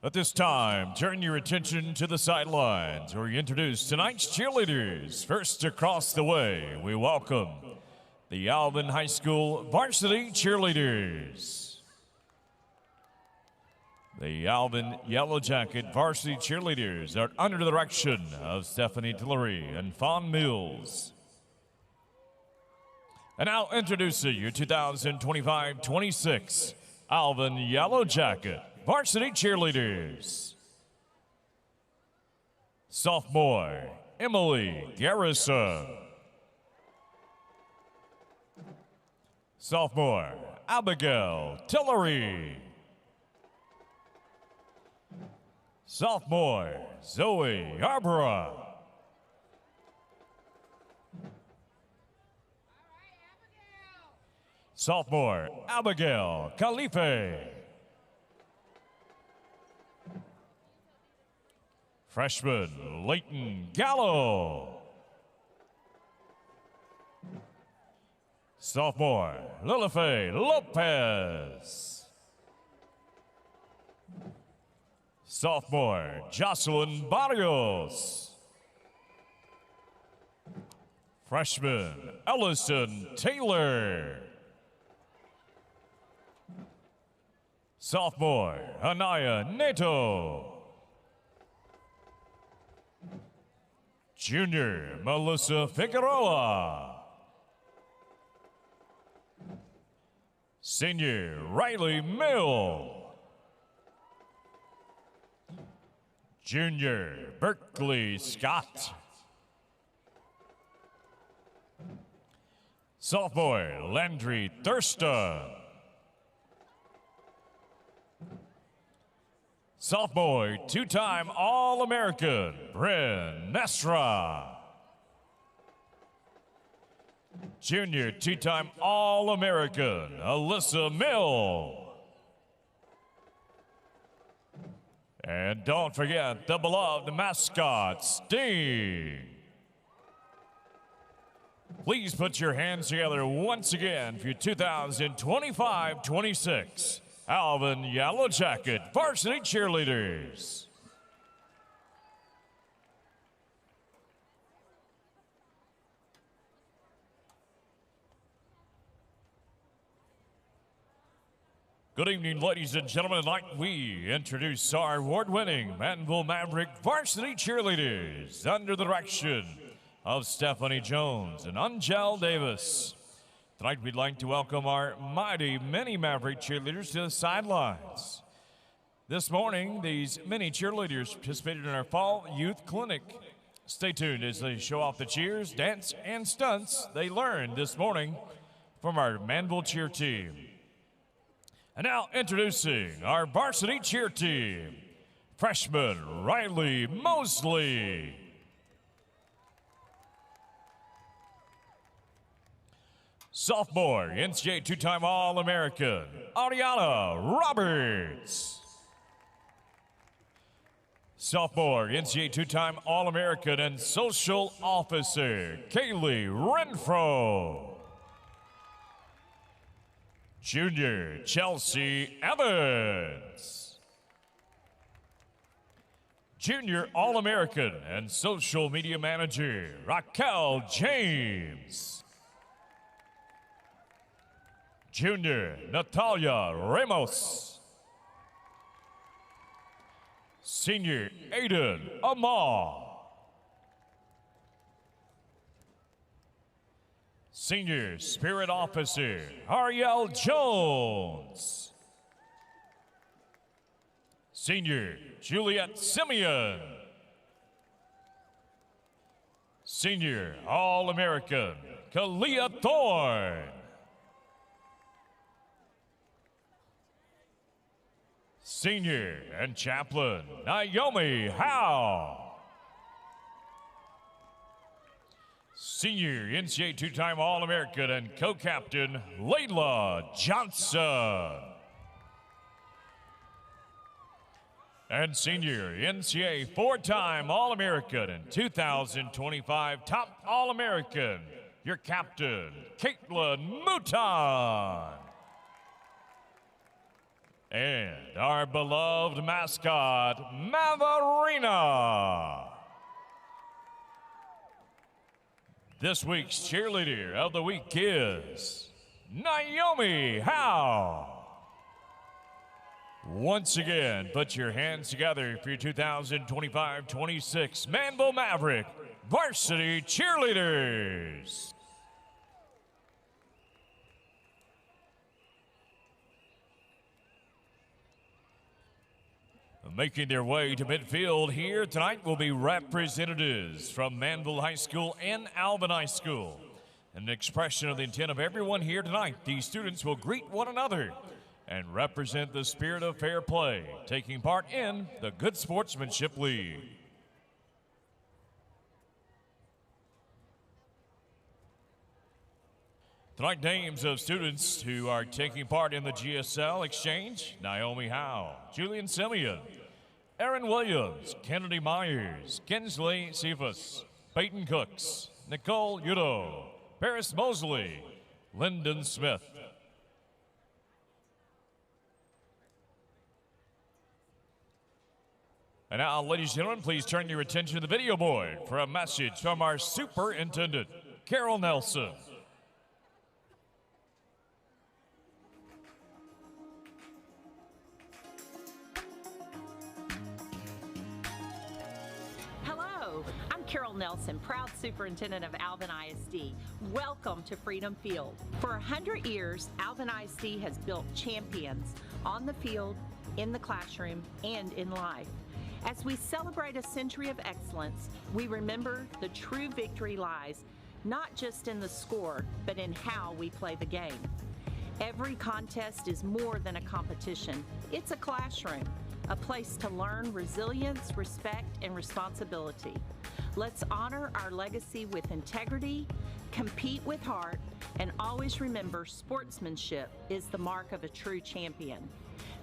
At this time, turn your attention to the sidelines where we introduce tonight's cheerleaders. First across the way, we welcome the Alvin High School varsity cheerleaders. The Alvin Yellow Jacket varsity cheerleaders are under the direction of Stephanie Tillery and Fawn Mills. And now introducing your 2025-26 Alvin Yellow Jacket varsity cheerleaders. Sophomore, Emily Garrison. Sophomore, Abigail Tillery. Sophomore, Zoe Arbora. Sophomore, Abigail Khalife. Freshman, Leighton Gallo. Sophomore, Lilife Lopez. Sophomore, Jocelyn Barrios. Freshman, Ellison Taylor. Sophomore, Anaya Neto. Junior, Melissa Figueroa. Senior, Riley Mill. Junior, Berkeley Scott. Sophomore, Landry Thurston. Sophomore, two-time All-American, Bryn Nestra. Junior, two-time All-American, Alyssa Mill. And don't forget the beloved mascot, Sting. Please put your hands together once again for your 2025-26 Alvin Yellow Jacket varsity cheerleaders. Good evening, ladies and gentlemen. Tonight we introduce our award-winning Manville Maverick varsity cheerleaders under the direction of Stephanie Jones and Angel Davis. Tonight we'd like to welcome our mighty mini Maverick cheerleaders to the sidelines. This morning, these mini cheerleaders participated in our fall youth clinic. Stay tuned as they show off the cheers, dance, and stunts they learned this morning from our Manville cheer team. And now introducing our varsity cheer team, freshman Riley Mosley. Sophomore, NCAA two-time All-American, Ariana Roberts. Sophomore, NCAA two-time All-American and social officer, Kaylee Renfro. Junior, Chelsea Evans. Junior All-American and social media manager, Raquel James. Junior, Natalia Ramos. Senior, Aiden Amal. Senior Spirit Officer, Ariel Jones. Senior, Juliet Simeon. Senior All-American, Kalia Thorne. Senior and chaplain, Naomi Howe. Senior NCAA two-time All-American and co-captain, Layla Johnson. And senior NCAA four-time All-American and 2025 top All-American, your captain, Caitlin Mouton. and our beloved mascot, Mavarina. This week's cheerleader of the week is Naomi Howe. Once again, put your hands together for your 2025-26 Manville Maverick Varsity Cheerleaders. Making their way to midfield here tonight will be representatives from Manville High School and Alvin High School. An expression of the intent of everyone here tonight, these students will greet one another and represent the spirit of fair play, taking part in the Good Sportsmanship League. Tonight, names of students who are taking part in the GSL exchange: Naomi Howe, Julian Simeon, Aaron Williams, Kennedy Myers, Kinsley Cephas, Peyton Cooks, Nicole Udo, Paris Mosley, Lyndon Smith. And now, ladies and gentlemen, please turn your attention to the video board for a message from our Superintendent, Carol Nelson. Hello, I'm Carol Nelson, proud Superintendent of Alvin ISD. Welcome to Freedom Field. For 100 years, Alvin ISD has built champions on the field, in the classroom, and in life. As we celebrate a century of excellence, we remember the true victory lies not just in the score, but in how we play the game. Every contest is more than a competition. It's a classroom, a place to learn resilience, respect, and responsibility. Let's honor our legacy with integrity, compete with heart, and always remember sportsmanship is the mark of a true champion.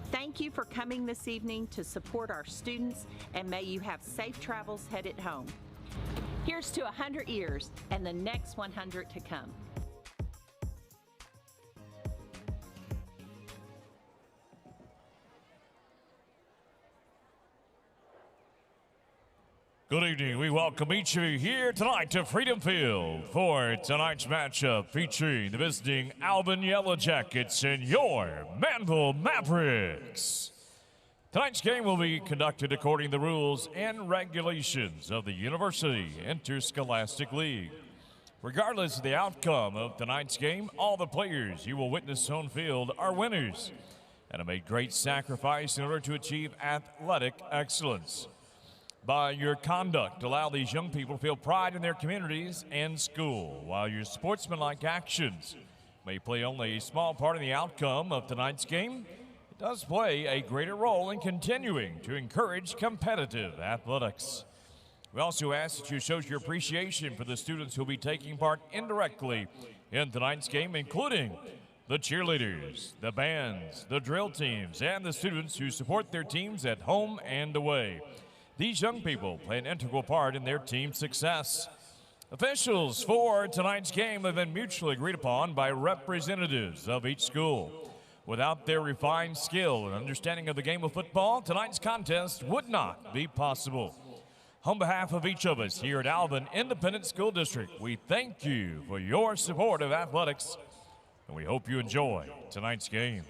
Thank you for coming this evening to support our students, and may you have safe travels headed home. Here's to 100 years and the next 100 to come. Good evening. We welcome each of you here tonight to Freedom Field for tonight's matchup featuring the visiting Alvin Yellow Jackets and your Manville Mavericks. Tonight's game will be conducted according to the rules and regulations of the University Interscholastic League. Regardless of the outcome of tonight's game, all the players you will witness on field are winners and have made great sacrifice in order to achieve athletic excellence. By your conduct, allow these young people to feel pride in their communities and school, while your sportsmanlike actions may play only a small part in the outcome of tonight's game. It does play a greater role in continuing to encourage competitive athletics. We also ask that you show your appreciation for the students who will be taking part indirectly in tonight's game, including the cheerleaders, the bands, the drill teams, and the students who support their teams at home and away. These young people play an integral part in their team's success. Officials for tonight's game have been mutually agreed upon by representatives of each school. Without their refined skill and understanding of the game of football, tonight's contest would not be possible. On behalf of each of us here at Alvin Independent School District, we thank you for your support of athletics, and we hope you enjoy tonight's game.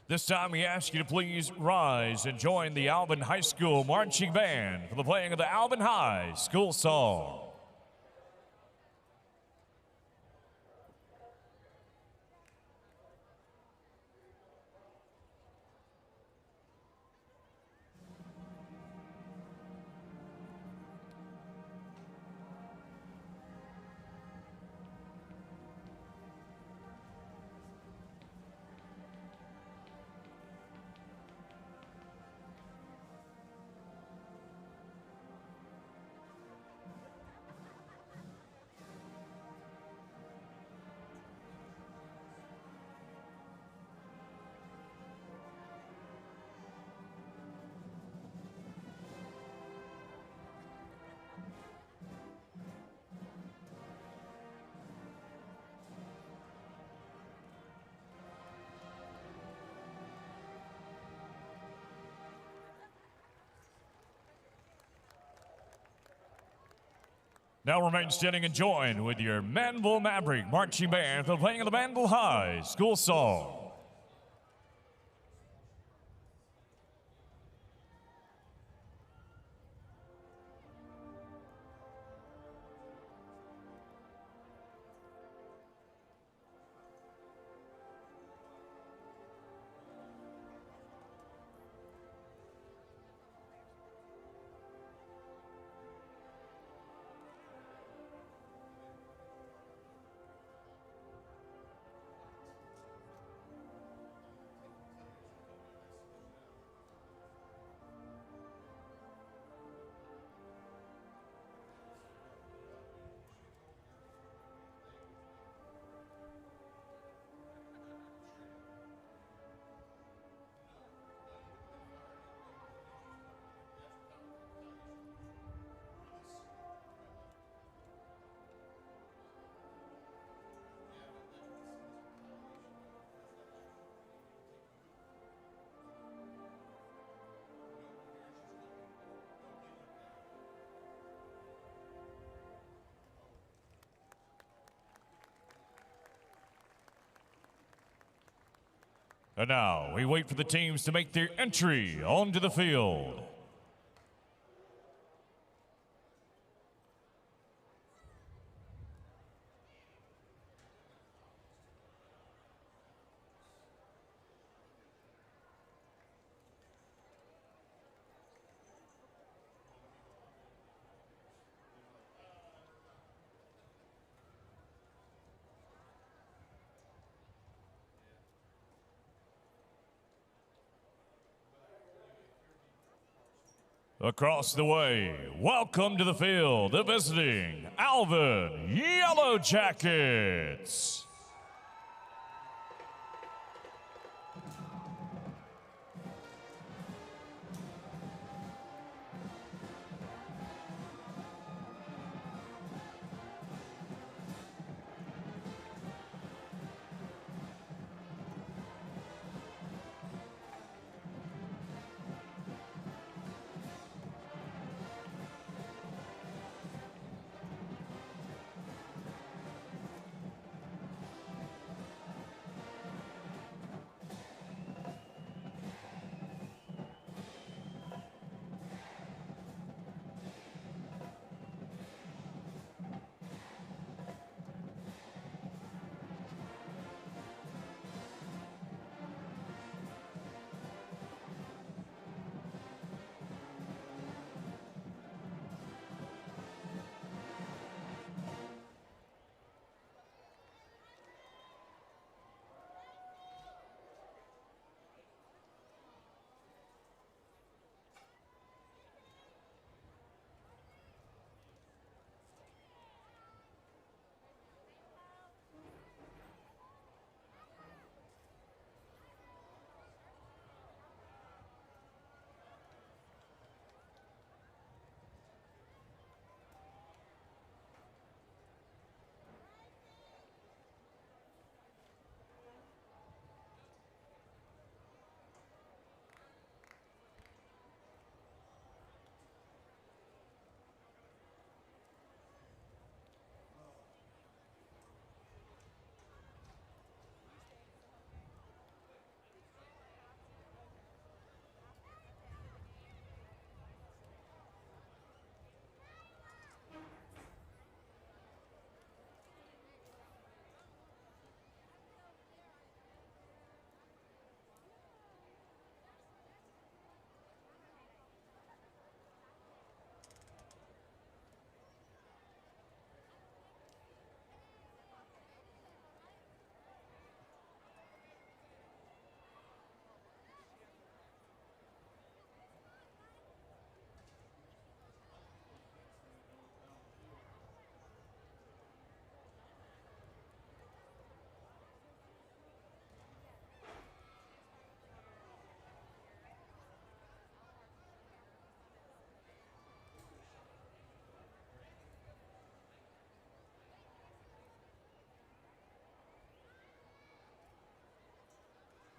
This time we ask you to please rise and join the Alvin High School Marching Band for the playing of the Alvin High School Song. Now remain standing and join with your Manville Maverick Marching Band for playing the Manville High School Song. And now we wait for the teams to make their entry onto the field. Across the way, welcome to the field, the visiting Alvin Yellow Jackets.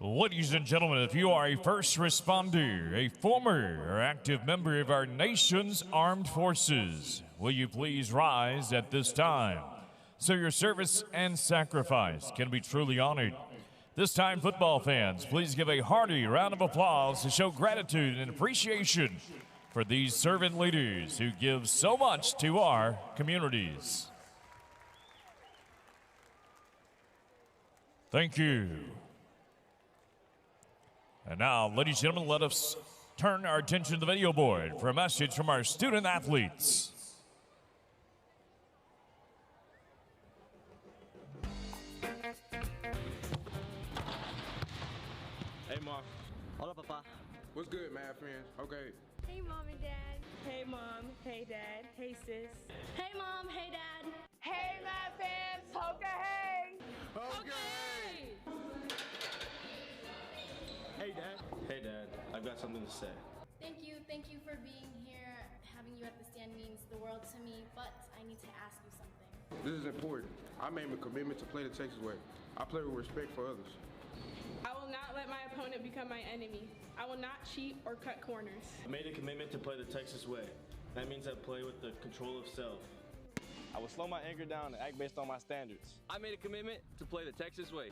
Ladies and gentlemen, if you are a first responder, a former or active member of our nation's armed forces, will you please rise at this time so your service and sacrifice can be truly honored? This time, football fans, please give a hearty round of applause to show gratitude and appreciation for these servant leaders who give so much to our communities. Thank you. And now, ladies and gentlemen, let us turn our attention to the video board for a message from our student athletes. Hey, Mom. Hola, Papa. What's good, Mad friends? Okay. Hey, Mom and Dad. Hey, Mom. Hey, Dad. Hey, sis. Hey, Mom. Hey, Dad. Hey, my fans. Hoka, hey. Okay. Hey, Dad. Hey, Dad. I've got something to say. Thank you for being here. Having you at the stand means the world to me, but I need to ask you something. This is important. I made a commitment to play the Texas way. I play with respect for others. I will not let my opponent become my enemy. I will not cheat or cut corners. I made a commitment to play the Texas way. That means I play with the control of self. I will slow my anger down and act based on my standards. I made a commitment to play the Texas way.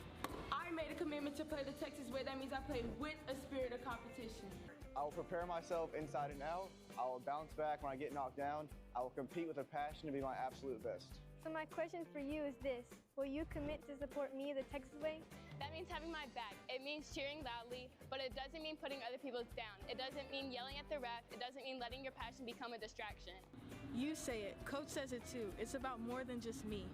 I made a commitment to play the Texas way. That means I played with a spirit of competition. I will prepare myself inside and out. I will bounce back when I get knocked down. I will compete with a passion to be my absolute best. So my question for you is this: will you commit to support me the Texas way? That means having my back. It means cheering loudly, but it doesn't mean putting other people down. It doesn't mean yelling at the ref. It doesn't mean letting your passion become a distraction. You say it. Coach says it too. It's about more than just me.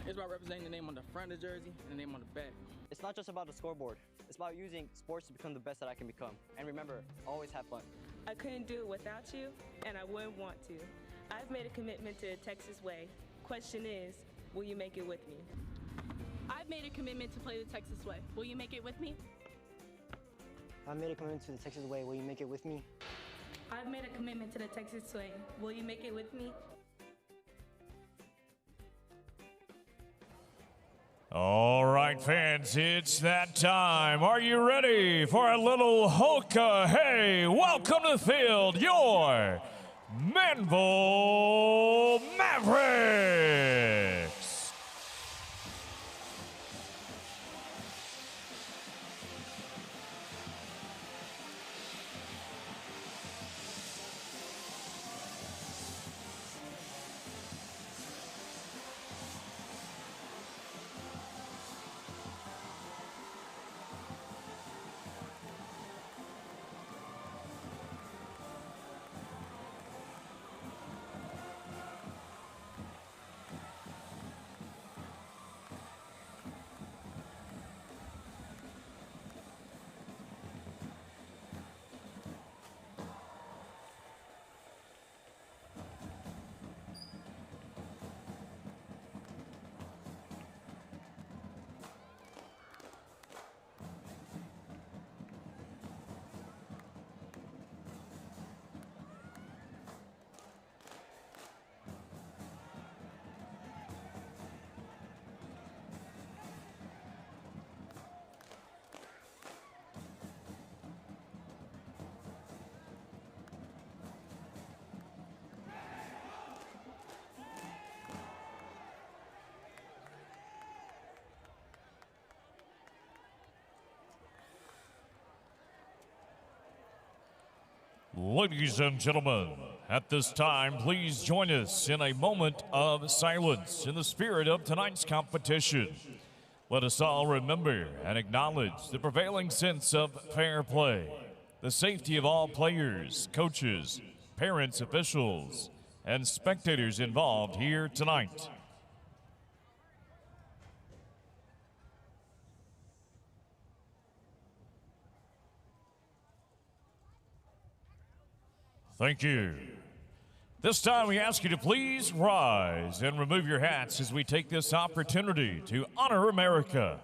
It's about representing the name on the front of the jersey and the name on the back. It's not just about the scoreboard. It's about using sports to become the best that I can become. And remember, always have fun. I couldn't do it without you, and I wouldn't want to. I've made a commitment to the Texas way. Question is, will you make it with me? I've made a commitment to play the Texas way. Will you make it with me? I made a commitment to the Texas way. Will you make it with me? I've made a commitment to the Texas way. Will you make it with me? All right, fans, it's that time. Are you ready for a little Hoka? Hey, welcome to the field, your Manville Mavericks. Ladies and gentlemen, at this time, please join us in a moment of silence in the spirit of tonight's competition. Let us all remember and acknowledge the prevailing sense of fair play, the safety of all players, coaches, parents, officials, and spectators involved here tonight. Thank you. This time we ask you to please rise and remove your hats as we take this opportunity to honor America,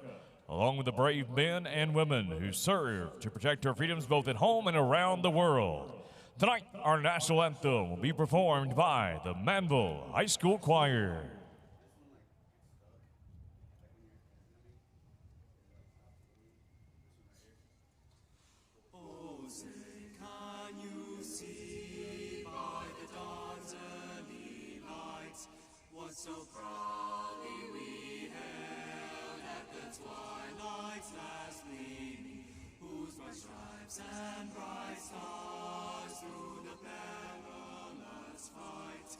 along with the brave men and women who serve to protect our freedoms both at home and around the world. Tonight, our national anthem will be performed by the Manville High School Choir. So proudly we hailed at the twilight's last gleaming, whose bright stripes and bright stars through the perilous fight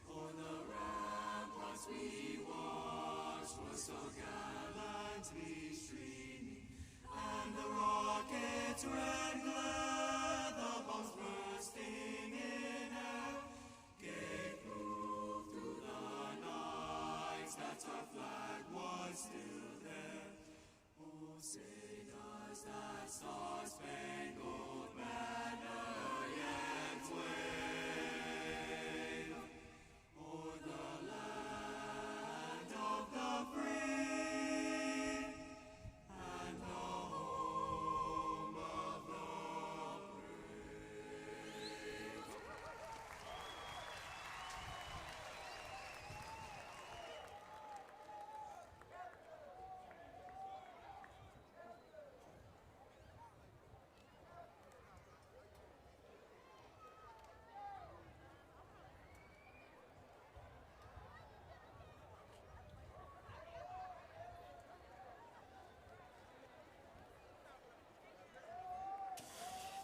o'er the ramparts we watched were so gallantly streaming, and the rocket's red glare, the bombs bursting in air, gave proof through the nights that our flag was still there. Oh, say does that star-spangled banner yet wave o'er the land of the free and the home of the brave.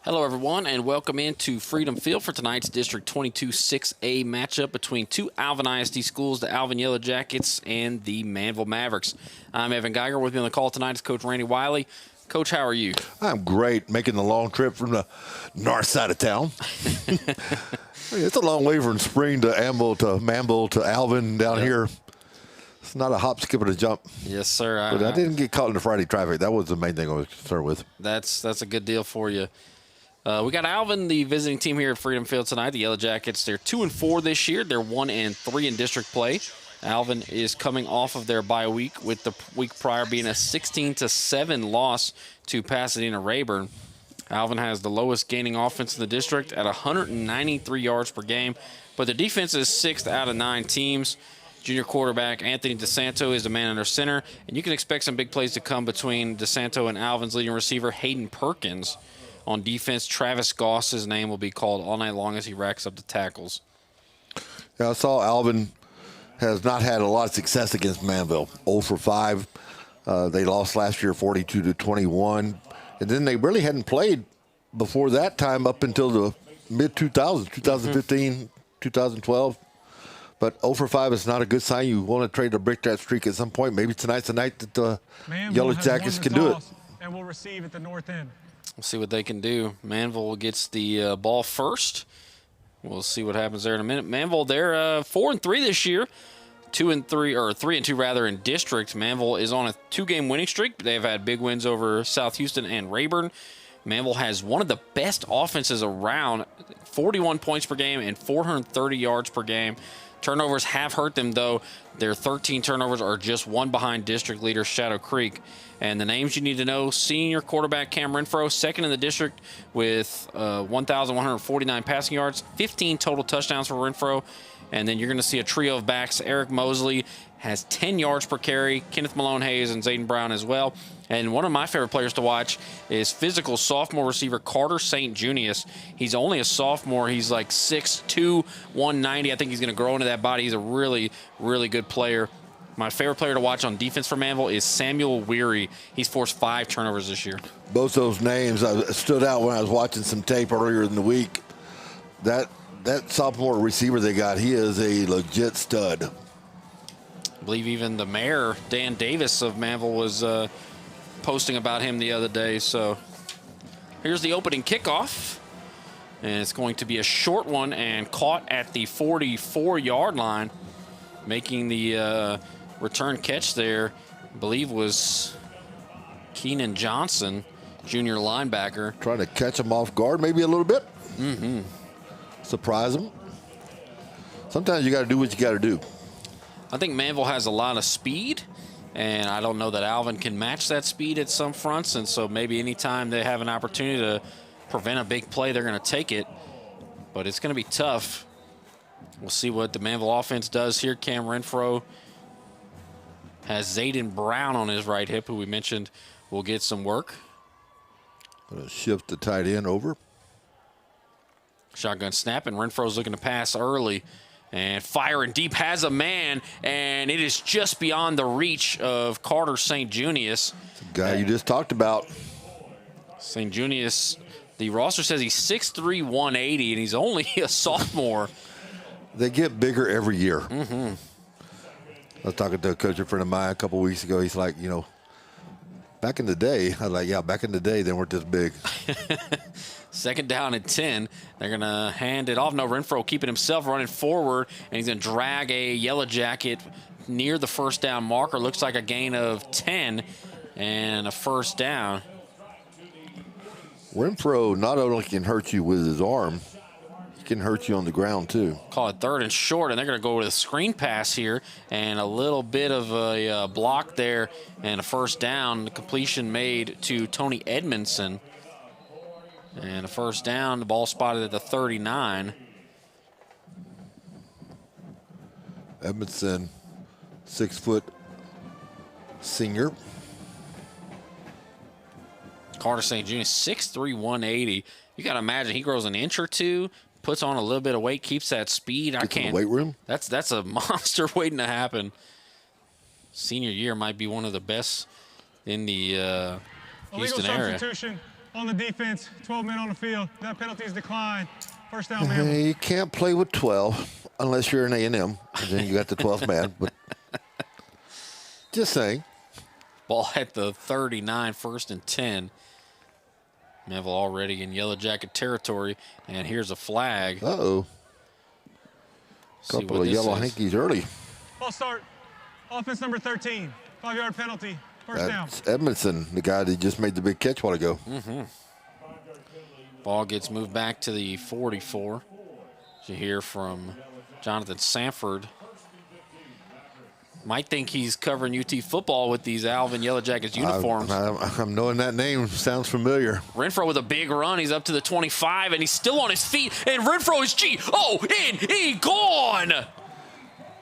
Hello, everyone, and welcome into Freedom Field for tonight's District 22 6A matchup between two Alvin ISD schools, the Alvin Yellow Jackets and the Manville Mavericks. I'm Evan Geiger. With me on the call tonight is Coach Randy Wiley. Coach, how are you? I'm great, making the long trip from the north side of town. It's a long way from Spring to Manville to Alvin down here. It's not a hop, skip, and a jump. Yes, sir. But I didn't get caught in the Friday traffic. That was the main thing I was concerned with. That's a good deal for you. We got Alvin, the visiting team here at Freedom Field tonight. The Yellow Jackets, they're 2-4 this year. They're 1-3 in district play. Alvin is coming off of their bye week, with the week prior being a 16-7 loss to Pasadena Rayburn. Alvin has the lowest gaining offense in the district at 193 yards per game, but the defense is 6th out of 9 teams. Junior quarterback Anthony DeSanto is the man under center, and you can expect some big plays to come between DeSanto and Alvin's leading receiver, Hayden Perkins. On defense, Travis Goss's name will be called all night long as he racks up the tackles. Yeah, I saw Alvin has not had a lot of success against Manville. 0 for 5. They lost last year 42-21. And then they really hadn't played before that time up until the mid-2000s, 2015, 2012. But 0 for 5 is not a good sign. You want to try to break that streak at some point. Maybe tonight's the night that the Yellow Jackets can do it. And we'll receive at the north end. We'll see what they can do. Manville gets the ball first. We'll see what happens there in a minute. Manville, they're 4-3 this year, 2-3 or 3-2 rather in district. Manville is on a 2-game winning streak. They've had big wins over South Houston and Rayburn. Manville has one of the best offenses around, 41 points per game and 430 yards per game. Turnovers have hurt them, though. Their 13 turnovers are just one behind district leader Shadow Creek. And the names you need to know: senior quarterback Cam Renfro, 2nd in the district with 1,149 passing yards, 15 total touchdowns for Renfro. And then you're going to see a trio of backs. Eric Mosley has 10 yards per carry, Kenneth Malone-Hayes and Zayden Brown as well. And one of my favorite players to watch is physical sophomore receiver Carter St. Junius. He's only a sophomore. He's like 6'2", 190. I think he's going to grow into that body. He's a really, really good player. My favorite player to watch on defense for Manville is Samuel Weary. He's forced 5 turnovers this year. Both those names stood out when I was watching some tape earlier in the week. That sophomore receiver they got, he is a legit stud. I believe even the mayor, Dan Davis of Manville, was posting about him the other day. So here's the opening kickoff. And it's going to be a short one and caught at the 44-yard line. Making the return catch there, I believe, was Keenan Johnson, junior linebacker. Trying to catch him off guard maybe a little bit. Mm-hmm. Surprise him. Sometimes you got to do what you got to do. I think Manville has a lot of speed, and I don't know that Alvin can match that speed at some fronts, and so maybe anytime they have an opportunity to prevent a big play, they're going to take it. But it's going to be tough. We'll see what the Manville offense does here. Cam Renfro has Zayden Brown on his right hip, who we mentioned will get some work. Going to shift the tight end over. Shotgun snap, and Renfro's looking to pass early And firing deep, has a man, and it is just beyond the reach of Carter St. Junius. The guy you just talked about. St. Junius, the roster says he's 6'3", 180, and he's only a sophomore. They get bigger every year. Mm-hmm. I was talking to a coach, a friend of mine, a couple weeks ago. He's like, you know, back in the day, I was like, yeah, back in the day, they weren't this big. 2nd down and 10. They're going to hand it off. No, Renfro keeping himself running forward, and he's going to drag a Yellow Jacket near the first down marker. Looks like a gain of 10 and a first down. Renfro not only can hurt you with his arm, he can hurt you on the ground too. Call it 3rd and short, and they're going to go with a screen pass here, and a little bit of a block there, and a first down. The completion made to Tony Edmondson. And a first down, the ball spotted at the 39. Edmondson, 6-foot senior. Carter St. Junius, 6'3", 180. You got to imagine he grows an inch or two, puts on a little bit of weight, keeps that speed. Gets in the weight room. That's a monster waiting to happen. Senior year might be one of the best in the Houston area. Substitution on the defense, 12 men on the field. That penalty is declined. First down, man. You can't play with 12 unless you're an A&M, and then you got the 12th man. But just saying. Ball at the 39, 1st and 10. Manville already in Yellow Jacket territory, and here's a flag. Uh-oh. Couple of yellow hankies early. Ball start. Offense number 13. 5-yard penalty. First down. That's Edmondson, the guy that just made the big catch a while ago. Mm-hmm. Ball gets moved back to the 44. You hear from Jonathan Sanford. Might think he's covering UT football with these Alvin Yellow Jackets uniforms. I'm knowing that name. Sounds familiar. Renfro with a big run. He's up to the 25, and he's still on his feet. And Renfro is G-O-N-E gone.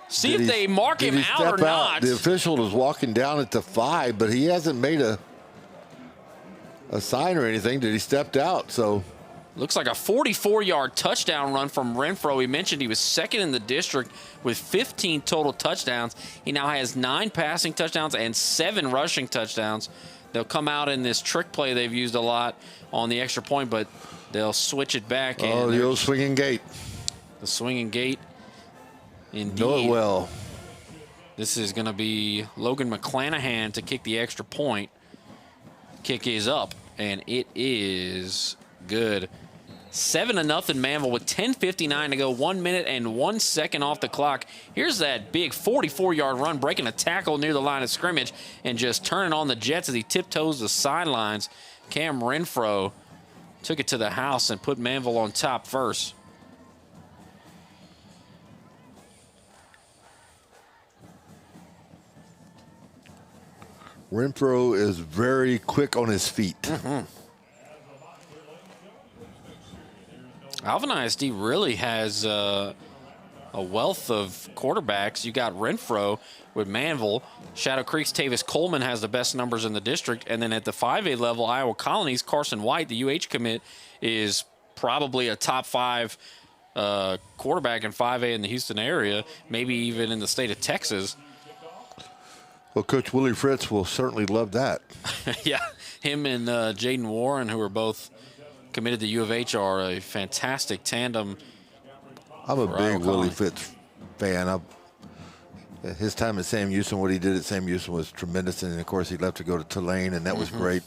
See if they mark him out or not. The official is walking down at the 5, but he hasn't made a sign or anything that he stepped out. So looks like a 44-yard touchdown run from Renfro. He mentioned he was 2nd in the district with 15 total touchdowns. He now has 9 passing touchdowns and 7 rushing touchdowns. They'll come out in this trick play they've used a lot on the extra point, but they'll switch it back. Oh, the old swinging gate. The swinging gate. Indeed. Know it well. This is going to be Logan McClanahan to kick the extra point. Kick is up, and it is good. 7-0 Manville with 10:59 to go, 1 minute and 1 second off the clock. Here's that big 44-yard run, breaking a tackle near the line of scrimmage and just turning on the Jets as he tiptoes the sidelines. Cam Renfro took it to the house and put Manville on top first. Renfro is very quick on his feet. Mm-hmm. Alvin ISD really has a wealth of quarterbacks. You got Renfro with Manville. Shadow Creek's Tavis Coleman has the best numbers in the district. And then at the 5A level, Iowa Colony's Carson White, the UH commit, is probably a top 5 quarterback in 5A in the Houston area, maybe even in the state of Texas. Well, Coach Willie Fritz will certainly love that. Yeah, him and Jaden Warren, who are both committed to U of H, are a fantastic tandem. I'm a big Willie Fritz fan. His time at Sam Houston, what he did at Sam Houston was tremendous. And, of course, he left to go to Tulane, and that was great.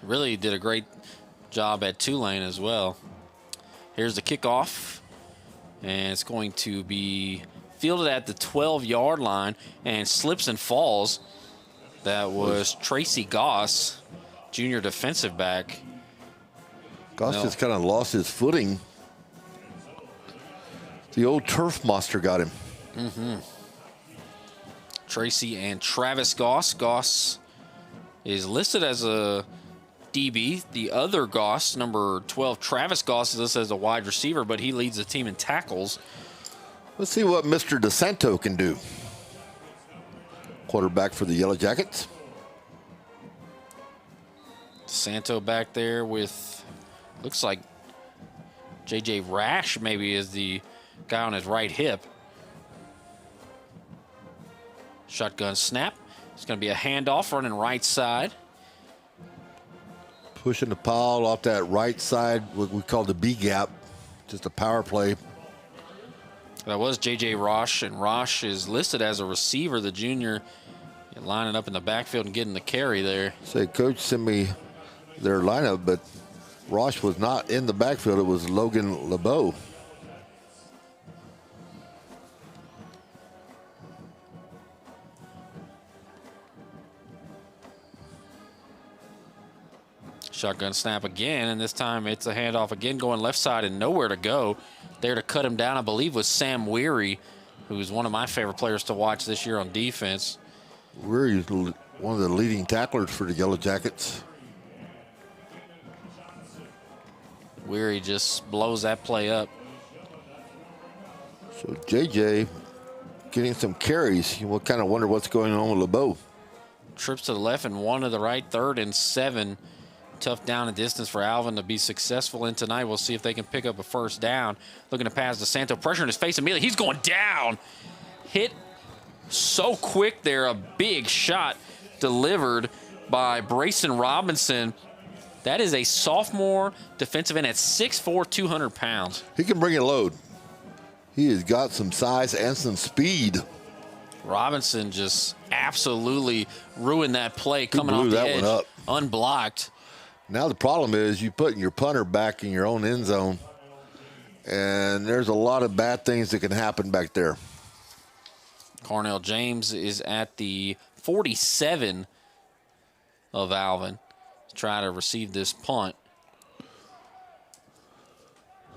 Really did a great job at Tulane as well. Here's the kickoff, and it's going to be fielded at the 12-yard line and slips and falls. That was Tracy Goss, junior defensive back. Goss just kind of lost his footing. The old turf monster got him. Mm-hmm. Tracy and Travis Goss. Goss is listed as a DB. The other Goss, number 12, Travis Goss, is listed as a wide receiver, but he leads the team in tackles. Let's see what Mr. DeSanto can do. Quarterback for the Yellow Jackets. DeSanto back there with, looks like J.J. Rash maybe is the guy on his right hip. Shotgun snap. It's going to be a handoff running right side. Pushing the pile off that right side, what we call the B gap, just a power play. That was J.J. Rosh, and Rosh is listed as a receiver, the junior, lining up in the backfield and getting the carry there. Say, Coach sent me their lineup, but Rosh was not in the backfield. It was Logan LeBeau. Shotgun snap again, and this time it's a handoff again, going left side and nowhere to go. There to cut him down, I believe, was Sam Weary, who's one of my favorite players to watch this year on defense. Weary's one of the leading tacklers for the Yellow Jackets. Weary just blows that play up. So JJ getting some carries. You will kind of wonder what's going on with LeBeau. Trips to the left and one to the right, 3rd and 7. Tough down and distance for Alvin to be successful in tonight. We'll see if they can pick up a first down. Looking to pass DeSanto. Pressure in his face immediately. He's going down. Hit so quick there. A big shot delivered by Brayson Robinson. That is a sophomore defensive end at 6'4", 200 pounds. He can bring a load. He has got some size and some speed. Robinson just absolutely ruined that play coming off the edge. One up. Unblocked. Now the problem is you putting your punter back in your own end zone, and there's a lot of bad things that can happen back there. Carnell James is at the 47 of Alvin to try to receive this punt.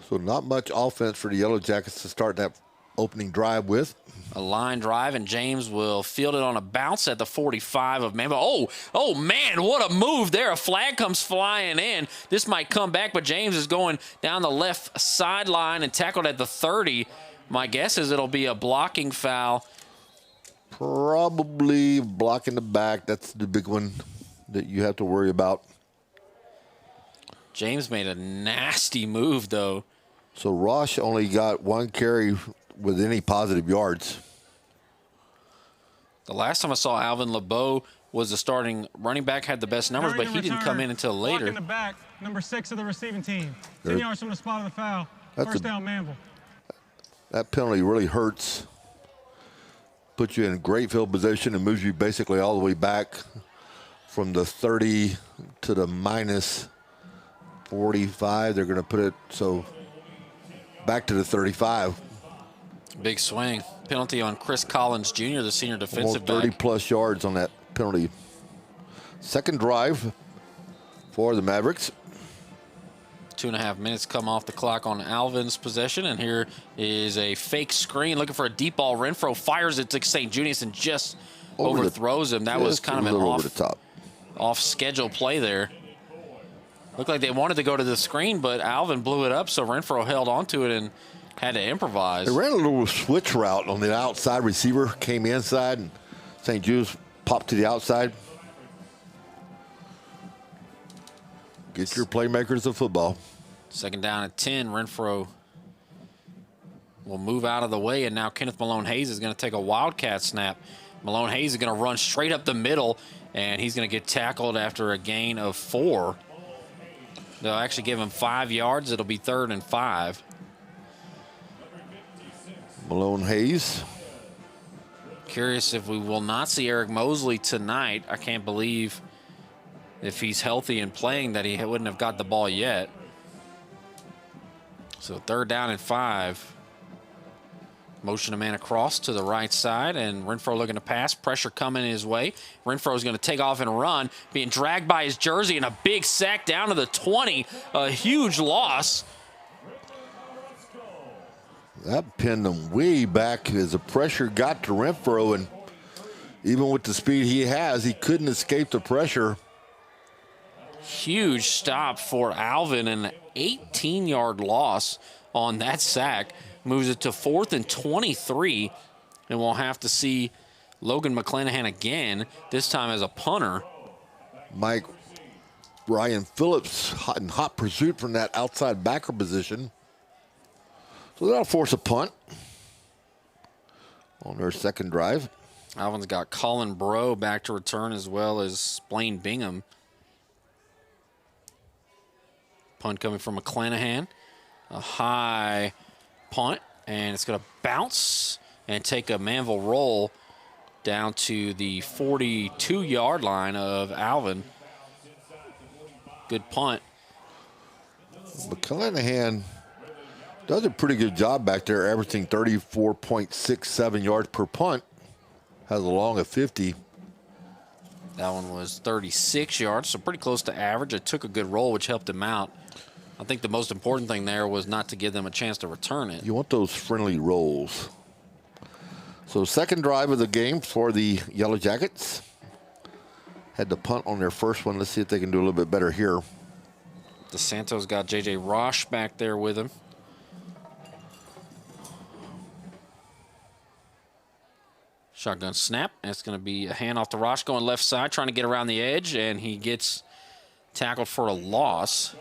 So not much offense for the Yellow Jackets to start that opening drive with. A line drive, and James will field it on a bounce at the 45 of Manville. Oh, man, what a move there. A flag comes flying in. This might come back, but James is going down the left sideline and tackled at the 30. My guess is it'll be a blocking foul. Probably blocking the back. That's the big one that you have to worry about. James made a nasty move, though. So Rosh only got one carry with any positive yards. The last time I saw Alvin LeBeau was the starting running back, had the best numbers, but he didn't come in until later. Block in the back, number 6 of the receiving team. 10 yards from the spot of the foul. First down, Manville. That penalty really hurts. Puts you in a great field position and moves you basically all the way back from the 30 to the minus 45. They're going to put it so back to the 35. Big swing. Penalty on Chris Collins Jr., the senior defensive back. 30-plus yards on that penalty. Second drive for the Mavericks. 2.5 minutes come off the clock on Alvin's possession, and here is a fake screen looking for a deep ball. Renfro fires it to St. Junius and just overthrows him. That was kind of an off-schedule play there. Looked like they wanted to go to the screen, but Alvin blew it up, so Renfro held onto it and had to improvise. They ran a little switch route on the outside. Receiver came inside, and St. Jude's popped to the outside. Get your playmakers of football. Second down at 10. Renfro will move out of the way, and now Kenneth Malone-Hayes is going to take a wildcat snap. Malone-Hayes is going to run straight up the middle, and he's going to get tackled after a gain of 4. They'll actually give him 5 yards. It'll be 3rd and 5. Malone-Hayes. Curious if we will not see Eric Mosley tonight. I can't believe if he's healthy and playing that he wouldn't have got the ball yet. So 3rd down and 5. Motion a man across to the right side, and Renfro looking to pass. Pressure coming his way. Renfro's going to take off and run, being dragged by his jersey, and a big sack down to the 20. A huge loss. That pinned him way back as the pressure got to Renfro, and even with the speed he has, he couldn't escape the pressure. Huge stop for Alvin, and an 18-yard loss on that sack. Moves it to 4th and 23, and we'll have to see Logan McClanahan again, this time as a punter. Mike Ryan Phillips in hot pursuit from that outside backer position. So that'll force a punt on their second drive. Alvin's got Colin Bro back to return as well as Blaine Bingham. Punt coming from McClanahan. A high punt, and it's going to bounce and take a Manville roll down to the 42-yard line of Alvin. Good punt. McClanahan does a pretty good job back there, averaging 34.67 yards per punt. Has a long of 50. That one was 36 yards, so pretty close to average. It took a good roll, which helped him out. I think the most important thing there was not to give them a chance to return it. You want those friendly rolls. So second drive of the game for the Yellow Jackets. Had to punt on their first one. Let's see if they can do a little bit better here. DeSanto's got J.J. Rosh back there with him. Shotgun snap. And it's going to be a handoff to Rosh going left side, trying to get around the edge, and he gets tackled for a loss.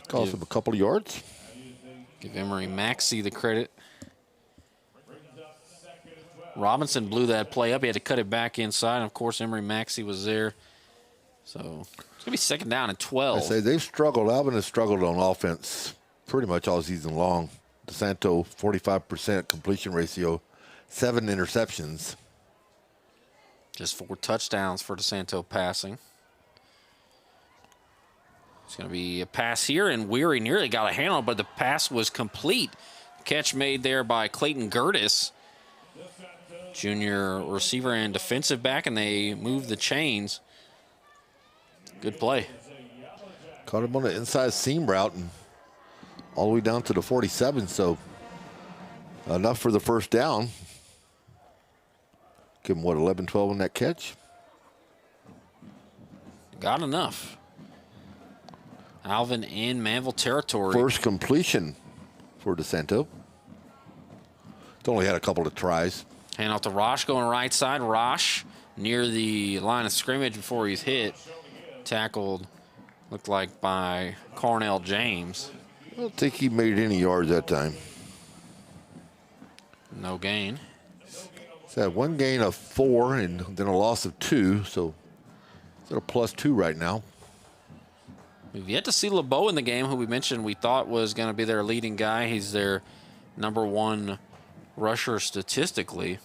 Cost him a couple of yards. Give Emery Maxey the credit. Robinson blew that play up. He had to cut it back inside. And of course, Emery Maxey was there. So it's going to be second down and 12. I say they've struggled. Alvin has struggled on offense pretty much all season long. DeSanto, 45% completion ratio, 7 interceptions. Just 4 touchdowns for DeSanto passing. It's going to be a pass here, and Weary nearly got a handle, but the pass was complete. Catch made there by Clayton Gertis, junior receiver and defensive back, and they move the chains. Good play. Caught him on the inside seam route and all the way down to the 47, so enough for the first down. Give him, what, 11, 12 on that catch? Got enough. Alvin in Manville territory. First completion for DeSanto. It's only had a couple of tries. Hand off to Rosh going right side. Rosh near the line of scrimmage before he's hit. Tackled, looked like by Cornell James. I don't think he made any yards that time. No gain. He's had one gain of 4 and then a loss of 2, so it's at a +2 right now. We've yet to see LeBeau in the game, who we mentioned we thought was going to be their leading guy. He's their #1 rusher statistically.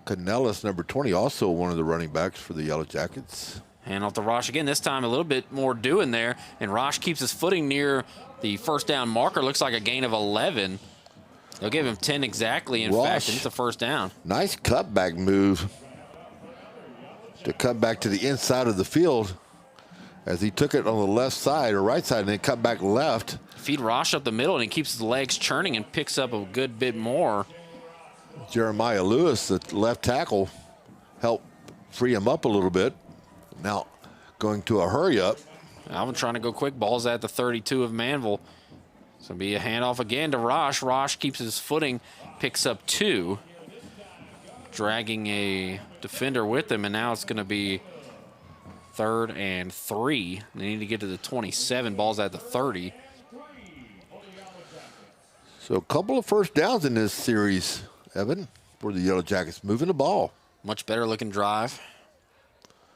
Canellis, number 20, also one of the running backs for the Yellow Jackets. Hand off to Rosh again. This time a little bit more doing there. And Rosh keeps his footing near the first down marker. Looks like a gain of 11. They'll give him 10 exactly, in fact, and it's a first down. Nice cutback move to cut back to the inside of the field as he took it on the left side or right side and then cut back left. Feed Rosh up the middle, and he keeps his legs churning and picks up a good bit more. Jeremiah Lewis, the left tackle, helped free him up a little bit. Now going to a hurry up. Alvin trying to go quick. Ball's at the 32 of Manville. So it'll be a handoff again to Rosh. Rosh keeps his footing, picks up 2. Dragging a defender with him, and now it's going to be 3rd and 3. They need to get to the 27. Ball's at the 30. So a couple of first downs in this series, Evan, for the Yellow Jackets, moving the ball. Much better looking drive.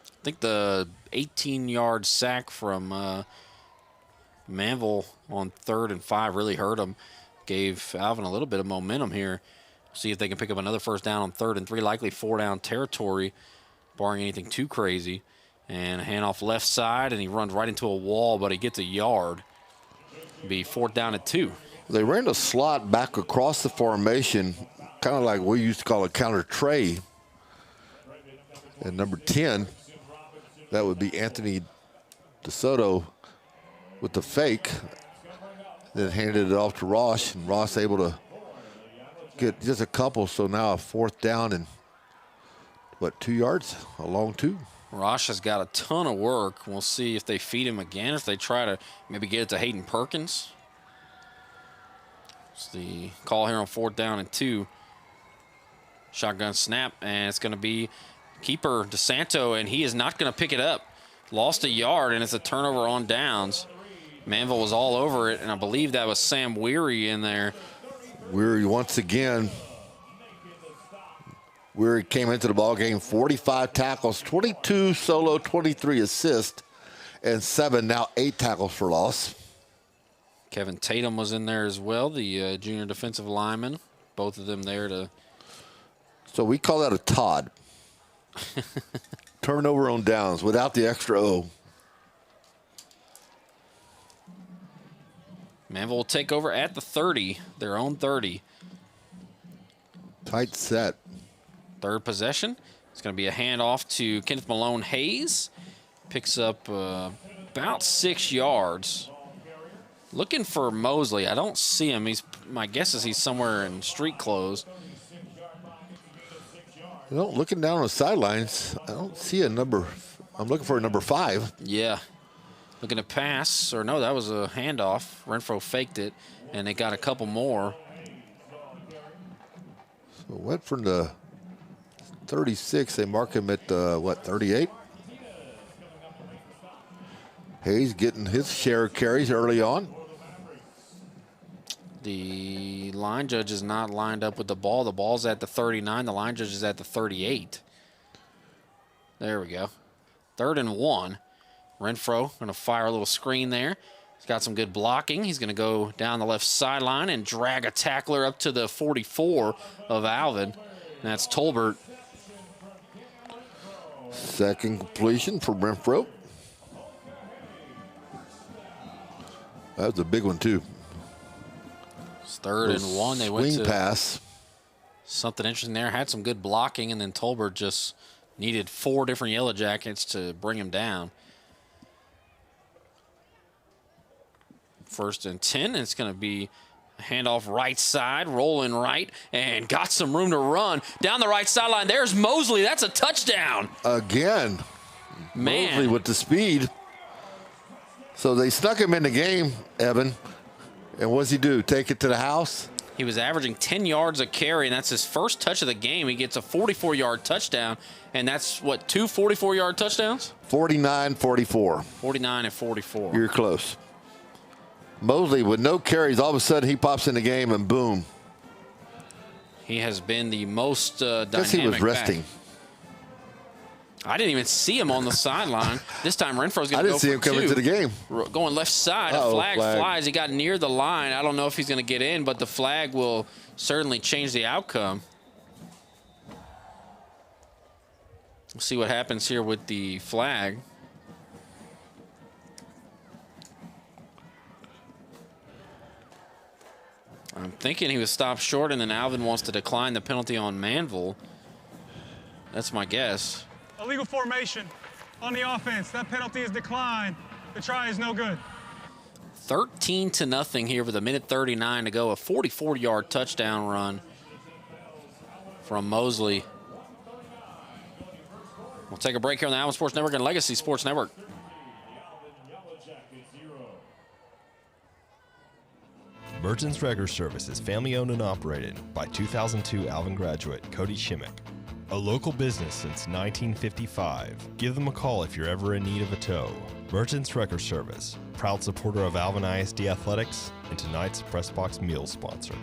I think the 18-yard sack from Manville on 3rd and 5 really hurt him. Gave Alvin a little bit of momentum here. See if they can pick up another first down on 3rd and 3, likely 4-down territory, barring anything too crazy. And a handoff left side, and he runs right into a wall, but he gets a yard. Be 4th down and 2. They ran a slot back across the formation, kind of like we used to call a counter tray. And number 10, that would be Anthony DeSoto with the fake. Then handed it off to Rosh, and Ross able to get just a couple, so now a 4th down and, 2 yards? A long 2. Rosh has got a ton of work. We'll see if they feed him again, if they try to maybe get it to Hayden Perkins. It's the call here on 4th down and 2. Shotgun snap, and it's going to be keeper DeSanto, and he is not going to pick it up. lost a yard, and it's a turnover on downs. Manville was all over it, and I believe that was Sam Weary in there. Weary once again. Weary came into the ball game 45 tackles, 22 solo, 23 assists, and 8 tackles for loss. Kevin Tatum was in there as well, the junior defensive lineman. Both of them there to. So we call that a Todd. Turnover on downs without the extra O. Manville will take over at the 30, their own 30. Tight set. Third possession. It's going to be a handoff to Kenneth Malone Hayes. Picks up about 6 yards. Looking for Mosley. I don't see him. My guess is he's somewhere in street clothes. You know, looking down on the sidelines, I don't see a number. I'm looking for a number 5. Yeah. Looking to pass, or no, that was a handoff. Renfro faked it, and they got a couple more. So went from the 36. They mark him at, 38? Hayes getting his share of carries early on. The line judge is not lined up with the ball. The ball's at the 39. The line judge is at the 38. There we go. 3rd and 1. Renfro going to fire a little screen there. He's got some good blocking. He's going to go down the left sideline and drag a tackler up to the 44 of Alvin. And that's Tolbert. Second completion for Renfro. That was a big one, too. It's 3rd and 1. They went to pass. Something interesting there. Had some good blocking, and then Tolbert just needed 4 different Yellow Jackets to bring him down. 1st and 10, and it's going to be a handoff right side, rolling right, and got some room to run. Down the right sideline, there's Mosley. That's a touchdown. Again. Man. Mosley with the speed. So they stuck him in the game, Evan. And what does he do? Take it to the house? He was averaging 10 yards a carry, and that's his first touch of the game. He gets a 44-yard touchdown, and that's, what, 2 44-yard touchdowns? 49-44. 49 and 44. You're close. Mosley with no carries, all of a sudden he pops in the game, and boom. He has been the most dynamic. Guess he was resting. Back. I didn't even see him on the sideline. This time Renfro's going to go for 2. I didn't see him coming to the game. Going left side. A flag flies. He got near the line. I don't know if he's going to get in, but the flag will certainly change the outcome. We'll see what happens here with the flag. I'm thinking he was stopped short, and then Alvin wants to decline the penalty on Manville. That's my guess. Illegal formation on the offense. That penalty is declined. The try is no good. 13-0 here with 1:39 to go. A 44-yard touchdown run from Mosley. We'll take a break here on the Alvin Sports Network and Legacy Sports Network. Merchants Wrecker Service is family-owned and operated by 2002 Alvin graduate Cody Shimmick. A local business since 1955. Give them a call if you're ever in need of a tow. Merchants Wrecker Service, proud supporter of Alvin ISD Athletics and tonight's Press Box Meals sponsor.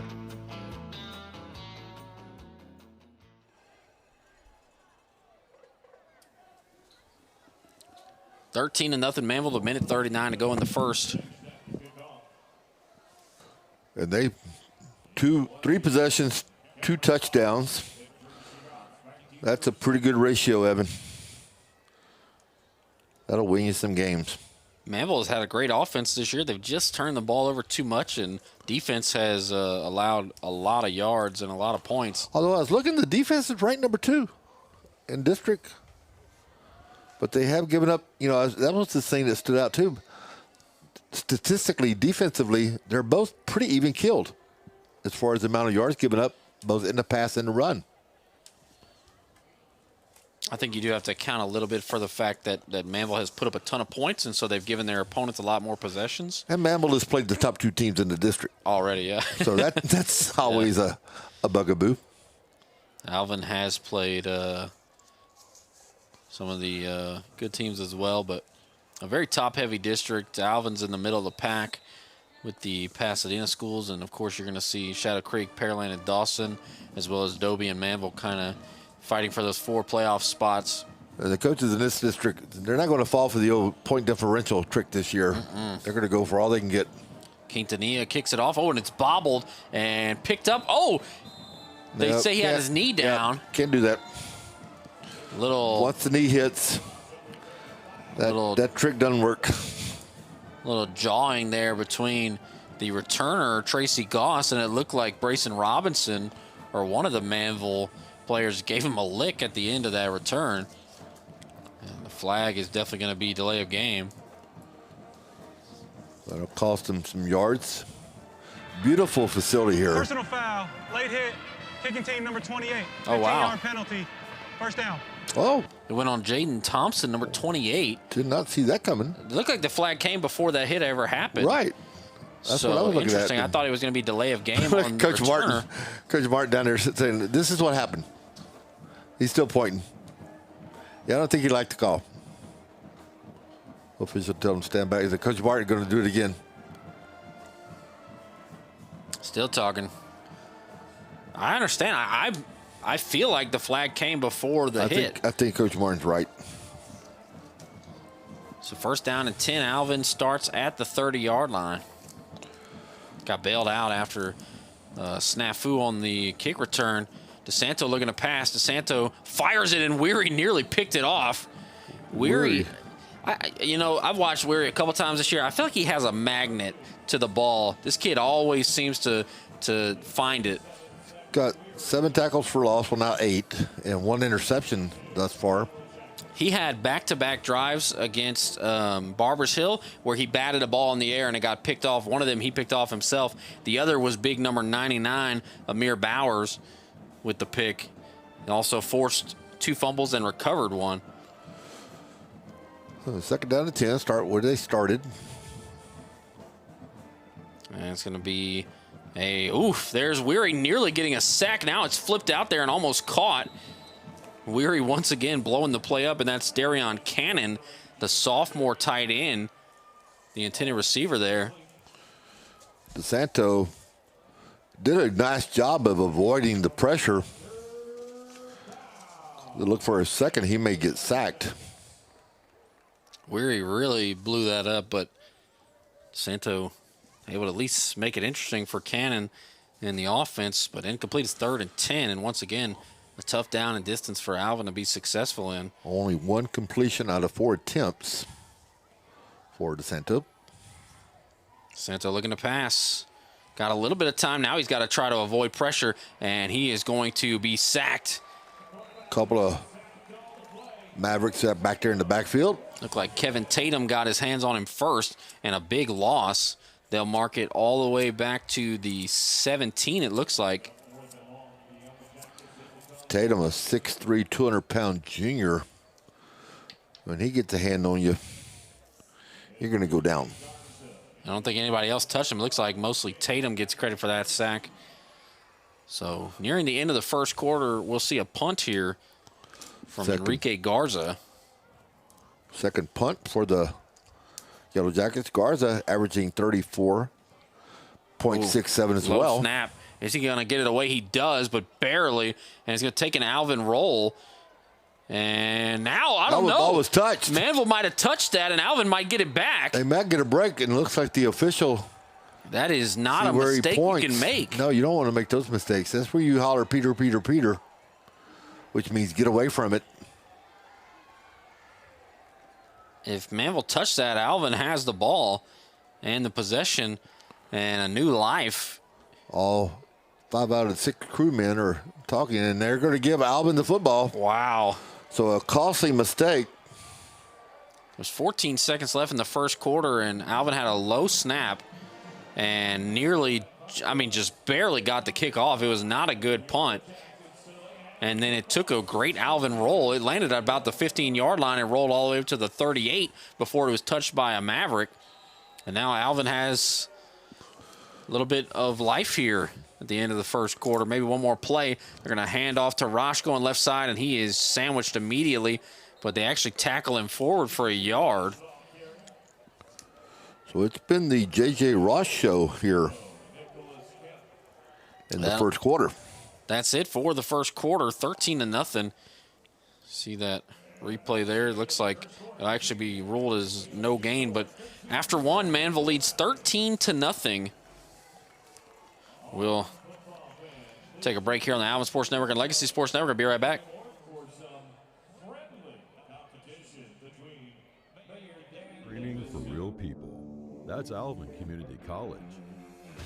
$13-0 Manville, 1:39 to go in the first. And they 3 possessions, 2 touchdowns. That's a pretty good ratio, Evan. That'll win you some games. Manville has had a great offense this year. They've just turned the ball over too much, and defense has allowed a lot of yards and a lot of points. Although I was looking, the defense is ranked number 2 in district. But they have given up, that was the thing that stood out too. Statistically, defensively, they're both pretty even killed as far as the amount of yards given up, both in the pass and the run. I think you do have to account a little bit for the fact that Manville has put up a ton of points, and so they've given their opponents a lot more possessions. And Manville has played the top 2 teams in the district. Already, yeah. So that's always a bugaboo. Alvin has played some of the good teams as well, but A very top-heavy district. Alvin's in the middle of the pack with the Pasadena schools, and of course you're going to see Shadow Creek, Pearland, and Dawson, as well as Dobie and Manville kind of fighting for those 4 playoff spots. The coaches in this district, they're not going to fall for the old point differential trick this year. They're going to go for all they can get. Quintanilla kicks it off. Oh, and it's bobbled and picked up. Oh, they say he had his knee down. Can't do that. Once the knee hits, that trick doesn't work. Little jawing there between the returner, Tracy Goss, and it looked like Brayson Robinson, or one of the Manville players, gave him a lick at the end of that return. And the flag is definitely going to be delay of game. That'll cost him some yards. Beautiful facility here. Personal foul, late hit, kicking team number 28. Oh, wow. 15-yard penalty, first down. Oh. It went on Jaden Thompson, number 28. Did not see that coming. It looked like the flag came before that hit ever happened. Right. That's so what I was looking interesting. at. I thought it was going to be delay of game on Coach returner. Coach Martin down there saying, this is what happened. He's still pointing. Yeah, I don't think he liked the call. Official tell him to stand back. He said, Coach Martin going to do it again. Still talking. I understand. I feel like the flag came before the hit. I think Coach Martin's right. So first down and 10. Alvin starts at the 30-yard line. Got bailed out after snafu on the kick return. DeSanto looking to pass. DeSanto fires it, and Weary nearly picked it off. Weary. I've watched Weary a couple times this year. I feel like he has a magnet to the ball. This kid always seems to find it. Got 7 tackles for loss, well, now 8, and 1 interception thus far. He had back-to-back drives against Barbers Hill where he batted a ball in the air and it got picked off. One of them he picked off himself. The other was big number 99, Amir Bowers, with the pick. He also forced 2 fumbles and recovered 1. So second down to 10, start where they started. And it's going to be there's Weary nearly getting a sack. Now it's flipped out there and almost caught. Weary once again blowing the play up, and that's Darion Cannon, the sophomore tight end, the intended receiver there. DeSanto did a nice job of avoiding the pressure. Look for a second, he may get sacked. Weary really blew that up, but DeSanto able to at least make it interesting for Cannon in the offense, but incomplete is 3rd and 10, and once again, a tough down and distance for Alvin to be successful in. Only 1 completion out of 4 attempts for DeSanto. DeSanto looking to pass. Got a little bit of time now. He's got to try to avoid pressure, and he is going to be sacked. Couple of Mavericks back there in the backfield. Looked like Kevin Tatum got his hands on him first, and a big loss. They'll mark it all the way back to the 17, it looks like. Tatum, a 6'3", 200-pound junior. When he gets a hand on you, you're going to go down. I don't think anybody else touched him. It looks like mostly Tatum gets credit for that sack. So nearing the end of the first quarter, we'll see a punt here from Enrique Garza. Second punt for the Yellow Jackets. Garza averaging 34.67 as well. Low snap. Is he going to get it away? He does, but barely. And he's going to take an Alvin roll. And now, I don't know. The ball was touched. Manville might have touched that, and Alvin might get it back. They might get a break, and it looks like the official. That is not a mistake you can make. No, you don't want to make those mistakes. That's where you holler, Peter, Peter, Peter, which means get away from it. If Manville touched that, Alvin has the ball and the possession and a new life. All 5 out of 6 crewmen are talking, and they're going to give Alvin the football. Wow. So a costly mistake. There's 14 seconds left in the first quarter, and Alvin had a low snap and just barely got the kick off. It was not a good punt. And then it took a great Alvin roll. It landed at about the 15-yard line and rolled all the way up to the 38 before it was touched by a Maverick. And now Alvin has a little bit of life here at the end of the first quarter. Maybe one more play. They're going to hand off to Roshko on left side, and he is sandwiched immediately. But they actually tackle him forward for a yard. So it's been the J.J. Ross show here in the first quarter. That's it for the first quarter, 13-0. See that replay there? It looks like it'll actually be ruled as no gain, but after one, Manville leads 13-0. We'll take a break here on the Alvin Sports Network and Legacy Sports Network. I'll be right back. Training for real people. That's Alvin Community College.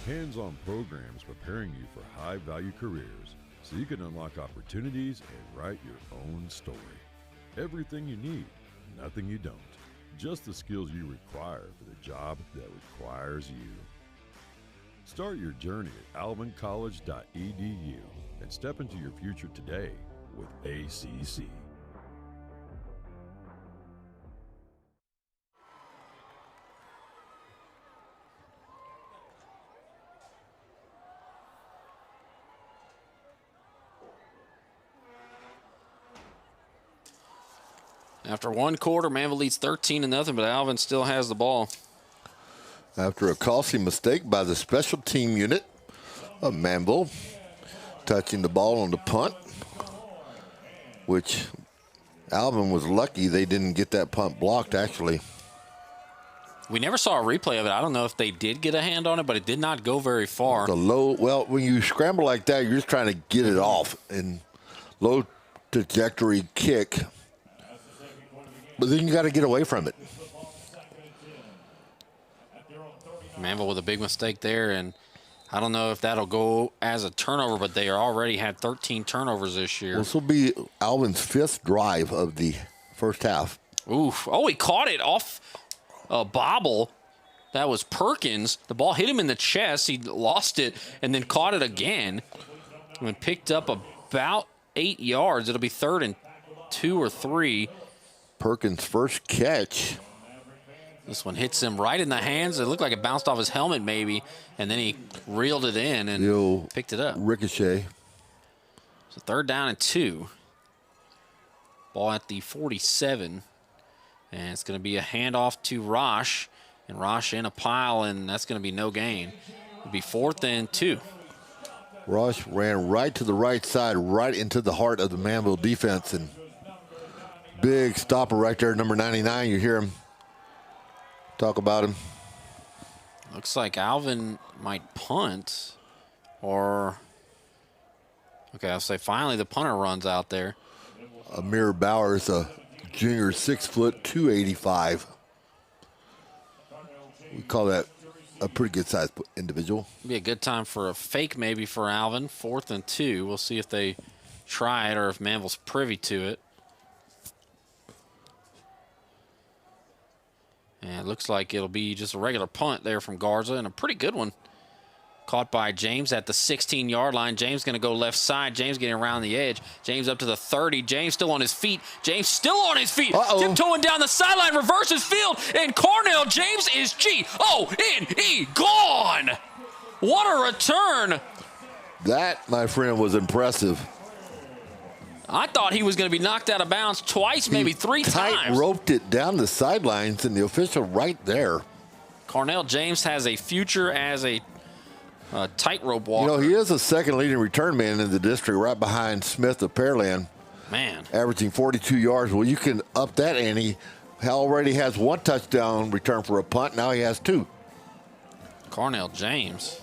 Hands-on programs preparing you for high-value careers so you can unlock opportunities and write your own story. Everything you need, nothing you don't. Just the skills you require for the job that requires you. Start your journey at alvincollege.edu and step into your future today with ACC. After one quarter, Manville leads 13-0, but Alvin still has the ball. After a costly mistake by the special team unit of Manville, touching the ball on the punt, which Alvin was lucky they didn't get that punt blocked, actually. We never saw a replay of it. I don't know if they did get a hand on it, but it did not go very far. Well, when you scramble like that, you're just trying to get it off. And low trajectory kick, but then you got to get away from it. Manville with a big mistake there, and I don't know if that'll go as a turnover, but they already had 13 turnovers this year. This will be Alvin's 5th drive of the first half. Oof. Oh, he caught it off a bobble. That was Perkins. The ball hit him in the chest. He lost it and then caught it again and picked up about 8 yards. It'll be 3rd and 2 or 3. Perkins' first catch. This one hits him right in the hands. It looked like it bounced off his helmet maybe, and then he reeled it in and picked it up. Ricochet. So 3rd down and 2. Ball at the 47. And it's going to be a handoff to Rosh. And Rosh in a pile, and that's going to be no gain. It'll be 4th and 2. Rosh ran right to the right side, right into the heart of the Manville defense. And big stopper right there, number 99. You hear him talk about him. Looks like Alvin might punt, or okay, I'll say finally the punter runs out there. Amir Bowers, a junior, 6 foot, 285. We call that a pretty good sized individual. Be a good time for a fake maybe for Alvin. 4th and 2. We'll see if they try it or if Manville's privy to it. And it looks like it'll be just a regular punt there from Garza, and a pretty good one. Caught by James at the 16-yard line. James going to go left side. James getting around the edge. James up to the 30. James still on his feet. James still on his feet. Tiptoeing down the sideline, reverses field, and Cornell James is G-O-N-E, gone. What a return. That, my friend, was impressive. I thought he was going to be knocked out of bounds twice, maybe 3 times. Tight roped it down the sidelines, and the official right there. Cornell James has a future as a tightrope walker. You know, he is the 2nd leading return man in the district, right behind Smith of Pearland. Man. Averaging 42 yards. Well, you can up that ante. He already has 1 touchdown return for a punt. Now he has 2. Cornell James.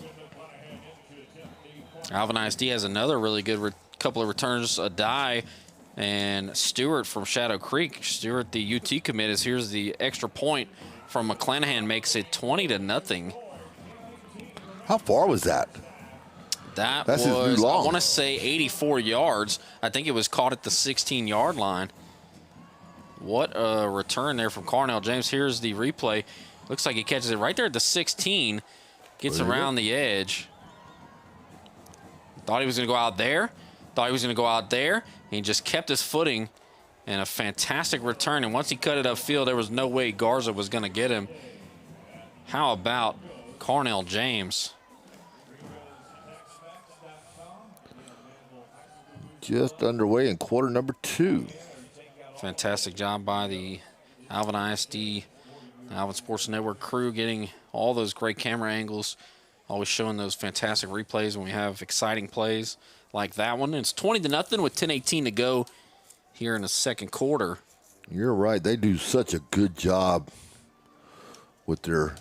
Alvin ISD has another really good couple of returns, a die, and Stewart from Shadow Creek. Stewart, the UT commit, is here's the extra point from McClanahan, makes it 20-0. How far was that? That's his new long. I want to say 84 yards. I think it was caught at the 16-yard line. What a return there from Cornell James. Here's the replay. Looks like he catches it right there at the 16, gets around the edge. Thought he was going to go out there. Thought he was going to go out there. He just kept his footing, and a fantastic return. And once he cut it upfield, there was no way Garza was going to get him. How about Cornell James? Just underway in quarter number 2. Fantastic job by the Alvin ISD Alvin Sports Network crew getting all those great camera angles, always showing those fantastic replays when we have exciting plays like that one. And it's 20-0 with 10:18 to go here in the second quarter. You're right. They do such a good job with their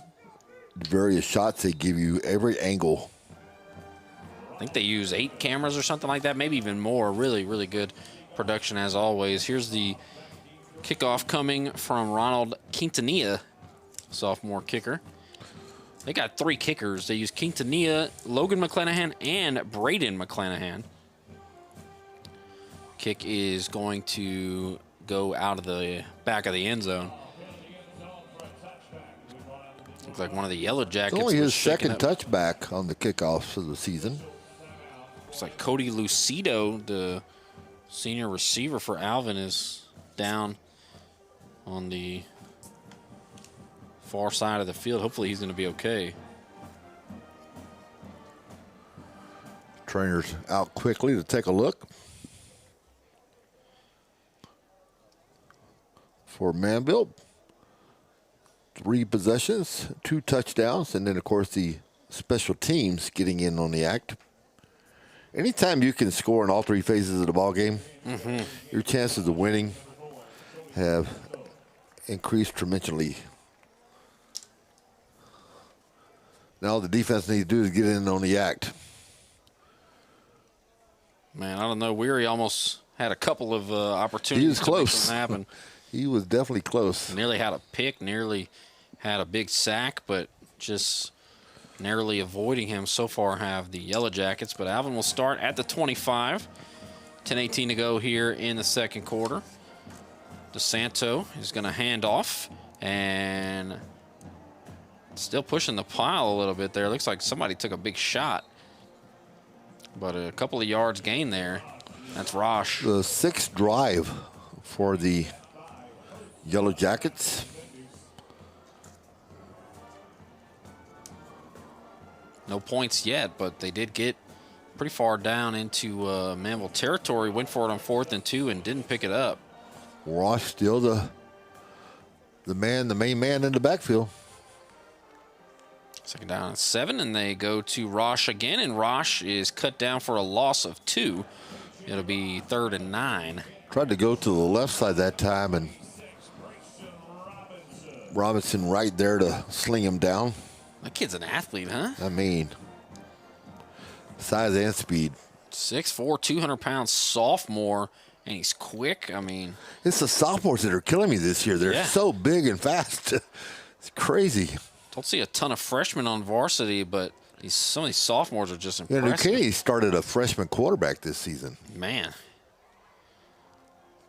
various shots they give you, every angle. I think they use 8 cameras or something like that, maybe even more. Really, really good production as always. Here's the kickoff coming from Ronald Quintanilla, sophomore kicker. They got 3 kickers. They use Quintanilla, Logan McClanahan, and Braden McClanahan. Kick is going to go out of the back of the end zone. Looks like one of the Yellow Jackets. It's only his second touchback on the kickoffs of the season. Looks like Cody Lucido, the senior receiver for Alvin, is down on the far side of the field. Hopefully he's going to be okay. Trainer's out quickly to take a look. For Manville, 3 possessions, 2 touchdowns, and then, of course, the special teams getting in on the act. Anytime you can score in all 3 phases of the ball game, your chances of winning have increased tremendously. Now all the defense needs to do is get in on the act. Man, I don't know. Weary almost had a couple of opportunities. He was close. To make something happen. He was definitely close. Nearly had a pick, nearly had a big sack, but just narrowly avoiding him. So far have the Yellow Jackets, but Alvin will start at the 25. 10:18 to go here in the second quarter. DeSanto is going to hand off and still pushing the pile a little bit there. Looks like somebody took a big shot, but a couple of yards gained there. That's Rosh. The 6th drive for the Yellow Jackets. No points yet, but they did get pretty far down into Manville territory. Went for it on 4th and 2 and didn't pick it up. Rosh still the main man in the backfield. 2nd down and 7, and they go to Rosh again, and Rosh is cut down for a loss of 2. It'll be 3rd and 9. Tried to go to the left side that time, and Robinson right there to sling him down. That kid's an athlete, huh? I mean, size and speed. 6'4", 200-pound sophomore, and he's quick. I mean, it's the sophomores that are killing me this year. They're so big and fast. It's crazy. Don't see a ton of freshmen on varsity, but some of these sophomores are just impressive. Yeah, New Caney started a freshman quarterback this season. Man.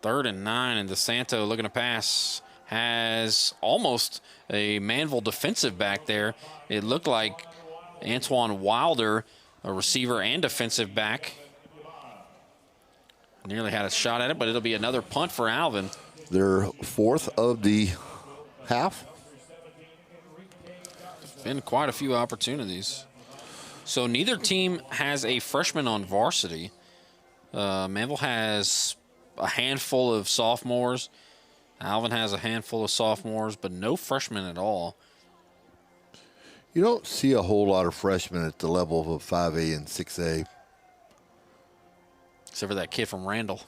3rd and 9, and DeSanto looking to pass. Has almost a Manville defensive back there. It looked like Antoine Wilder, a receiver and defensive back, nearly had a shot at it, but it'll be another punt for Alvin. Their 4th of the half. Been quite a few opportunities. So neither team has a freshman on varsity. Manville has a handful of sophomores. Alvin has a handful of sophomores, but no freshmen at all. You don't see a whole lot of freshmen at the level of 5A and 6A. Except for that kid from Randall.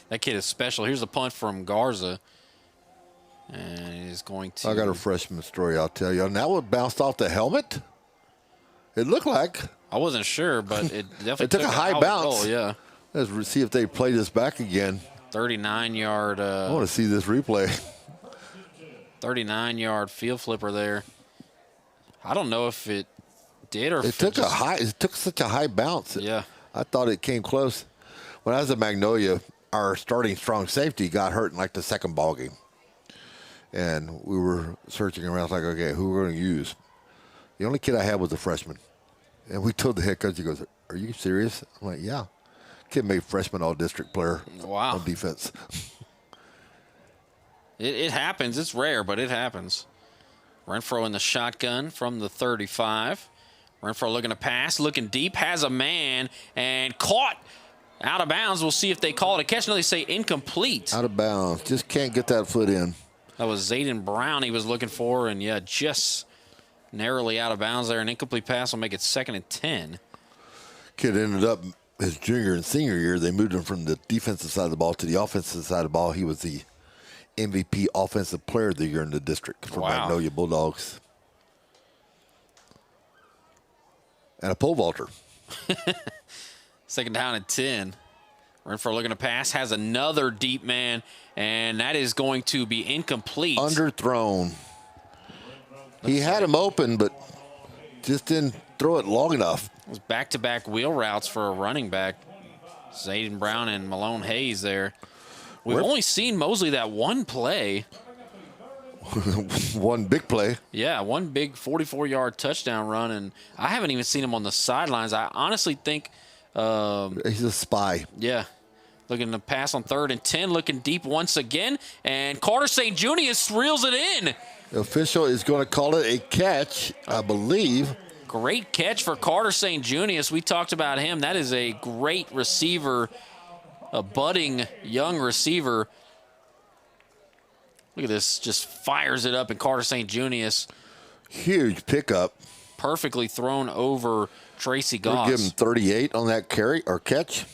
That kid is special. Here's a punt from Garza. And he's going to... I got a freshman story I'll tell you. And that one bounced off the helmet. It looked like. I wasn't sure, but it definitely it took a high bounce. Goal, yeah. Let's see if they play this back again. 39-yard. I want to see this replay. 39-yard field flipper there. I don't know if it did or it if took it took such a high bounce. Yeah. I thought it came close. When I was at Magnolia, our starting strong safety got hurt in like the 2nd ball game. And we were searching around like, okay, who we're going to use? The only kid I had was a freshman. And we told the head coach, he goes, "Are you serious?" I'm like, "Yeah." Kid made freshman all-district player on defense. It happens. It's rare, but it happens. Renfro in the shotgun from the 35. Renfro looking to pass, looking deep, has a man, and caught out of bounds. We'll see if they call it a catch. No, they say incomplete. Out of bounds. Just can't get that foot in. That was Zayden Brown he was looking for, and yeah, just narrowly out of bounds there. An incomplete pass will make it 2nd and 10. Kid ended up his junior and senior year. They moved him from the defensive side of the ball to the offensive side of the ball. He was the MVP Offensive Player of the Year in the district for Magnolia Bulldogs. And a pole vaulter. 2nd down and 10. Renfro looking to pass, has another deep man, and that is going to be incomplete. Underthrown. He had him open, but just didn't throw it long enough. It was back-to-back wheel routes for a running back. Zayden Brown and Malone Hayes there. We've only seen Mosley that one play. One big play. Yeah, one big 44-yard touchdown run, and I haven't even seen him on the sidelines. I honestly think he's a spy. Yeah. Looking to pass on 3rd and 10, looking deep once again, and Carter St. Junius reels it in. The official is going to call it a catch, I believe. Great catch for Carter St. Junius. We talked about him. That is a great receiver, a budding young receiver. Look at this, just fires it up, and Carter St. Junius. Huge pickup. Perfectly thrown over Tracy Goss. We'll give him 38 on that carry or catch.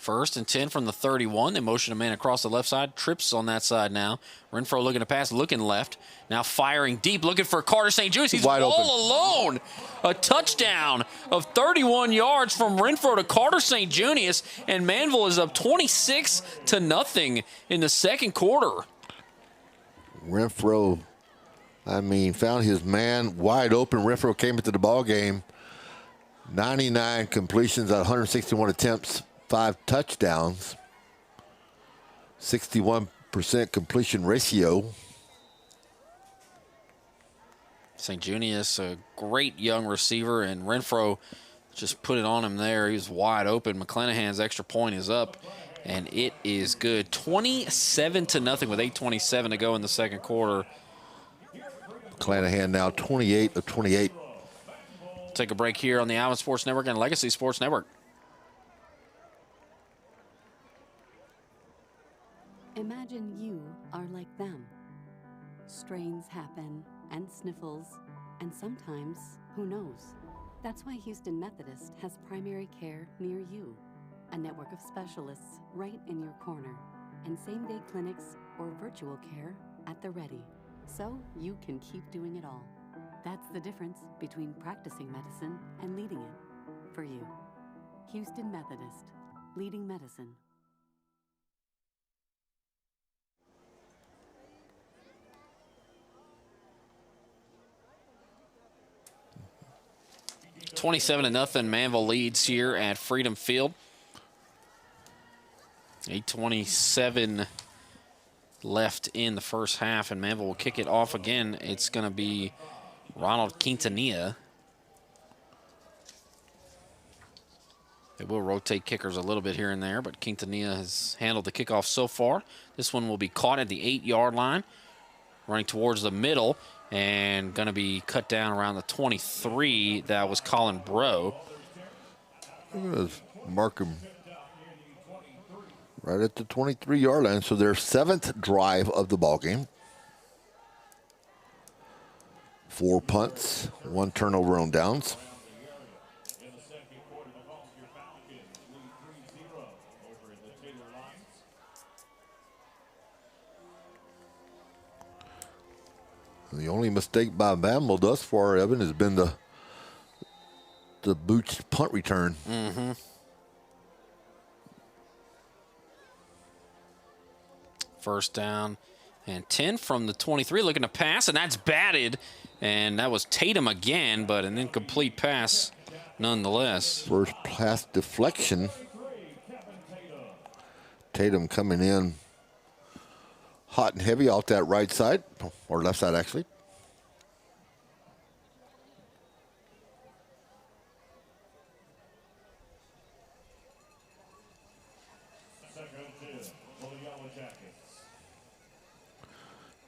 1st and 10 from the 31. They motion a man across the left side. Trips on that side now. Renfro looking to pass, looking left. Now firing deep, looking for Carter St. Junius. He's wide all open. alone. A touchdown of 31 yards from Renfro to Carter St. Junius, and Manville is up 26-0 in the 2nd quarter. Renfro, found his man wide open. Renfro came into the ball game. 99 completions at 161 attempts. 5 touchdowns, 61% completion ratio. St. Junius, a great young receiver, and Renfro just put it on him there. He was wide open. McClanahan's extra point is up, and it is good. 27-0 with 8:27 to go in the 2nd quarter. McClanahan now 28 of 28. Take a break here on the Alvin Sports Network and Legacy Sports Network. Imagine you are like them. Strains happen, and sniffles, and sometimes, who knows? That's why Houston Methodist has primary care near you. A network of specialists right in your corner, and same-day clinics or virtual care at the ready. So you can keep doing it all. That's the difference between practicing medicine and leading it. For you. Houston Methodist. Leading medicine. $27-0. Manville leads here at Freedom Field. 8:27 left in the first half, and Manville will kick it off again. It's going to be Ronald Quintanilla. They will rotate kickers a little bit here and there, but Quintanilla has handled the kickoff so far. This one will be caught at the 8-yard line, running towards the middle, and going to be cut down around the 23. That was Colin Bro. Mark him right at the 23-yard line. So their 7th drive of the ball game. 4 punts, 1 turnover on downs. The only mistake by Manvel thus far, Evan, has been the Booch punt return. Mm-hmm. First down and 10 from the 23, looking to pass, and that's batted. And that was Tatum again, but an incomplete pass nonetheless. First pass deflection. Tatum coming in hot and heavy off that right side, or left side actually.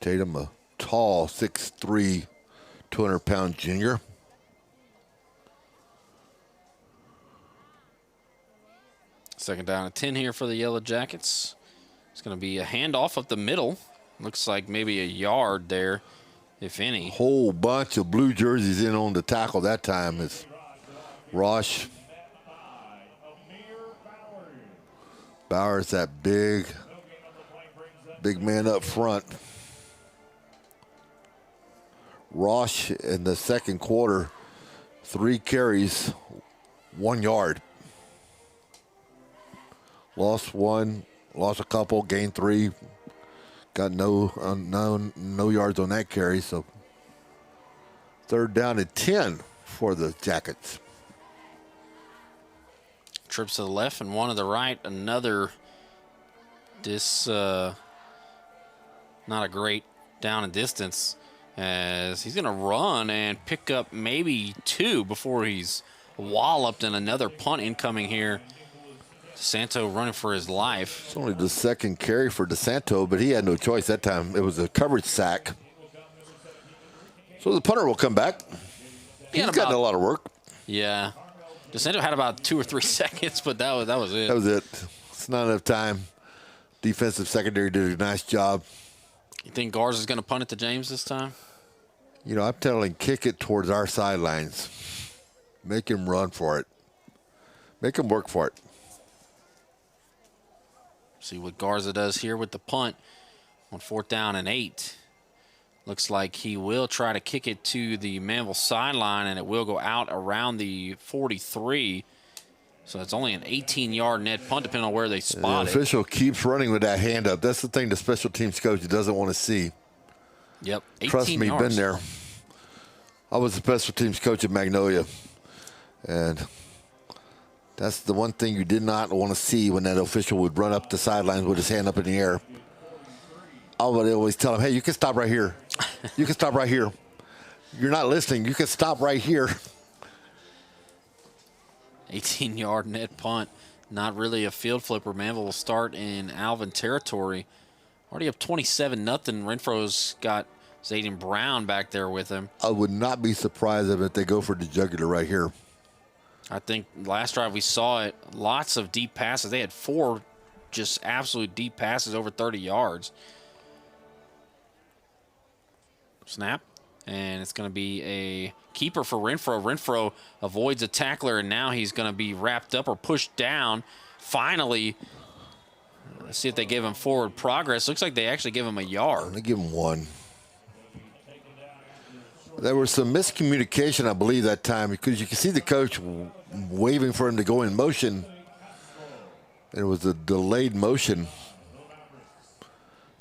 Tatum, a tall 6'3", 200-pound junior. Second down and 10 here for the Yellow Jackets. It's going to be a handoff up the middle. Looks like maybe a yard there, if any. Whole bunch of blue jerseys in on the tackle that time. It's Rosh. Bowers, that big man up front. Rosh in the second quarter, 3 carries, 1 yard. Lost 1, lost a couple, gained 3. Got no yards on that carry, so 3rd down and 10 for the Jackets. Trips to the left and 1 to the right. Another, not a great down and distance, as he's going to run and pick up maybe 2 before he's walloped, and another punt incoming here. DeSanto running for his life. It's only the 2nd carry for DeSanto, but he had no choice that time. It was a coverage sack. So the punter will come back. He's gotten a lot of work. Yeah. DeSanto had about 2 or 3 seconds, but that was it. That was it. It's not enough time. Defensive secondary did a nice job. You think Garza's going to punt it to James this time? You know, I'm telling him, kick it towards our sidelines. Make him run for it. Make him work for it. See what Garza does here with the punt on 4th down and 8. Looks like he will try to kick it to the Manville sideline, and it will go out around the 43. So it's only an 18-yard net punt, depending on where they spot it. The official keeps running with that hand up. That's the thing the special teams coach doesn't want to see. Yep, 18 Trust me, yards. been there. I was the special teams coach at Magnolia, and that's the one thing you did not want to see when that official would run up the sidelines with his hand up in the air. I would always tell him, hey, you can stop right here. You can stop right here. You're not listening. You can stop right here. 18-yard net punt. Not really a field flipper. Manville will start in Alvin territory. Already up 27-0. Renfro's got Zayden Brown back there with him. I would not be surprised if they go for the jugular right here. I think last drive we saw it. Lots of deep passes. They had 4 just absolute deep passes over 30 yards. Snap. And it's going to be a keeper for Renfro. Renfro avoids a tackler, and now he's going to be wrapped up or pushed down. Finally, let's see if they give him forward progress. Looks like they actually give him a yard. They give him 1. There was some miscommunication, I believe, that time, because you can see the coach waving for him to go in motion. It was a delayed motion.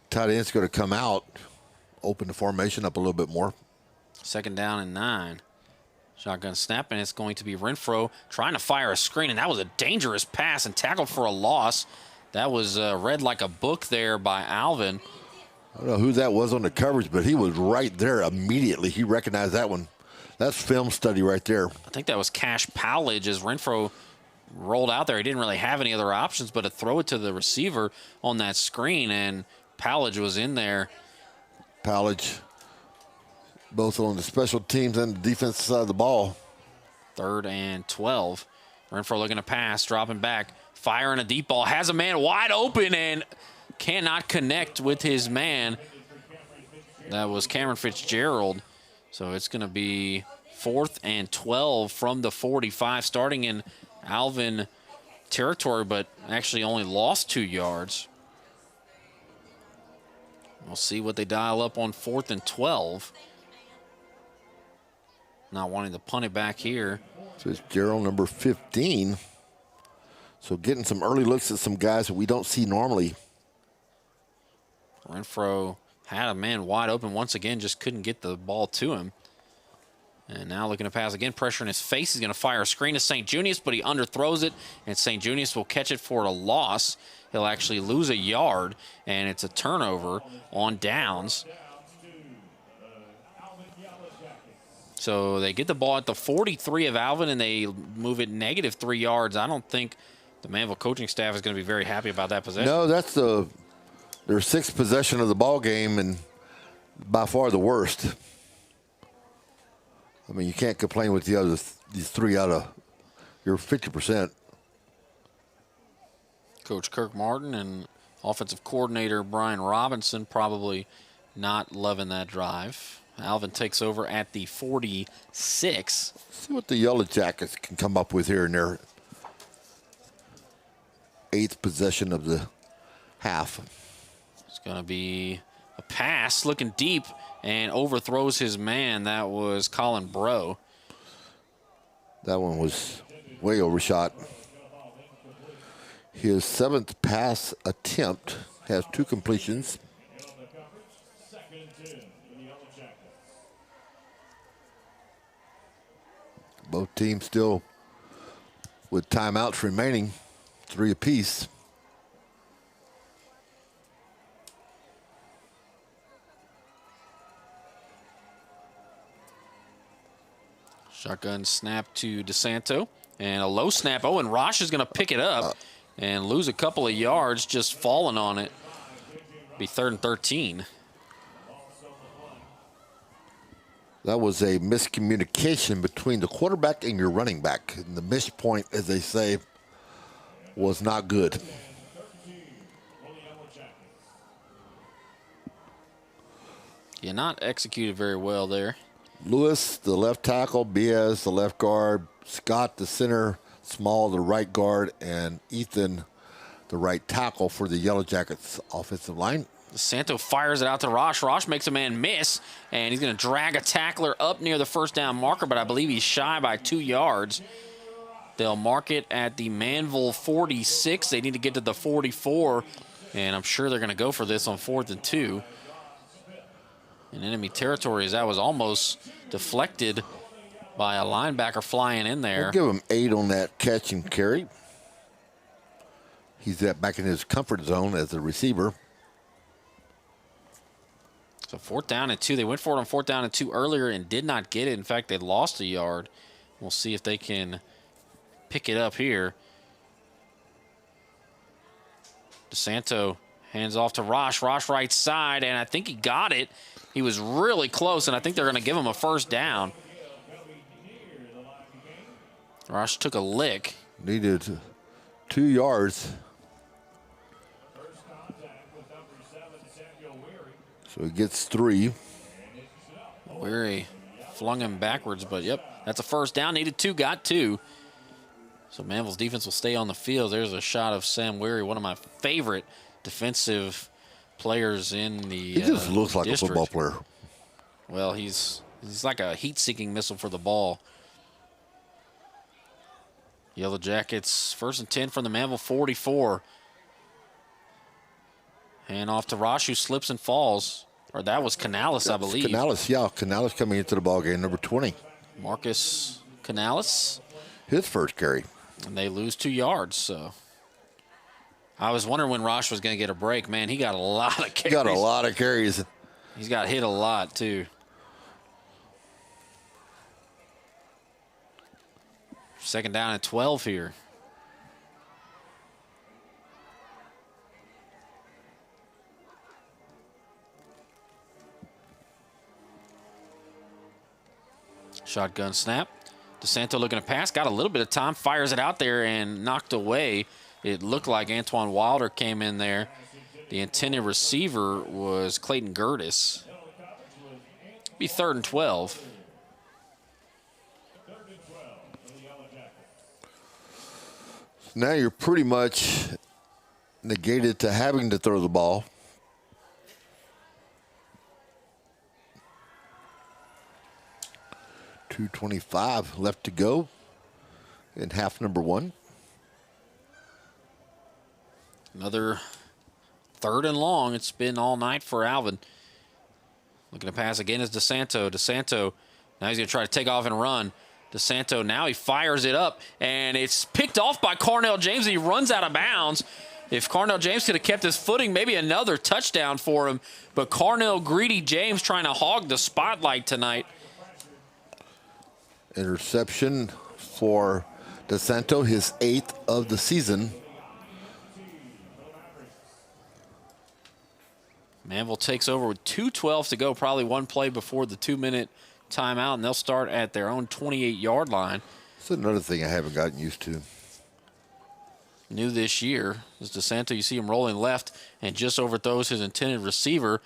Tight end's going to come out, open the formation up a little bit more. 2nd down and 9. Shotgun snap, and it's going to be Renfro trying to fire a screen, and that was a dangerous pass and tackled for a loss. That was read like a book there by Alvin. I don't know who that was on the coverage, but he was right there immediately. He recognized that one. That's film study right there. I think that was Cash Powledge as Renfro rolled out there. He didn't really have any other options but to throw it to the receiver on that screen, and Powledge was in there. Powledge, both on the special teams and the defensive side of the ball. 3rd and 12. Renfro looking to pass, dropping back, firing a deep ball, has a man wide open and cannot connect with his man. That was Cameron Fitzgerald. So it's going to be 4th and 12 from the 45, starting in Alvin territory, but actually only lost 2 yards. We'll see what they dial up on 4th and 12. Not wanting to punt it back here. Fitzgerald, number 15. So getting some early looks at some guys that we don't see normally. Renfro had a man wide open once again, just couldn't get the ball to him. And now looking to pass again, pressure in his face. He's going to fire a screen to St. Junius, but he underthrows it, and St. Junius will catch it for a loss. He'll actually lose a yard, and it's a turnover on downs. So they get the ball at the 43 of Alvin, and they move it -3 yards. I don't think the Manville coaching staff is going to be very happy about that possession. No, that's their 6th possession of the ball game, and by far the worst. I mean, you can't complain with the other these 3 out of your 50%. Coach Kirk Martin and Offensive coordinator Brian Robinson probably not loving that drive. Alvin takes over at the 46. See what the Yellow Jackets can come up with here in their 8th possession of the half. It's going to be a pass looking deep and overthrows his man. That was Colin Bro. That one was way overshot. His 7th pass attempt has 2 completions. Both teams still with timeouts remaining, 3 apiece. Shotgun snap to DeSanto. And a low snap. Oh, and Rosh is going to pick it up and lose a couple of yards just falling on it. Be 3rd and 13. That was a miscommunication between the quarterback and your running back. And the missed point, as they say, was not good. Yeah, not executed very well there. Lewis, the left tackle, Biaz, the left guard, Scott, the center, Small, the right guard, and Ethan, the right tackle for the Yellow Jackets offensive line. DeSanto fires it out to Rosh. Rosh makes a man miss, and he's going to drag a tackler up near the first down marker, but I believe he's shy by 2 yards. They'll mark it at the Manville 46. They need to get to the 44, and I'm sure they're going to go for this on 4th and 2. In enemy territory, as that was almost deflected by a linebacker flying in there. We'll give him 8 on that catch and carry. He's back in his comfort zone as a receiver. So 4th down and 2. They went for it on 4th down and 2 earlier and did not get it. In fact, they lost a yard. We'll see if they can pick it up here. DeSanto hands off to Rosh. Rosh right side, and I think he got it. He was really close, and I think they're going to give him a 1st down. Rosh took a lick. Needed 2 yards. So he gets 3. Weary flung him backwards, but yep, that's a 1st down. Needed 2, got 2. So Manville's defense will stay on the field. There's a shot of Sam Weary, one of my favorite defensive players in the He just looks like district. a football player. Well, he's like a heat-seeking missile for the ball. Yellow Jackets, 1st and 10 from the Manville 44. Hand off to Rosh, who slips and falls. Or that was Canales, I believe. Canales, yeah. Canales coming into the ball game, number 20. Marcus Canales. His 1st carry. And they lose 2 yards, so. I was wondering when Rosh was going to get a break. Man, he got a lot of carries. He got a lot of carries. He's got hit a lot, too. 2nd down and 12 here. Shotgun snap. DeSanto looking to pass. Got a little bit of time. Fires it out there and knocked away. It looked like Antoine Wilder came in there. The intended receiver was Clayton Gertis. Be 3rd and 12. Now you're pretty much negated to having to throw the ball. .225 left to go in half number 1. Another 3rd and long. It's been all night for Alvin. Looking to pass again is DeSanto. DeSanto, now he's going to try to take off and run. DeSanto, now he fires it up, and it's picked off by Carnell James, and he runs out of bounds. If Carnell James could have kept his footing, maybe another touchdown for him. But Carnell Greedy James trying to hog the spotlight tonight. Interception for DeSanto, his 8th of the season. Manville takes over with 2:12 to go, probably one play before the 2-minute timeout, and they'll start at their own 28-yard line. That's another thing I haven't gotten used to. new this year. As DeSanto, you see him rolling left and just overthrows his intended receiver,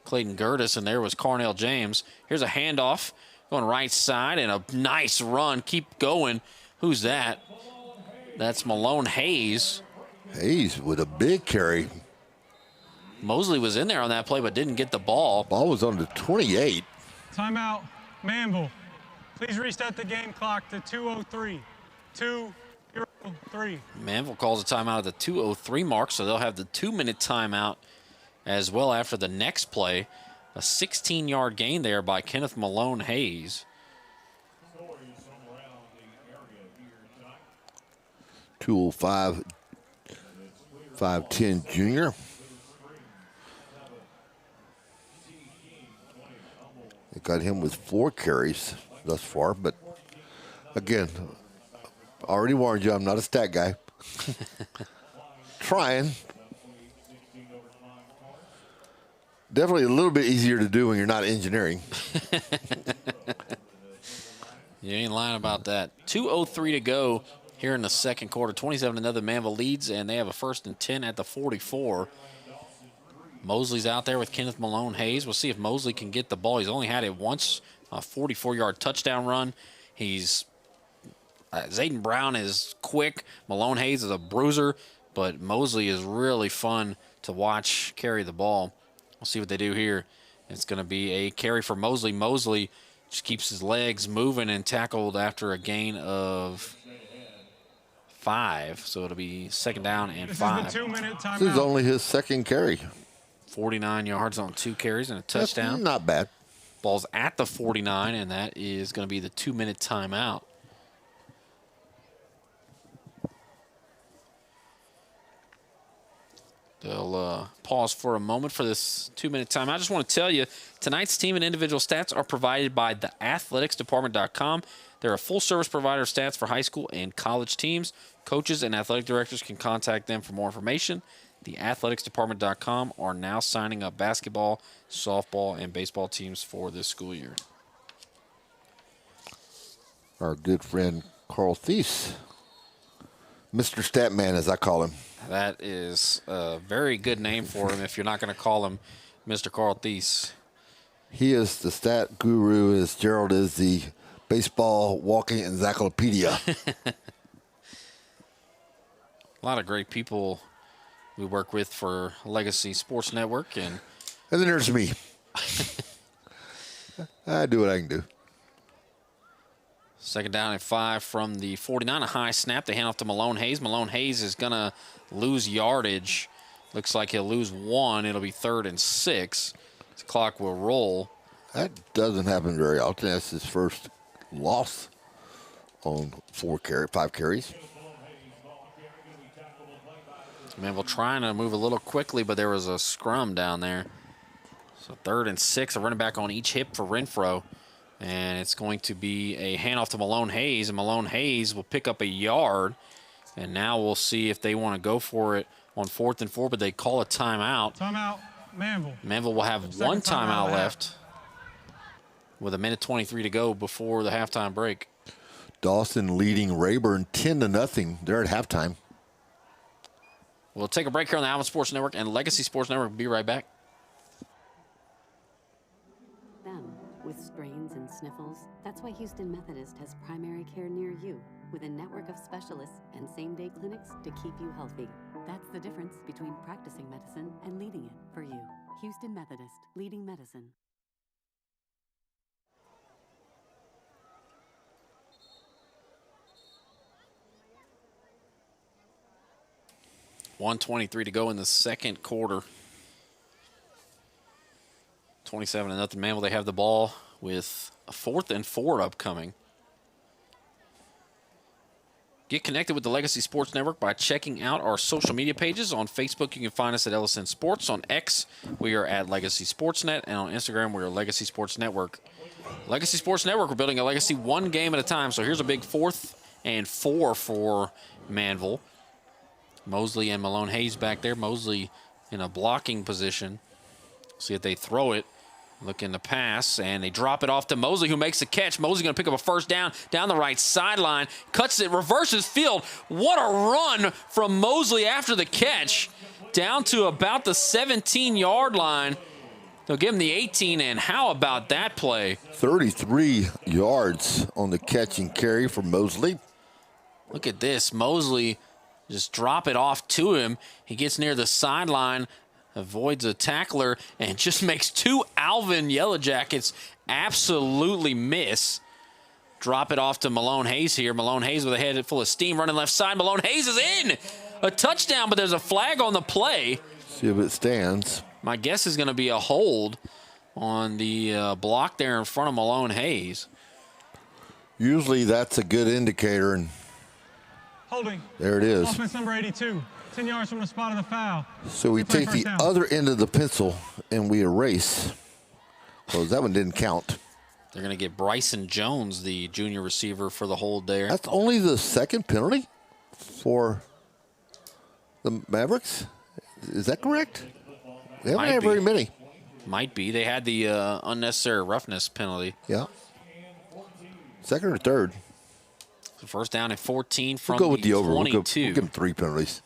Clayton Gertis, and there was Carnell James. Here's a handoff going right side and a nice run. Keep going. Who's that? That's Malone Hayes. Hayes with a big carry. Mosley was in there on that play but didn't get the ball. Ball was on the 28. Timeout, Manville. Please reset the game clock to 2:03. 2:03. Manville calls a timeout at the 2:03 mark, so they'll have the 2-minute timeout as well after the next play. A 16-yard gain there by Kenneth Malone Hayes. 205, 5'10" junior. They got him with 4 carries thus far, but again, I already warned you, I'm not a stat guy. Trying. Definitely a little bit easier to do when you're not engineering. You ain't lying about that. 2:03 to go here in the second quarter. 27-0 Manville leads, and they have a 1st and 10 at the 44. Mosley's out there with Kenneth Malone Hayes. We'll see if Mosley can get the ball. He's only had it once, a 44-yard touchdown run. He's Zayden Brown is quick. Malone Hayes is a bruiser, but Mosley is really fun to watch carry the ball. We'll see what they do here. It's going to be a carry for Mosley. Mosley just keeps his legs moving and tackled after a gain of 5. So it'll be 2nd down and 5. This is the 2-minute timeout. This is only his 2nd carry. 49 yards on 2 carries and a touchdown. That's not bad. Ball's at the 49, and that is going to be the 2-minute timeout. They'll pause for a moment for this 2-minute timeout. I just want to tell you, tonight's team and individual stats are provided by theathleticsdepartment.com. They're a full-service provider of stats for high school and college teams. Coaches and athletic directors can contact them for more information. Theathleticsdepartment.com are now signing up basketball, softball, and baseball teams for this school year. Our good friend Carl Thies, Mr. Statman, as I call him. That is a very good name for him if you're not going to call him Mr. Carl Thies. He is the stat guru, as Gerald is the baseball walking encyclopedia. A lot of great people we work with for Legacy Sports Network. And then there's me. I do what I can do. 2nd down and 5 from the 49. A high snap. They hand off to Malone Hayes. Malone Hayes is going to lose yardage. Looks like he'll lose 1. It'll be 3rd and 6. The clock will roll. That doesn't happen very often. That's his first loss on 5 carries. Manville trying to move a little quickly, but there was a scrum down there. So 3rd and 6, a running back on each hip for Renfro. And it's going to be a handoff to Malone Hayes, and Malone Hayes will pick up a yard. And now we'll see if they want to go for it on 4th and 4, but they call a timeout. Timeout, Manville. Manville will have 1 timeout left with 1:23 to go before the halftime break. Dawson leading Rayburn 10-0. They're at halftime. We'll take a break here on the Alvin Sports Network and Legacy Sports Network. Be right back. Them with strains and sniffles. That's why Houston Methodist has primary care near you, with a network of specialists and same-day clinics to keep you healthy. That's the difference between practicing medicine and leading it for you. Houston Methodist, leading medicine. $1:23 to go in the second quarter. 27-0 Manville. They have the ball with a 4th and 4 upcoming. Get connected with the Legacy Sports Network by checking out our social media pages. On Facebook, you can find us at LSN Sports. On X, we are at Legacy Sportsnet. And on Instagram, we are Legacy Sports Network. Legacy Sports Network, we're building a legacy 1 game at a time. So here's a big 4th and 4 for Manville. Mosley and Malone Hayes back there. Mosley in a blocking position. See if they throw it. Looking to pass, and they drop it off to Mosley, who makes the catch. Mosley going to pick up a first down the right sideline. Cuts it, reverses field. What a run from Mosley after the catch. Down to about the 17-yard line. They'll give him the 18, and how about that play? 33 yards on the catch and carry for Mosley. Look at this. Mosley just drop it off to him. He gets near the sideline, avoids a tackler, and just makes two Alvin Yellow Jackets absolutely miss. Drop it off to Malone Hayes here. Malone Hayes with a head full of steam running left side. Malone Hayes is in. A touchdown, but there's a flag on the play. See if it stands. My guess is going to be a hold on the block there in front of Malone Hayes. Usually that's a good indicator, and holding. There it is. Offense number 82, 10 yards from the spot of the foul. So we take the other end of the pencil and we erase. Because that one didn't count. They're going to get Bryson Jones, the junior receiver, for the hold there. That's only the second penalty for the Mavericks? Is that correct? They haven't had very many. Might be. They had the unnecessary roughness penalty. Yeah. Second or third? So first down and 14 from we'll go with the over. 22. We'll give them 3 penalties,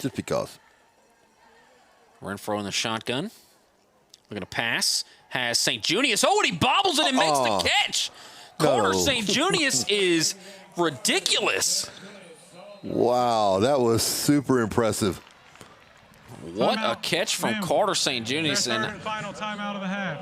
just because. Renfro in the shotgun. We're going to pass. Has St. Junius. Oh, and he bobbles it and makes the catch. Corner St. Junius is ridiculous. Wow, that was super impressive. What a catch from Carter St. Junius. And final timeout of the half.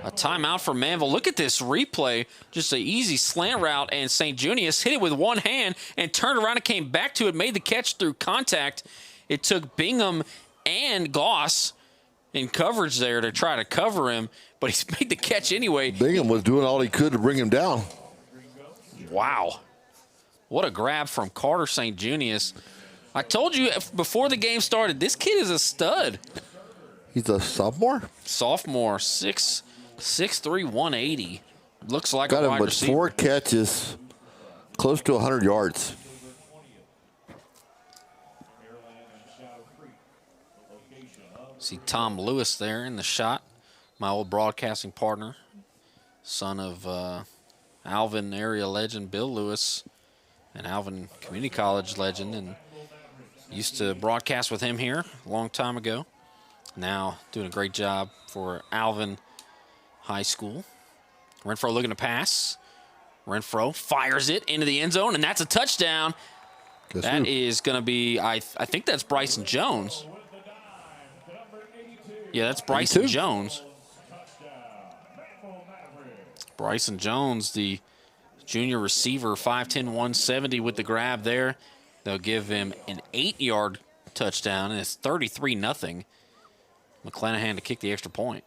A timeout for Manville. Look at this replay. Just an easy slant route, and St. Junius hit it with one hand and turned around and came back to it, made the catch through contact. It took Bingham and Goss in coverage there to try to cover him, but he made the catch anyway. Bingham was doing all he could to bring him down. Wow. What a grab from Carter St. Junius. I told you before the game started, this kid is a stud. He's a sophomore? Sophomore, 6'3", 180. Looks like got a him wide with receiver. 4 catches, close to 100 yards. See Tom Lewis there in the shot, my old broadcasting partner, son of Alvin area legend Bill Lewis, and Alvin Community College legend, and used to broadcast with him here a long time ago. Now doing a great job for Alvin High School. Renfro looking to pass. Renfro fires it into the end zone, and that's a touchdown. That is going to be, I think that's Bryson Jones. Yeah, that's Bryson Jones. Bryson Jones, the junior receiver, 5'10", 170 with the grab there. They'll give him an 8-yard touchdown, and it's 33-0. McClanahan to kick the extra point.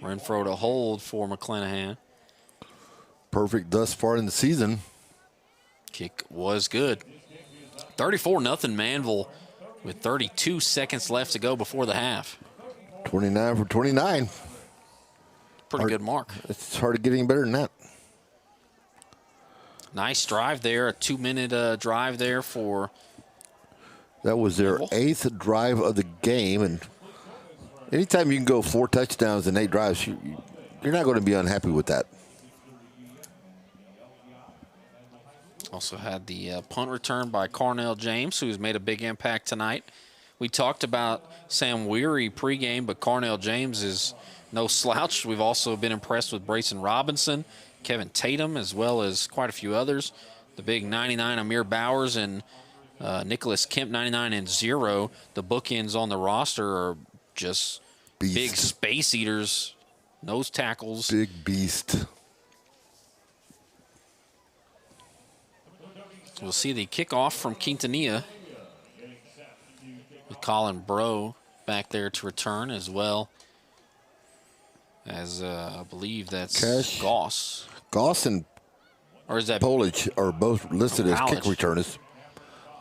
Renfro to hold for McClanahan. Perfect thus far in the season. Kick was good. 34-0 Manville with 32 seconds left to go before the half. 29 for 29. Pretty good mark. It's hard to get any better than that. Nice drive there, a 2-minute drive there for. That was their 8th drive of the game, and anytime you can go 4 touchdowns and 8 drives, you're not going to be unhappy with that. Also had the punt return by Carnell James, who's made a big impact tonight. We talked about Sam Weary pregame, but Carnell James is no slouch. We've also been impressed with Brayson Robinson, Kevin Tatum, as well as quite a few others. The big 99, Amir Bowers, and Nicholas Kemp, 99 and 0. The bookends on the roster are just big space eaters, nose tackles. Big beast. We'll see the kickoff from Quintanilla with Colin Bro back there to return, as well as I believe that's Cash. Goss. Goss and Polich are both listed as kick returners.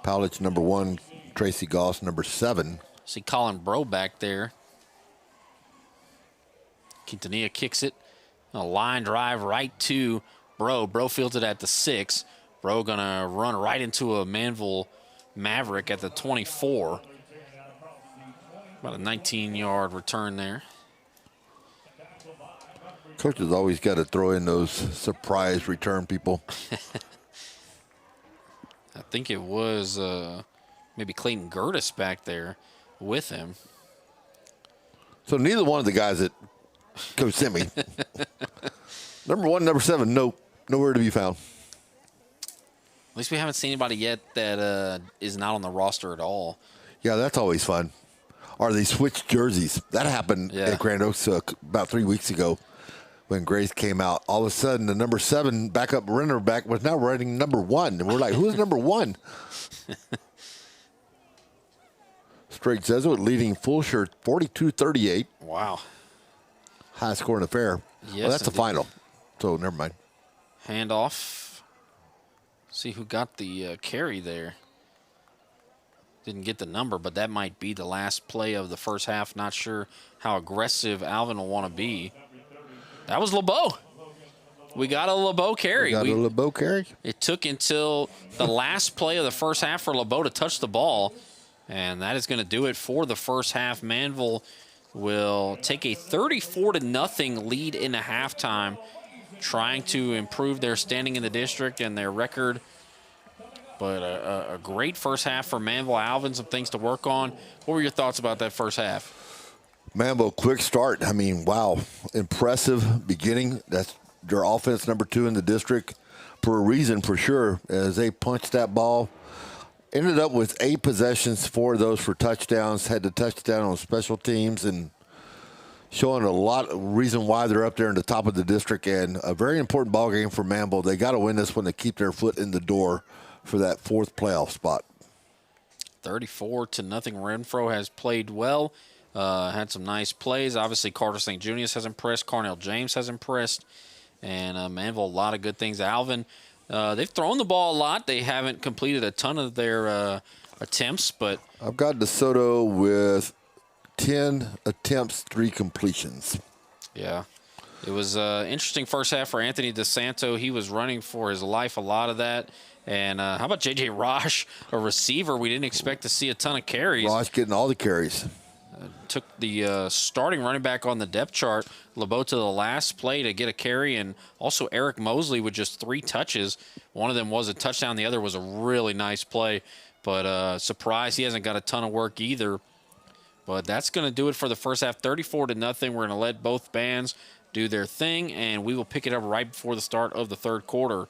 Polich number 1, Tracy Goss number 7. See Colin Bro back there. Quintanilla kicks it. A line drive right to Bro. Bro fields it at the 6. Bro gonna run right into a Manville Maverick at the 24. About a 19-yard return there. Coach has always got to throw in those surprise return people. I think it was maybe Clayton Gertis back there with him. So neither one of the guys that Coach sent me. Number 1, number 7, nope, nowhere to be found. At least we haven't seen anybody yet that is not on the roster at all. Yeah, that's always fun. Or they switched jerseys. That happened at Grand Oaks about 3 weeks ago when Grace came out. All of a sudden, the number 7 backup runner back was now running number 1. And we're like, who's number 1? Straight Jesuit leading full shirt 42-38. Wow. High score in the fair. Yes, well, that's the indeed. final. So never mind. Handoff. See who got the carry there. Didn't get the number, but that might be the last play of the first half. Not sure how aggressive Alvin will want to be. That was LeBeau. We got a LeBeau carry. LeBeau carry? It took until the last play of the first half for LeBeau to touch the ball, and that is going to do it for the first half. Manville will take a 34-0 lead into halftime, trying to improve their standing in the district and their record. But a great first half for Manville. Alvin, some things to work on. What were your thoughts about that first half? Manville, quick start. I mean, wow, impressive beginning. That's their offense number 2 in the district for a reason, for sure, as they punched that ball. Ended up with 8 possessions, 4 of those for touchdowns. Had the touchdown on special teams and showing a lot of reason why they're up there in the top of the district, and a very important ball game for Manville. They got to win this one to keep their foot in the door for that 4th playoff spot. 34-0. Renfro has played well. Had some nice plays. Obviously, Carter St. Junius has impressed. Carnell James has impressed. And Manville, a lot of good things. Alvin, they've thrown the ball a lot. They haven't completed a ton of their attempts, but I've got DeSoto with 10 attempts, 3 completions. Yeah. It was an interesting first half for Anthony DeSanto. He was running for his life, a lot of that. And how about J.J. Rosh, a receiver? We didn't expect to see a ton of carries. Rosh getting all the carries. Took the starting running back on the depth chart, LeBeau, to the last play to get a carry, and also Eric Mosley with just 3 touches. One of them was a touchdown. The other was a really nice play. But surprised he hasn't got a ton of work either. But that's going to do it for the first half, 34-0. We're going to let both bands do their thing, and we will pick it up right before the start of the third quarter.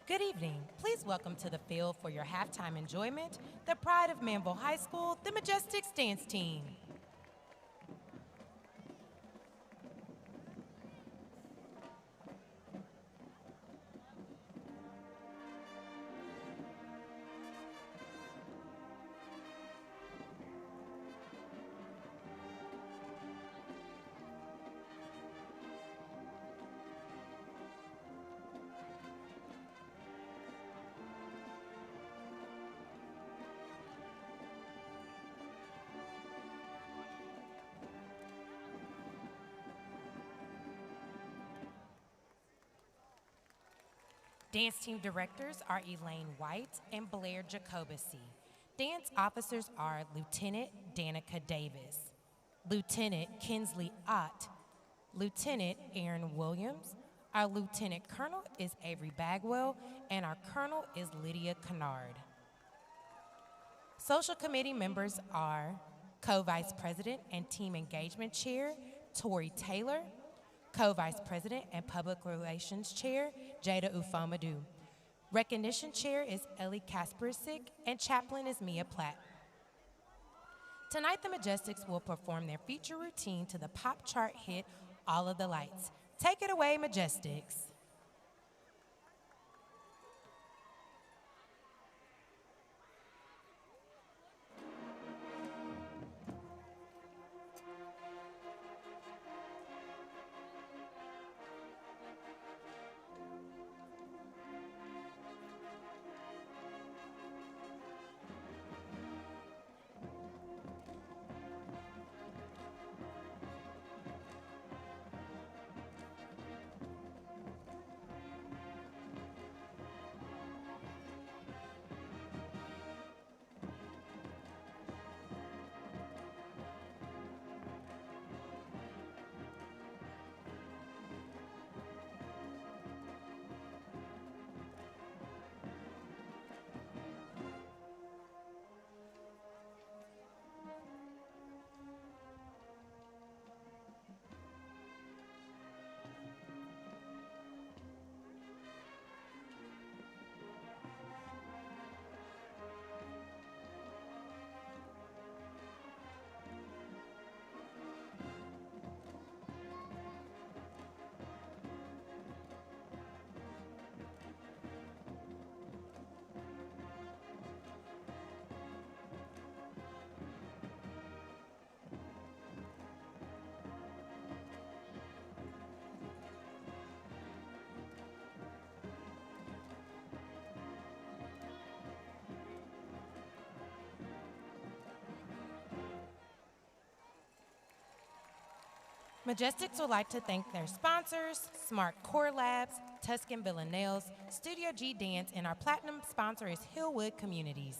Good evening. Please welcome to the field for your halftime enjoyment, the pride of Manville High School, the Majestics dance team. Dance team directors are Elaine White and Blair Jacobisi. Dance officers are Lieutenant Danica Davis, Lieutenant Kinsley Ott, Lieutenant Aaron Williams. Our Lieutenant Colonel is Avery Bagwell, and our Colonel is Lydia Kennard. Social committee members are Co-Vice President and Team Engagement Chair, Tori Taylor, Co-Vice President and Public Relations Chair, Jada Ufomadu. Recognition Chair is Ellie Kaspersik, and Chaplain is Mia Platt. Tonight, the Majestics will perform their feature routine to the pop chart hit, All of the Lights. Take it away, Majestics. Majestics would like to thank their sponsors, Smart Core Labs, Tuscan Villa Nails, Studio G Dance, and our platinum sponsor is Hillwood Communities.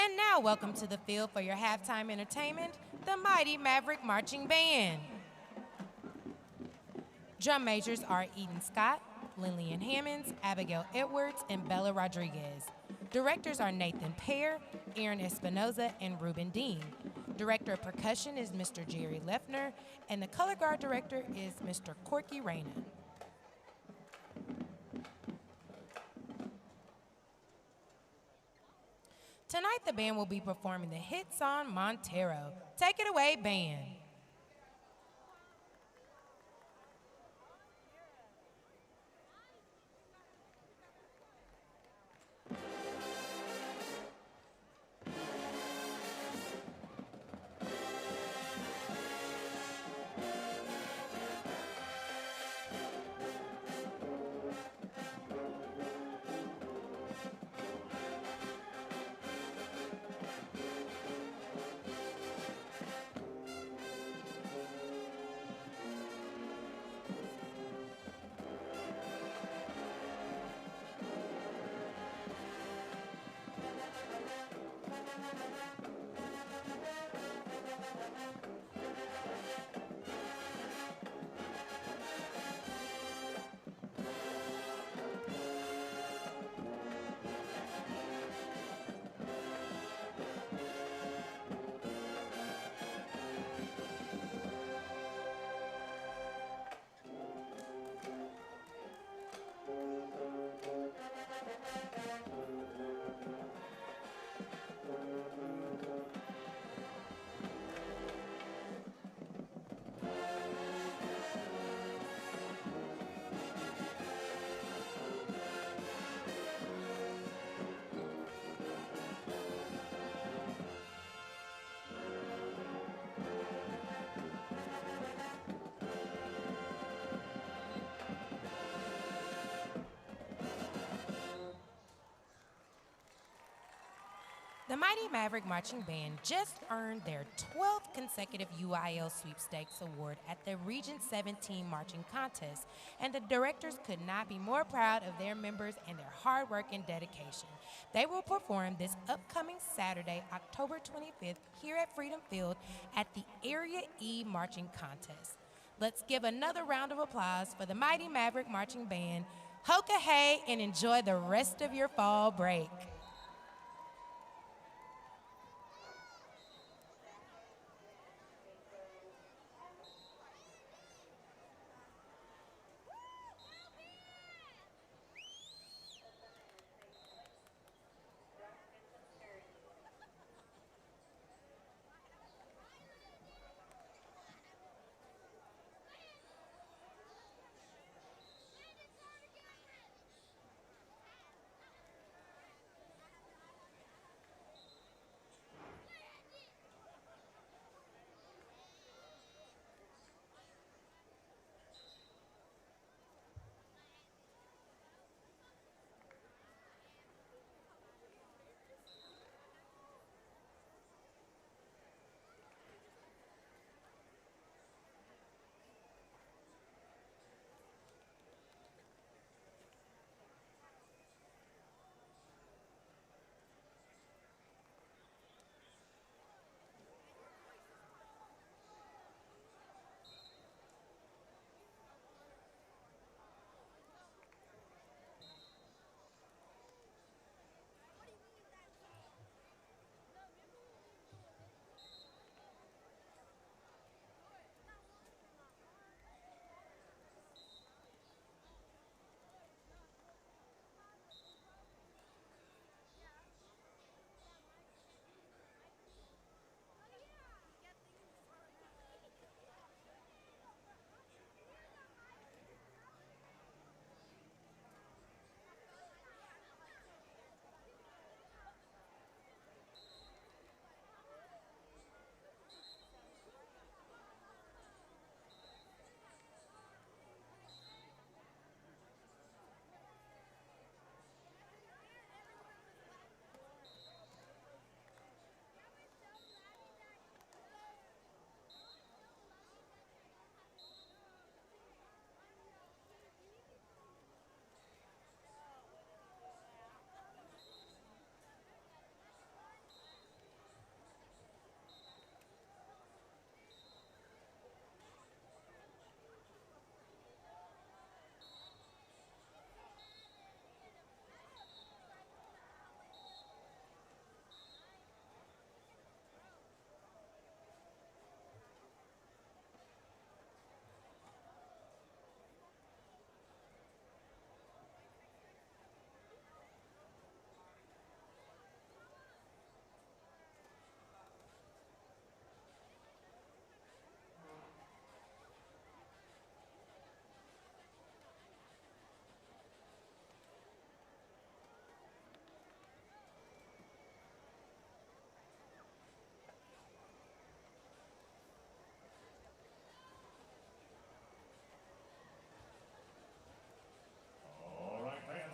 And now, welcome to the field for your halftime entertainment, the Mighty Maverick Marching Band. Drum majors are Eden Scott, Lillian Hammonds, Abigail Edwards, and Bella Rodriguez. Directors are Nathan Pear, Aaron Espinoza, and Ruben Dean. Director of percussion is Mr. Jerry Leffner, and the color guard director is Mr. Corky Reyna. Tonight, the band will be performing the hit song Montero. Take it away, band. The Mighty Maverick Marching Band just earned their 12th consecutive UIL Sweepstakes Award at the Region 17 Marching Contest, and the directors could not be more proud of their members and their hard work and dedication. They will perform this upcoming Saturday, October 25th, here at Freedom Field at the Area E Marching Contest. Let's give another round of applause for the Mighty Maverick Marching Band. Hoka hey and enjoy the rest of your fall break.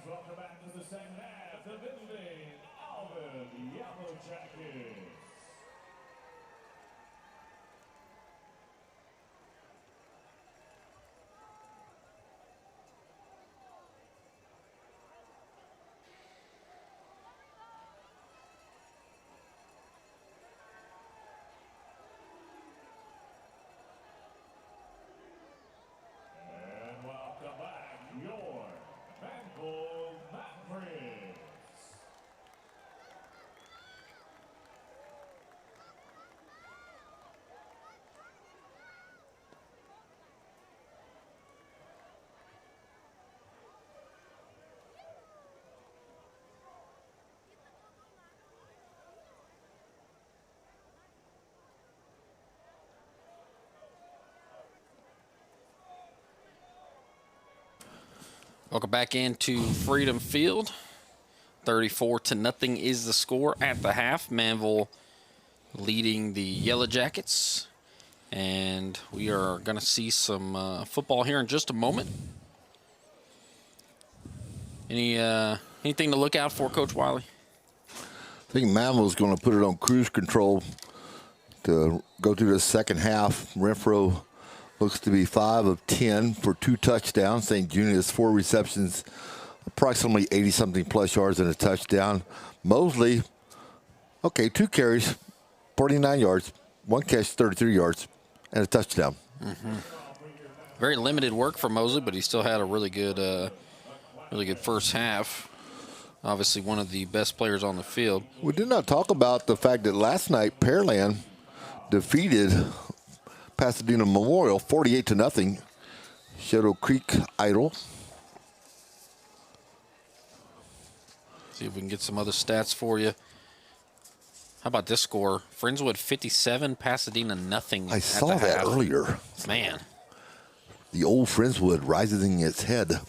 Welcome back to the second half. The visiting Alvin Yellow Jackets. And welcome back, your Manville Mavericks. Welcome back into Freedom Field. 34-0 is the score at the half. Manville leading the Yellow Jackets. And we are going to see some football here in just a moment. Anything to look out for, Coach Wiley? I think Manvel's going to put it on cruise control to go through the second half. Renfro looks to be 5 of 10 for 2 touchdowns. St. Junius 4 receptions, approximately 80-something plus yards and a touchdown. Mosley, okay, 2 carries, 49 yards, 1 catch, 33 yards, and a touchdown. Very limited work for Mosley, but he still had a really good first half. Obviously, one of the best players on the field. We did not talk about the fact that last night Pearland defeated Pasadena Memorial 48-0. Shadow Creek Idol. See if we can get some other stats for you. How about this score? Friendswood 57, Pasadena nothing. I saw that earlier. Man. The old Friendswood rising its head.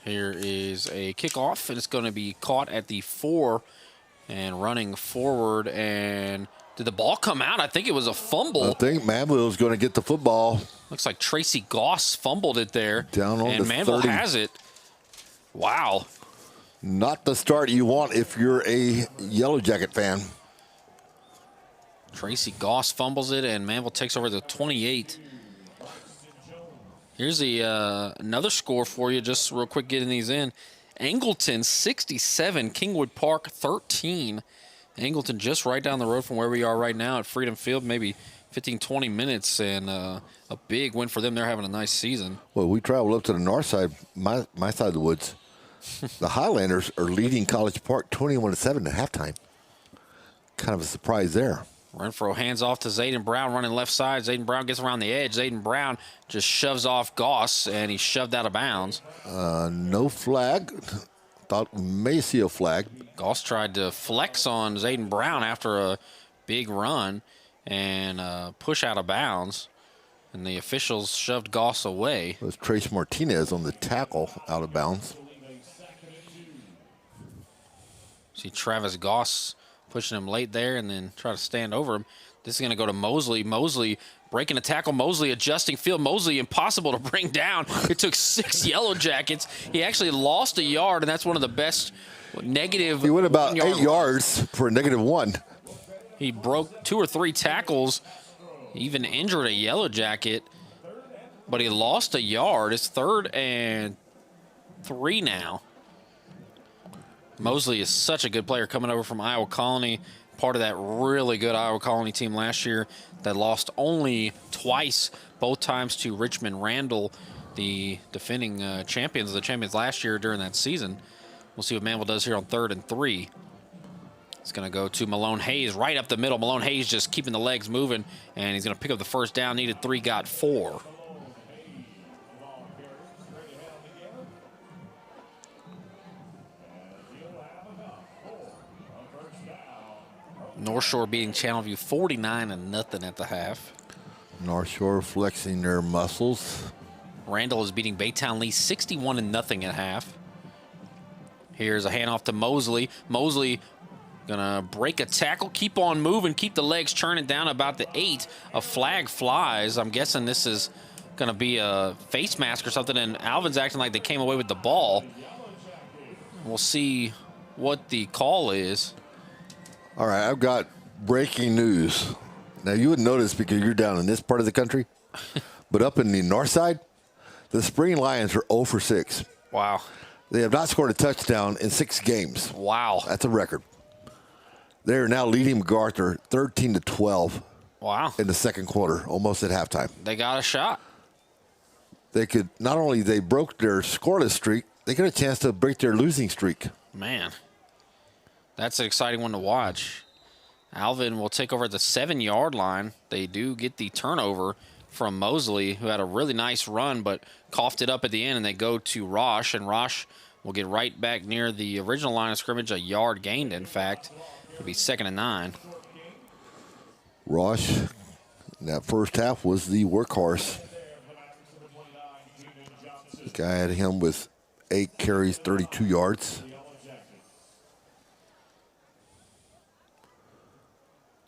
Here is a kickoff, and it's going to be caught at the 4 and running forward. And did the ball come out? I think it was a fumble. I think Manville is going to get the football. Looks like Tracy Goss fumbled it there. Down on and the Manville 30. has it. Wow. Not the start you want if you're a Yellow Jacket fan. Tracy Goss fumbles it, and Manville takes over the 28. Here's another score for you, just real quick getting these in. Angleton 67, Kingwood Park 13. Angleton just right down the road from where we are right now at Freedom Field, maybe 15, 20 minutes, and a big win for them. They're having a nice season. Well, we travel up to the north side, my side of the woods. The Highlanders are leading College Park 21-7 at halftime. Kind of a surprise there. Renfro hands off to Zayden Brown running left side. Zayden Brown gets around the edge. Zayden Brown just shoves off Goss, and he's shoved out of bounds. No flag. Thought we may see a flag. Goss tried to flex on Zayden Brown after a big run and push out of bounds, and the officials shoved Goss away. It was Trace Martinez on the tackle out of bounds. See Travis Goss pushing him late there and then try to stand over him. This is going to go to Mosley. Mosley breaking a tackle. Mosley adjusting field. Mosley impossible to bring down. It took 6 Yellow Jackets. He actually lost a yard, and that's one of the best negative. He went about 8 yards for a -1. He broke 2 or 3 tackles, even injured a Yellow Jacket, but he lost a yard. It's 3rd and 3 now. Mosley is such a good player coming over from Iowa Colony, part of that really good Iowa Colony team last year that lost only twice, both times to Richmond Randall, the defending champions, the champions last year during that season. We'll see what Manville does here on 3rd and 3. It's going to go to Malone Hayes right up the middle. Malone Hayes just keeping the legs moving, and he's going to pick up the first down. Needed 3, got 4. North Shore beating Channelview 49-0 at the half. North Shore flexing their muscles. Randall is beating Baytown Lee 61-0 at half. Here's a handoff to Mosley. Mosley gonna break a tackle, keep on moving, keep the legs churning down about the 8. A flag flies. I'm guessing this is gonna be a face mask or something, and Alvin's acting like they came away with the ball. We'll see what the call is. All right, I've got breaking news. Now, you wouldn't notice because you're down in this part of the country, but up in the north side, the Spring Lions are 0 for 6. Wow. They have not scored a touchdown in 6 games. Wow. That's a record. They are now leading MacArthur 13-12. Wow. In the second quarter, almost at halftime. They got a shot. They could, not only they broke their scoreless streak, they got a chance to break their losing streak. Man. That's an exciting one to watch. Alvin will take over at the 7-yard line. They do get the turnover from Mosley, who had a really nice run, but coughed it up at the end, and they go to Rosh, and Rosh will get right back near the original line of scrimmage, a yard gained, in fact. It'll be 2nd and 9. Rosh, in that first half, was the workhorse. The guy had him with 8 carries, 32 yards.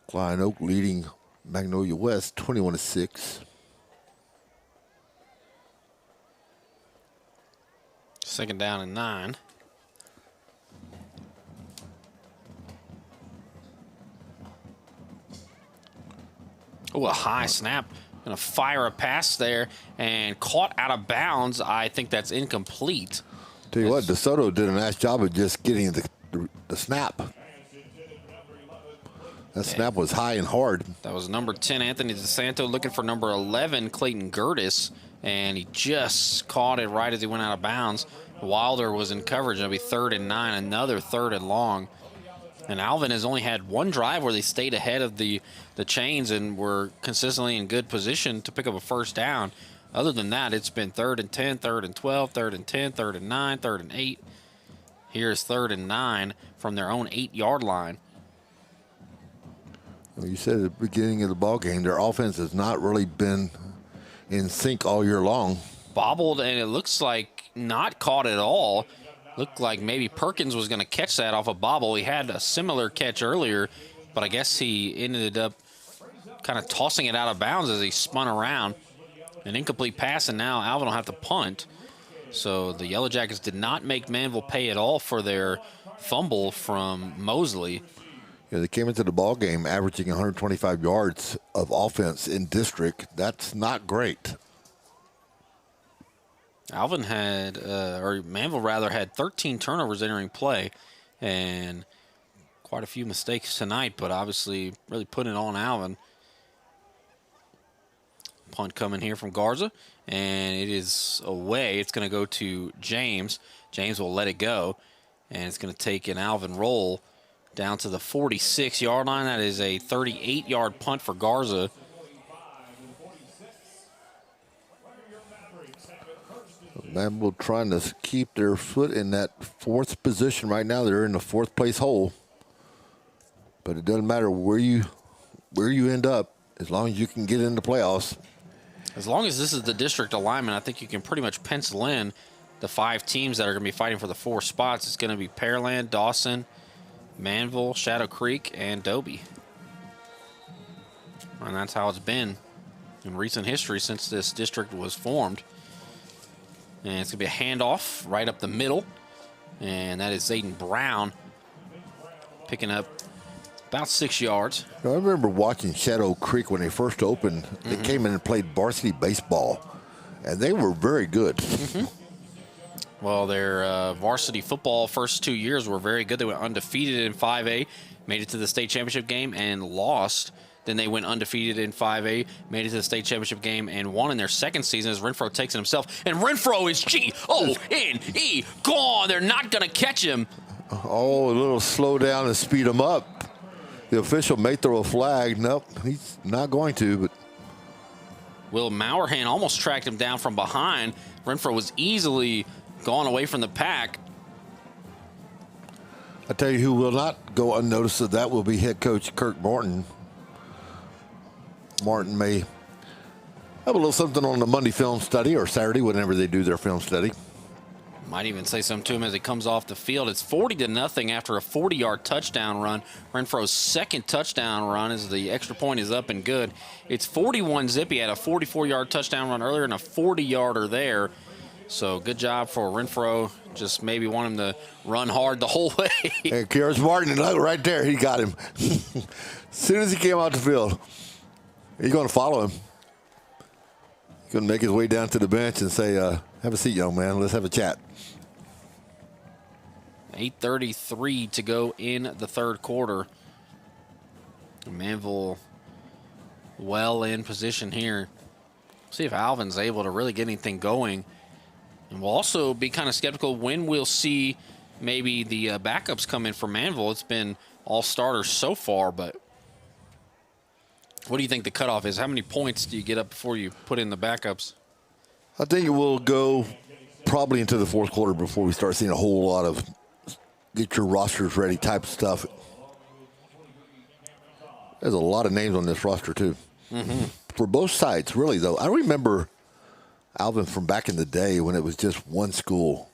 Klein Oak leading Magnolia West 21-6. 2nd down and 9. Oh, a high snap. Going to fire a pass there and caught out of bounds. I think that's incomplete. Tell you what, DeSoto did a nice job of just getting the snap. That snap was high and hard. That was number 10, Anthony DeSanto, looking for number 11, Clayton Gertis, and he just caught it right as he went out of bounds. Wilder was in coverage. It'll be 3rd and 9, another 3rd and long. And Alvin has only had one drive where they stayed ahead of the chains and were consistently in good position to pick up a first down. Other than that, it's been 3rd and 10, 3rd and 12, 3rd and 10, 3rd and 9, 3rd and 8. Here's 3rd and 9 from their own 8-yard line. Well, you said at the beginning of the ball game, their offense has not really been in sync all year long. Bobbled, and it looks like not caught at all. Looked like maybe Perkins was going to catch that off a bobble. He had a similar catch earlier, but I guess he ended up kind of tossing it out of bounds as he spun around. An incomplete pass, and now Alvin will have to punt. So the Yellow Jackets did not make Manville pay at all for their fumble from Mosley. Yeah, they came into the ball game averaging 125 yards of offense in district. That's not great. Alvin had, or Manville rather, had 13 turnovers entering play, and quite a few mistakes tonight, but obviously really putting it on Alvin. Punt coming here from Garza, and it is away. It's going to go to James. James will let it go, and it's going to take an Alvin roll down to the 46-yard line. That is a 38-yard punt for Garza. Manville trying to keep their foot in that 4th position right now. They're in the 4th place hole. But it doesn't matter where you end up, as long as you can get into playoffs. As long as this is the district alignment, I think you can pretty much pencil in the 5 teams that are going to be fighting for the 4 spots. It's going to be Pearland, Dawson, Manville, Shadow Creek, and Dobie. And that's how it's been in recent history since this district was formed. And it's going to be a handoff right up the middle. And that is Zayden Brown picking up about 6 yards. I remember watching Shadow Creek when they first opened. They came in and played varsity baseball, and they were very good. Well, their varsity football first 2 years were very good. They went undefeated in 5A, made it to the state championship game, and lost. Then they went undefeated in 5A, made it to the state championship game, and won in their second season as Renfro takes it himself. And Renfro is G-O-N-E, gone. They're not going to catch him. Oh, a little slow down and speed him up. The official may throw a flag. Nope, he's not going to. But Will Maurhan almost tracked him down from behind. Renfro was easily gone away from the pack. I tell you who will not go unnoticed, that will be head coach Kirk Martin. Martin may have a little something on the Monday film study or Saturday, whenever they do their film study. Might even say something to him as he comes off the field. It's 40-0 after a 40-yard touchdown run. Renfro's second touchdown run as the extra point is up and good. It's 41-0. He had a 44-yard touchdown run earlier and a 40-yarder there. So good job for Renfro. Just maybe want him to run hard the whole way. And here's Martin, right there. He got him. As soon as he came out the field, he's going to follow him. He's going to make his way down to the bench and say, have a seat, young man. Let's have a chat. 8:33 to go in the 3rd quarter. Manville well in position here. See if Alvin's able to really get anything going. And we'll also be kind of skeptical when we'll see maybe the backups come in for Manville. It's been all starters so far, but what do you think the cutoff is? How many points do you get up before you put in the backups? I think it will go probably into the 4th quarter before we start seeing a whole lot of get your rosters ready type of stuff. There's a lot of names on this roster, too. For both sides, really, though. I remember Alvin from back in the day when it was just one school.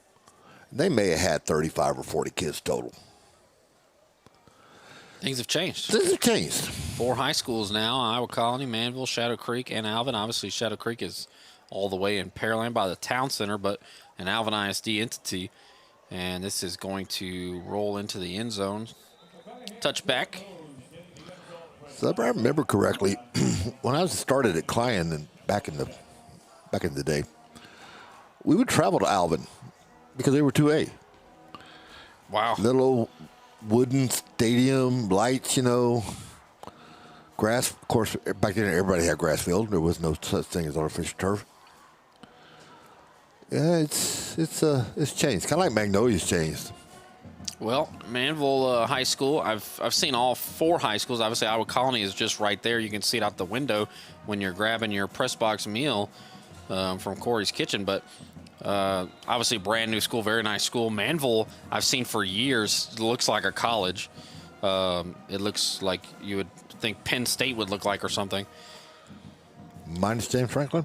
They may have had 35 or 40 kids total. Things have changed. Things have changed. 4 high schools now, Iowa Colony, Manville, Shadow Creek, and Alvin. Obviously, Shadow Creek is all the way in Pearland by the town center, but an Alvin ISD entity. And this is going to roll into the end zone. Touchback. So if I remember correctly, when I started at Client and back in the day, we would travel to Alvin because they were 2A. Wow. Little wooden stadium, lights, grass. Of course, back then everybody had grass field. There was no such thing as artificial turf. Yeah, it's changed. Kind of like Magnolia's changed. Well, Manville High School, I've seen all 4 high schools. Obviously, Iowa Colony is just right there. You can see it out the window when you're grabbing your press box meal from Corey's Kitchen. But obviously, brand new school, very nice school. Manville, I've seen for years. It looks like a college. It looks like you would think Penn State would look like or something. Minus James Franklin,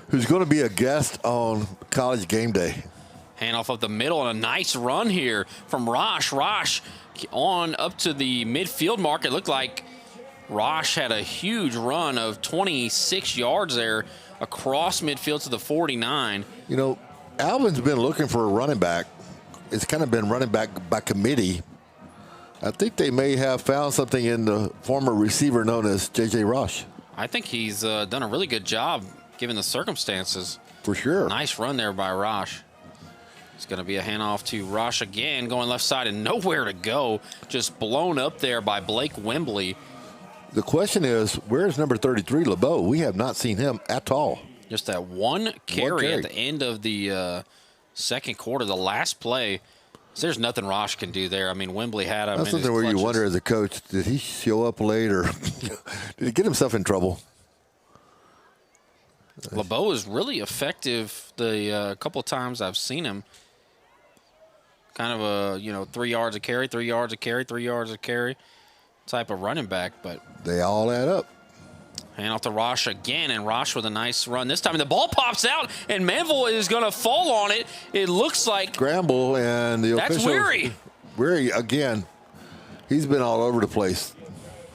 who's going to be a guest on College Game Day. Handoff up the middle and a nice run here from Rosh. Rosh on up to the midfield mark. It looked like Rosh had a huge run of 26 yards there across midfield to the 49. Alvin's been looking for a running back. It's kind of been running back by committee. I think they may have found something in the former receiver known as J.J. Rosh. I think he's done a really good job given the circumstances. For sure. Nice run there by Rosh. It's going to be a handoff to Rosh again, going left side and nowhere to go. Just blown up there by Blake Wembley. The question is, where's number 33, LeBeau? We have not seen him at all. Just that one carry at the end of the second quarter, the last play. So there's nothing Rosh can do there. I mean, Wembley had him. That's in his something where clutches. you wonder as a coach, did he show up late or did he get himself in trouble? LeBeau is really effective the couple of times I've seen him. Kind of a, 3 yards a carry, 3 yards a carry, 3 yards a carry type of running back. But they all add up. Hand off to Rosh again, and Rosh with a nice run. This time the ball pops out, and Manville is going to fall on it. It looks like Scramble, and the that's officials. Weary. Weary, again, he's been all over the place.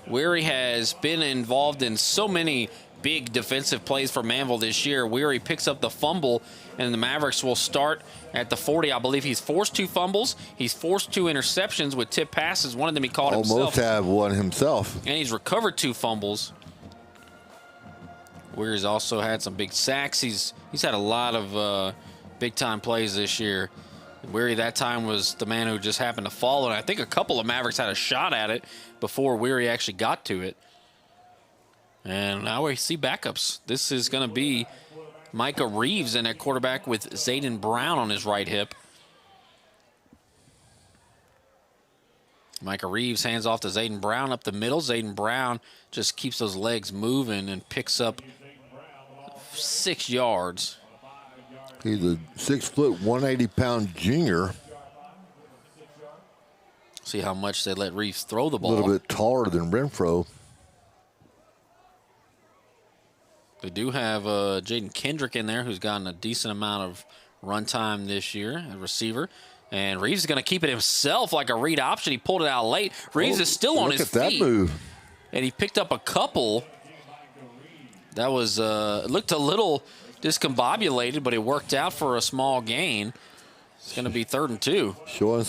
Weary has been involved in so many big defensive plays for Manville this year. Weary picks up the fumble, and the Mavericks will start at the 40. I believe he's forced 2 fumbles. He's forced 2 interceptions with tip passes. One of them he caught himself. Almost have one himself. And he's recovered 2 fumbles. Weary's also had some big sacks. He's had a lot of big-time plays this year. Weary that time was the man who just happened to fall, and I think a couple of Mavericks had a shot at it before Weary actually got to it. And now we see backups. This is going to be Micah Reeves in at quarterback with Zayden Brown on his right hip. Micah Reeves hands off to Zayden Brown up the middle. Zayden Brown just keeps those legs moving and picks up 6 yards. He's a 6 foot, 180-pound junior. See how much they let Reeves throw the ball. A little bit taller than Renfro. They do have Jaden Kendrick in there, who's gotten a decent amount of run time this year, a receiver. And Reeves is going to keep it himself like a read option. He pulled it out late. Reeves is still on his feet. Look at that move. And he picked up a couple. That was it looked a little discombobulated, but it worked out for a small gain. It's going to be 3rd and 2. Showing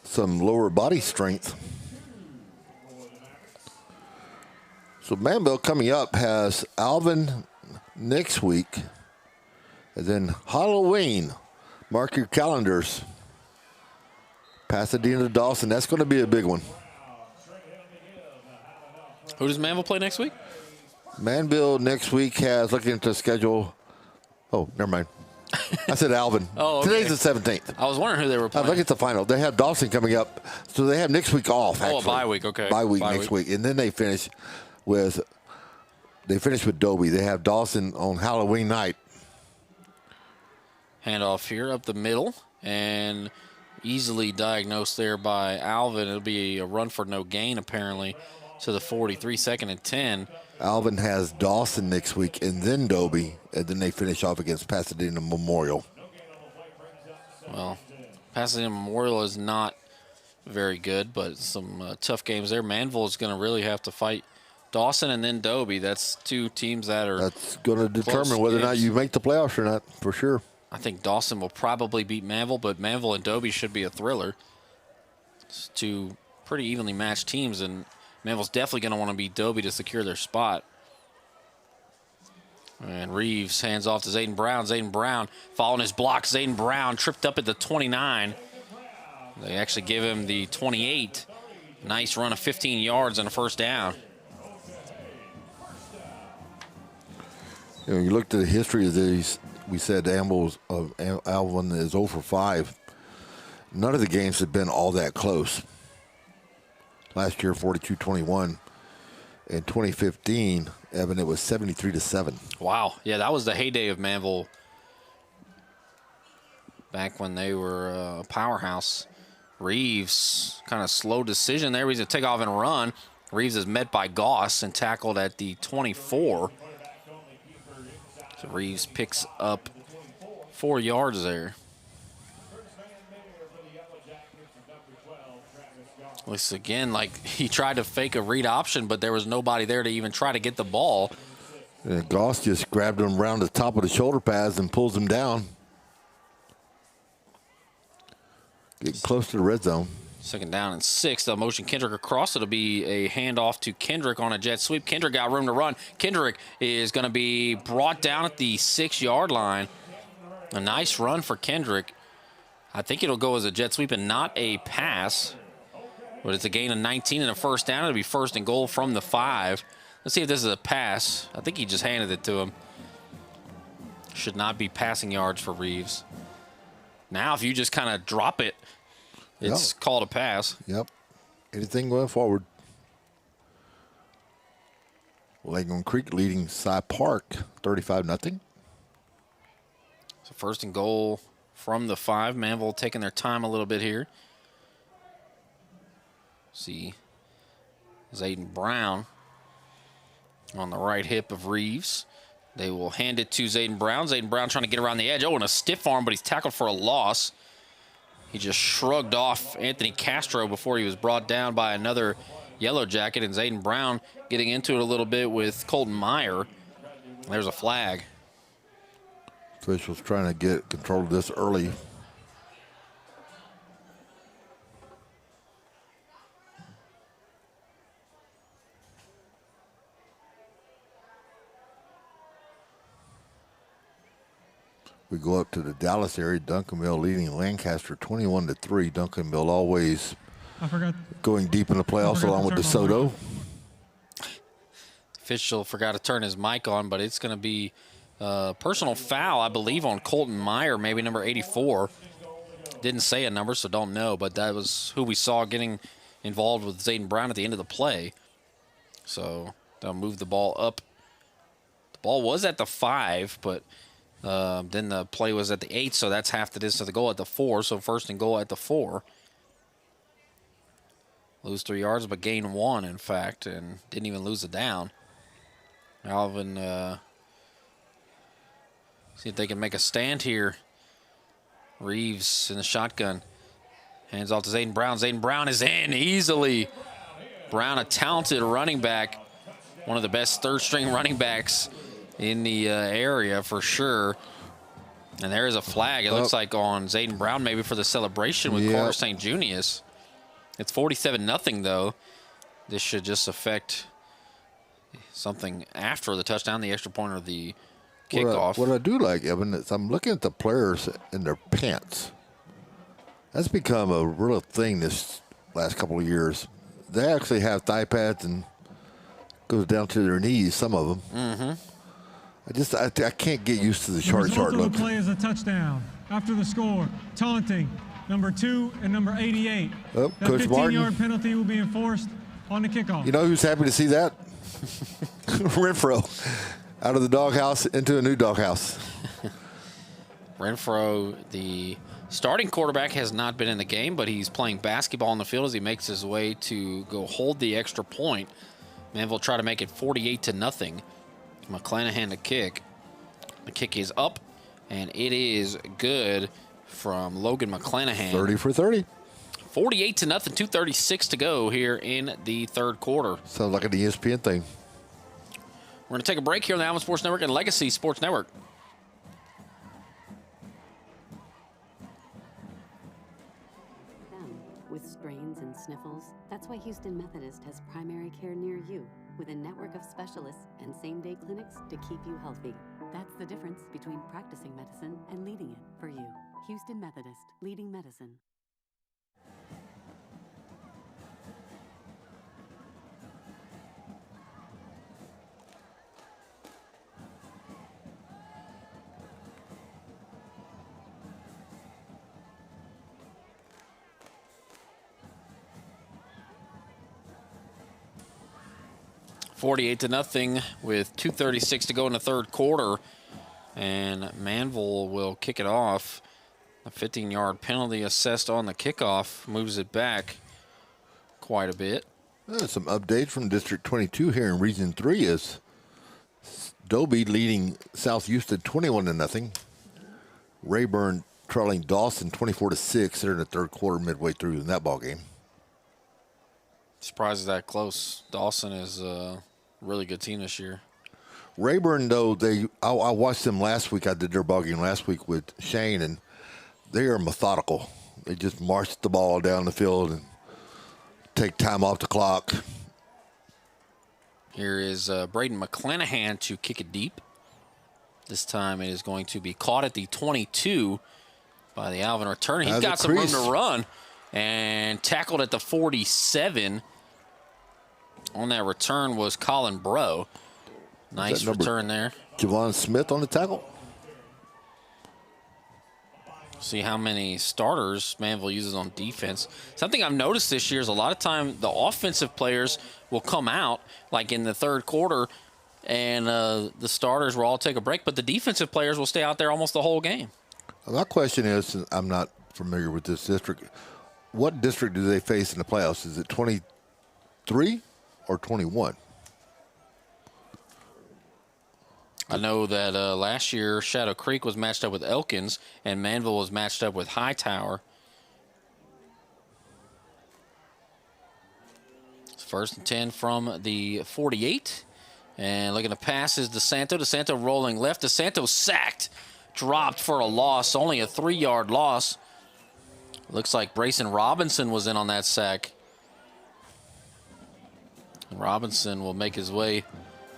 some lower body strength. So Manville coming up has Alvin next week, and then Halloween. Mark your calendars. Pasadena, Dawson. That's going to be a big one. Who does Manville play next week? Manville next week has, looking at the schedule. Oh, never mind. I said Alvin. Oh, okay. Today's the 17th. I was wondering who they were playing. Look at the final. They have Dawson coming up. So they have next week off, actually. Oh, a bye week, okay. Bye week next week. And then they finish with Dobie. They have Dawson on Halloween night. Handoff here up the middle, and easily diagnosed there by Alvin. It'll be a run for no gain, apparently, to the 43, 2nd and 10. Alvin has Dawson next week, and then Dobie, and then they finish off against Pasadena Memorial. Well, Pasadena Memorial is not very good, but some tough games there. Manville is going to really have to fight Dawson and then Dobie. That's 2 teams that are That's going to determine whether or not you make the playoffs or not, for sure. I think Dawson will probably beat Manville, but Manville and Dobie should be a thriller. It's 2 pretty evenly matched teams, and Manville's definitely going to want to beat Dobie to secure their spot. And Reeves hands off to Zayden Brown. Zayden Brown following his block. Zayden Brown tripped up at the 29. They actually give him the 28. Nice run of 15 yards and a first down. You know, you looked at the history of these. We said Alvin is 0 for 5. None of the games have been all that close. Last year, 42-21. In 2015, Evan, it was 73-7. Wow. Yeah, that was the heyday of Manville back when they were a powerhouse. Reeves, kind of slow decision there. He's going to take off and run. Reeves is met by Goss and tackled at the 24. So Reeves picks up 4 yards there. Looks again like he tried to fake a read option, but there was nobody there to even try to get the ball. And Goss just grabbed him around the top of the shoulder pads and pulls him down. Getting close to the red zone. 2nd down and 6. They'll motion Kendrick across. It'll be a handoff to Kendrick on a jet sweep. Kendrick got room to run. Kendrick is going to be brought down at the 6-yard line. A nice run for Kendrick. I think it'll go as a jet sweep and not a pass. But it's a gain of 19 and a first down. It'll be 1st and goal from the 5. Let's see if this is a pass. I think he just handed it to him. Should not be passing yards for Reeves. Now if you just kind of drop it, it's called a pass. Yep. Anything going forward. Leghorn Creek leading Cy Park 35-0. So 1st and goal from the 5. Manville taking their time a little bit here. See Zayden Brown on the right hip of Reeves. They will hand it to Zayden Brown. Zayden Brown trying to get around the edge. Oh, and a stiff arm, but he's tackled for a loss. He just shrugged off Anthony Castro before he was brought down by another Yellow Jacket, and Zayden Brown getting into it a little bit with Colton Meyer. There's a flag. Officials trying to get control of this early. We go up to the Dallas area. Duncanville leading Lancaster 21-3. Duncanville always going deep in the playoffs along with DeSoto. Official forgot to turn his mic on, but it's going to be a personal foul, I believe, on Colton Meyer, maybe number 84. Didn't say a number, so don't know, but that was who we saw getting involved with Zayden Brown at the end of the play. So they'll move the ball up. The ball was at the 5, but then the play was at the 8, so that's half the distance of the goal at the 4. So 1st and goal at the 4. Lose 3 yards, but gain 1, in fact, and didn't even lose a down. Alvin, see if they can make a stand here. Reeves in the shotgun. Hands off to Zayden Brown. Zayden Brown is in easily. Brown, a talented running back. One of the best 3rd-string running backs in the area for sure. And there is a flag. It looks like on Zayden Brown maybe for the celebration with Carter St. Junius. It's 47-0 though. This should just affect something after the touchdown, the extra point or the kickoff. What I do like, Evan, is I'm looking at the players in their pants. That's become a real thing this last couple of years. They actually have thigh pads and goes down to their knees, some of them. Mm-hmm. I can't get used to the short look. The play is a touchdown. After the score, taunting, number 2 and number 88. Oh, that Coach Martin. 15-yard penalty will be enforced on the kickoff. You know who's happy to see that? Renfro. Out of the doghouse into a new doghouse. Renfro, the starting quarterback, has not been in the game, but he's playing basketball on the field as he makes his way to go hold the extra point. Manville try to make it 48-0. McClanahan to kick. The kick is up, and it is good from Logan McClanahan. 30 for 30. 48-0, 2:36 to go here in the 3rd quarter. Sounds like an ESPN thing. We're going to take a break here on the Alvin Sports Network and Legacy Sports Network. Them with strains and sniffles. That's why Houston Methodist has primary care near you, with a network of specialists and same-day clinics to keep you healthy. That's the difference between practicing medicine and leading it for you. Houston Methodist, leading medicine. (48-0) with 2:36 to go in the third quarter. And Manville will kick it off. A 15-yard penalty assessed on the kickoff moves it back quite a bit. Some updates from District 22 here in Region 3 is Dobie leading South Houston 21-0. Rayburn trailing Dawson 24-6. They're in the third quarter, midway through in that ball game. Surprised that close. Dawson is a really good team this year. Rayburn, though, I watched them last week. I did their ball game last week with Shane, and they are methodical. They just march the ball down the field and take time off the clock. Here is Braden McClanahan to kick it deep. This time it is going to be caught at the 22 by the Alvin returner. He's got some room to run and tackled at the 47. On that return was Colin Bro. Nice return there. Javon Smith on the tackle. See how many starters Manville uses on defense. Something I've noticed this year is a lot of time the offensive players will come out like in the third quarter and the starters will all take a break, but the defensive players will stay out there almost the whole game. My question is, I'm not familiar with this district. What district do they face in the playoffs? Is it 23 or 21? I know that last year Shadow Creek was matched up with Elkins and Manville was matched up with Hightower. It's 1st and 10 from the 48. And looking to pass is DeSanto. DeSanto rolling left. DeSanto sacked. Dropped for a loss. Only a 3-yard loss. Looks like Brayson Robinson was in on that sack. And Robinson will make his way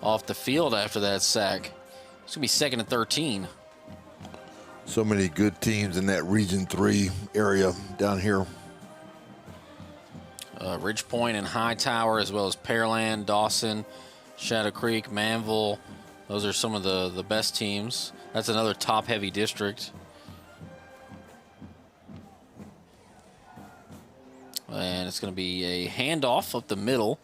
off the field after that sack. It's going to be 2nd and 13. So many good teams in that Region 3 area down here. Ridge Point and Hightower, as well as Pearland, Dawson, Shadow Creek, Manville. Those are some of the best teams. That's another top-heavy district. And it's going to be a handoff up the middle.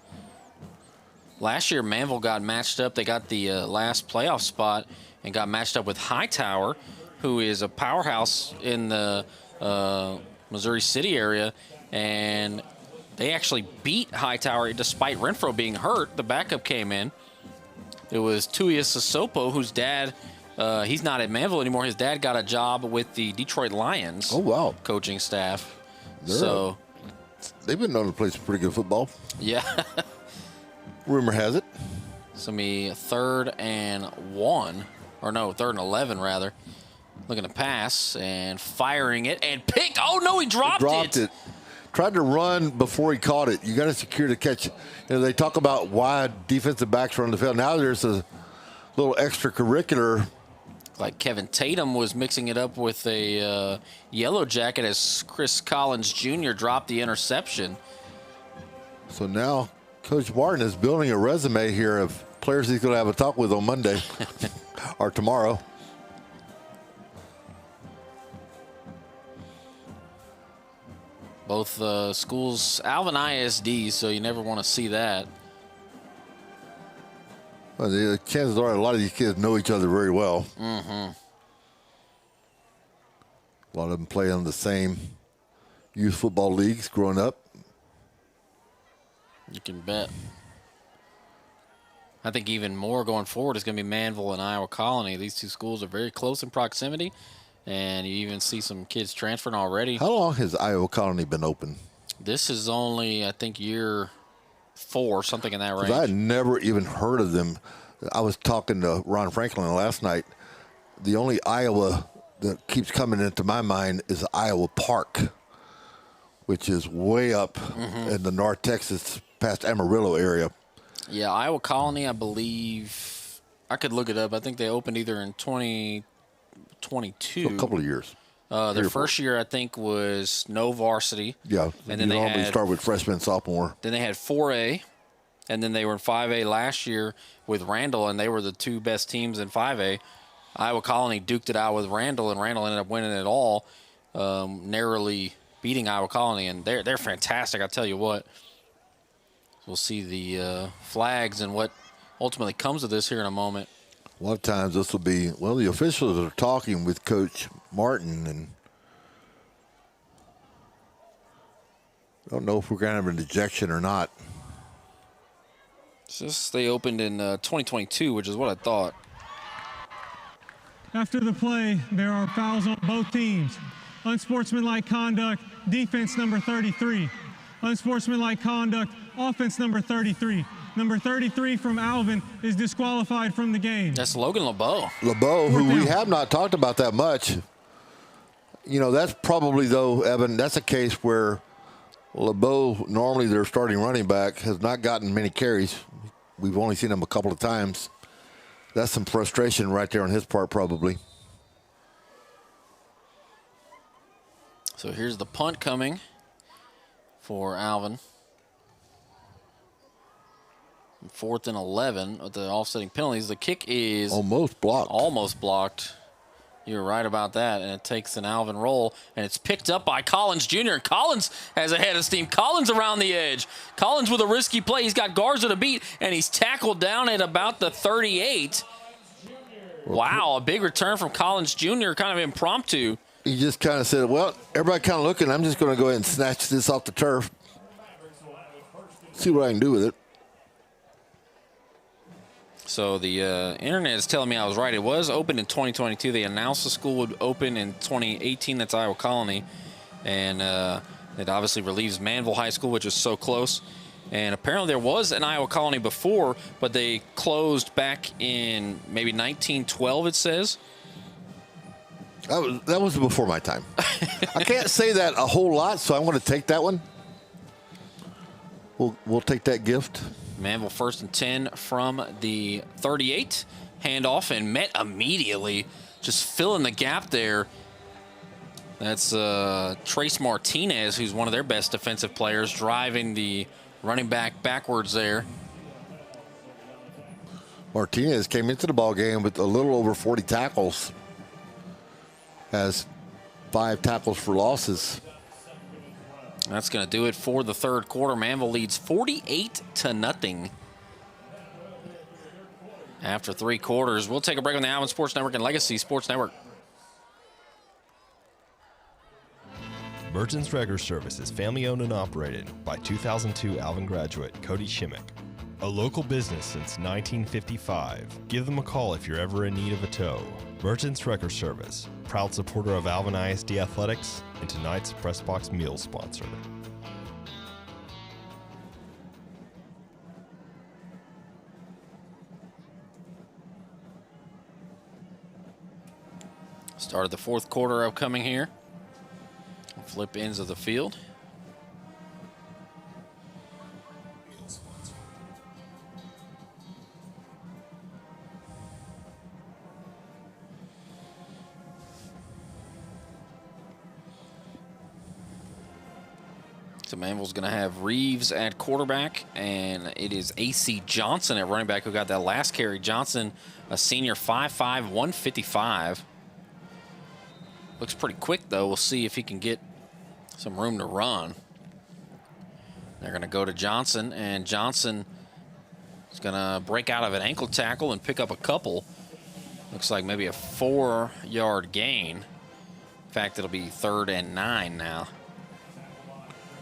Last year, Manville got matched up. They got the last playoff spot and got matched up with Hightower, who is a powerhouse in the Missouri City area. And they actually beat Hightower despite Renfro being hurt. The backup came in. It was Tuia Sosopo, whose dad, he's not at Manville anymore. His dad got a job with the Detroit Lions. Oh, wow. Coaching staff. They've been known to play some pretty good football. Yeah. Rumor has it. It's going to be 3rd and 1. Or no, 3rd and 11, rather. Looking to pass and firing it and pick. Oh, no, he dropped it. Tried to run before he caught it. You got to secure the catch. You know, they talk about why defensive backs run the field. Now there's a little extracurricular. Like Kevin Tatum was mixing it up with a yellow jacket as Chris Collins Jr. dropped the interception. So now Coach Martin is building a resume here of players he's going to have a talk with on Monday or tomorrow. Both schools, Alvin ISD, so you never want to see that. Well, the chances are a lot of these kids know each other very well. Mm-hmm. A lot of them play on the same youth football leagues growing up. You can bet. I think even more going forward is going to be Manville and Iowa Colony. These two schools are very close in proximity, and you even see some kids transferring already. How long has Iowa Colony been open? This is only, I think, year 4, something in that range. I had never even heard of them. I was talking to Ron Franklin last night. The only Iowa that keeps coming into my mind is Iowa Park, which is way up in the North Texas, past Amarillo area. Yeah, Iowa Colony, I believe. I could look it up. I think they opened either in 2022. So a couple of years. Their first year, I think, was no varsity. Yeah, and then you normally start with freshman, sophomore. Then they had 4A, and then they were in 5A last year with Randall, and they were the two best teams in 5A. Iowa Colony duked it out with Randall, and Randall ended up winning it all, narrowly beating Iowa Colony, and they're fantastic. I'll tell you what. We'll see the flags and what ultimately comes of this here in a moment. A lot of times this will be, well, the officials are talking with Coach Martin, and I don't know if we're going to have an ejection or not. They opened in 2022, which is what I thought. After the play, there are fouls on both teams. Unsportsmanlike conduct, defense number 33. Unsportsmanlike conduct, offense number 33. Number 33 from Alvin is disqualified from the game. That's Logan LeBeau. LeBeau, who we have not talked about that much. You know, that's probably, though, Evan, that's a case where LeBeau, normally their starting running back, has not gotten many carries. We've only seen him a couple of times. That's some frustration right there on his part, probably. So here's the punt coming for Alvin. 4th and 11 with the offsetting penalties. The kick is almost blocked. Almost blocked. You're right about that. And it takes an Alvin roll, and it's picked up by Collins Jr. Collins has a head of steam. Collins around the edge. Collins with a risky play. He's got Garza to beat, and he's tackled down at about the 38. Wow, a big return from Collins Jr., kind of impromptu. He just kind of said, well, everybody kind of looking. I'm just going to go ahead and snatch this off the turf. See what I can do with it. So the internet is telling me I was right. It was opened in 2022. They announced the school would open in 2018. That's Iowa Colony. And it obviously relieves Manville High School, which is so close. And apparently there was an Iowa Colony before, but they closed back in maybe 1912, it says. That was before my time. I can't say that a whole lot, so I'm going to take that one. We'll take that gift. Manville 1st and 10 from the 38. Handoff and met immediately. Just filling the gap there. That's Trace Martinez, who's one of their best defensive players, driving the running back backwards there. Martinez came into the ball game with a little over 40 tackles. Has 5 tackles for losses. That's going to do it for the third quarter. Manville leads 48-0 after 3 quarters. We'll take a break on the Alvin Sports Network and Legacy Sports Network. Merchants Wrecker Service is family-owned and operated by 2002 Alvin graduate Cody Shimmick. A local business since 1955. Give them a call if you're ever in need of a tow. Merchants Wrecker Service, proud supporter of Alvin ISD Athletics and tonight's Press Box Meals sponsor. Start of the fourth quarter upcoming here. Flip ends of the field. So Manville's going to have Reeves at quarterback, and it is A.C. Johnson at running back who got that last carry. Johnson, a senior, 5'5", 155. Looks pretty quick, though. We'll see if he can get some room to run. They're going to go to Johnson, and Johnson is going to break out of an ankle tackle and pick up a couple. Looks like maybe a 4-yard gain. In fact, it'll be 3rd and 9 now.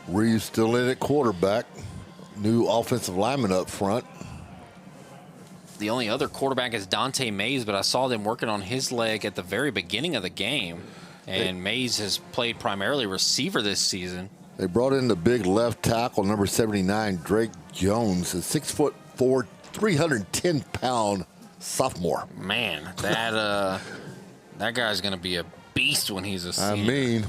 Reeves still in at quarterback. New offensive lineman up front. The only other quarterback is Dante Mays, but I saw them working on his leg at the very beginning of the game. And Mays has played primarily receiver this season. They brought in the big left tackle, number 79, Drake Jones, a 6'4", 310-pound sophomore. Man, that that guy's going to be a beast when he's a senior. I mean,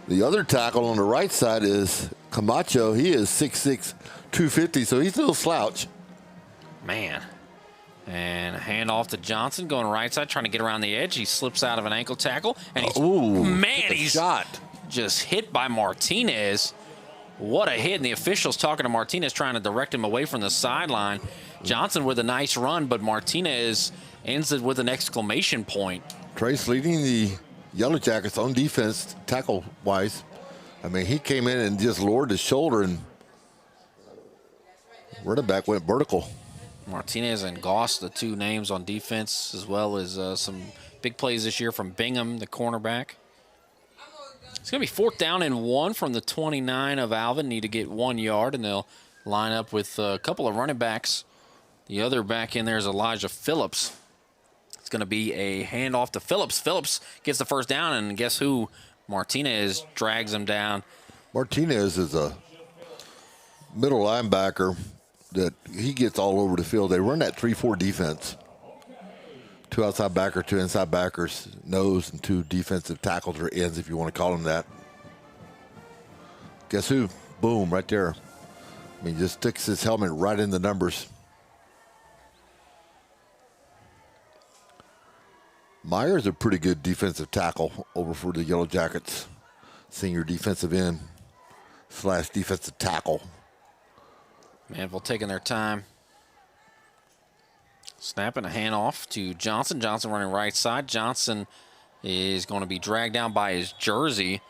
The other tackle on the right side is Camacho. He is 6'6", 250, so he's a little slouch. Man. And a handoff to Johnson going right side, trying to get around the edge. He slips out of an ankle tackle. And he's shot. Just hit by Martinez. What a hit. And the officials talking to Martinez, trying to direct him away from the sideline. Johnson with a nice run, but Martinez ends it with an exclamation point. Trace leading the Yellow Jackets on defense, tackle-wise. I mean, he came in and just lowered his shoulder, and running back went vertical. Martinez and Goss, the two names on defense, as well as some big plays this year from Bingham, the cornerback. It's going to be 4th down and 1 from the 29 of Alvin. Need to get 1 yard, and they'll line up with a couple of running backs. The other back in there is Elijah Phillips. It's going to be a handoff to Phillips. Phillips gets the first down, and guess who? Martinez drags him down. Martinez is a middle linebacker that he gets all over the field. They run that 3-4 defense. 2 outside backer, 2 inside backers, nose, and 2 defensive tackles or ends, if you want to call them that. Guess who? Boom, right there. I mean, just sticks his helmet right in the numbers. Meyer's a pretty good defensive tackle over for the Yellow Jackets. Senior defensive end / defensive tackle. Manville taking their time. Snapping a handoff to Johnson. Johnson running right side. Johnson is going to be dragged down by his jersey.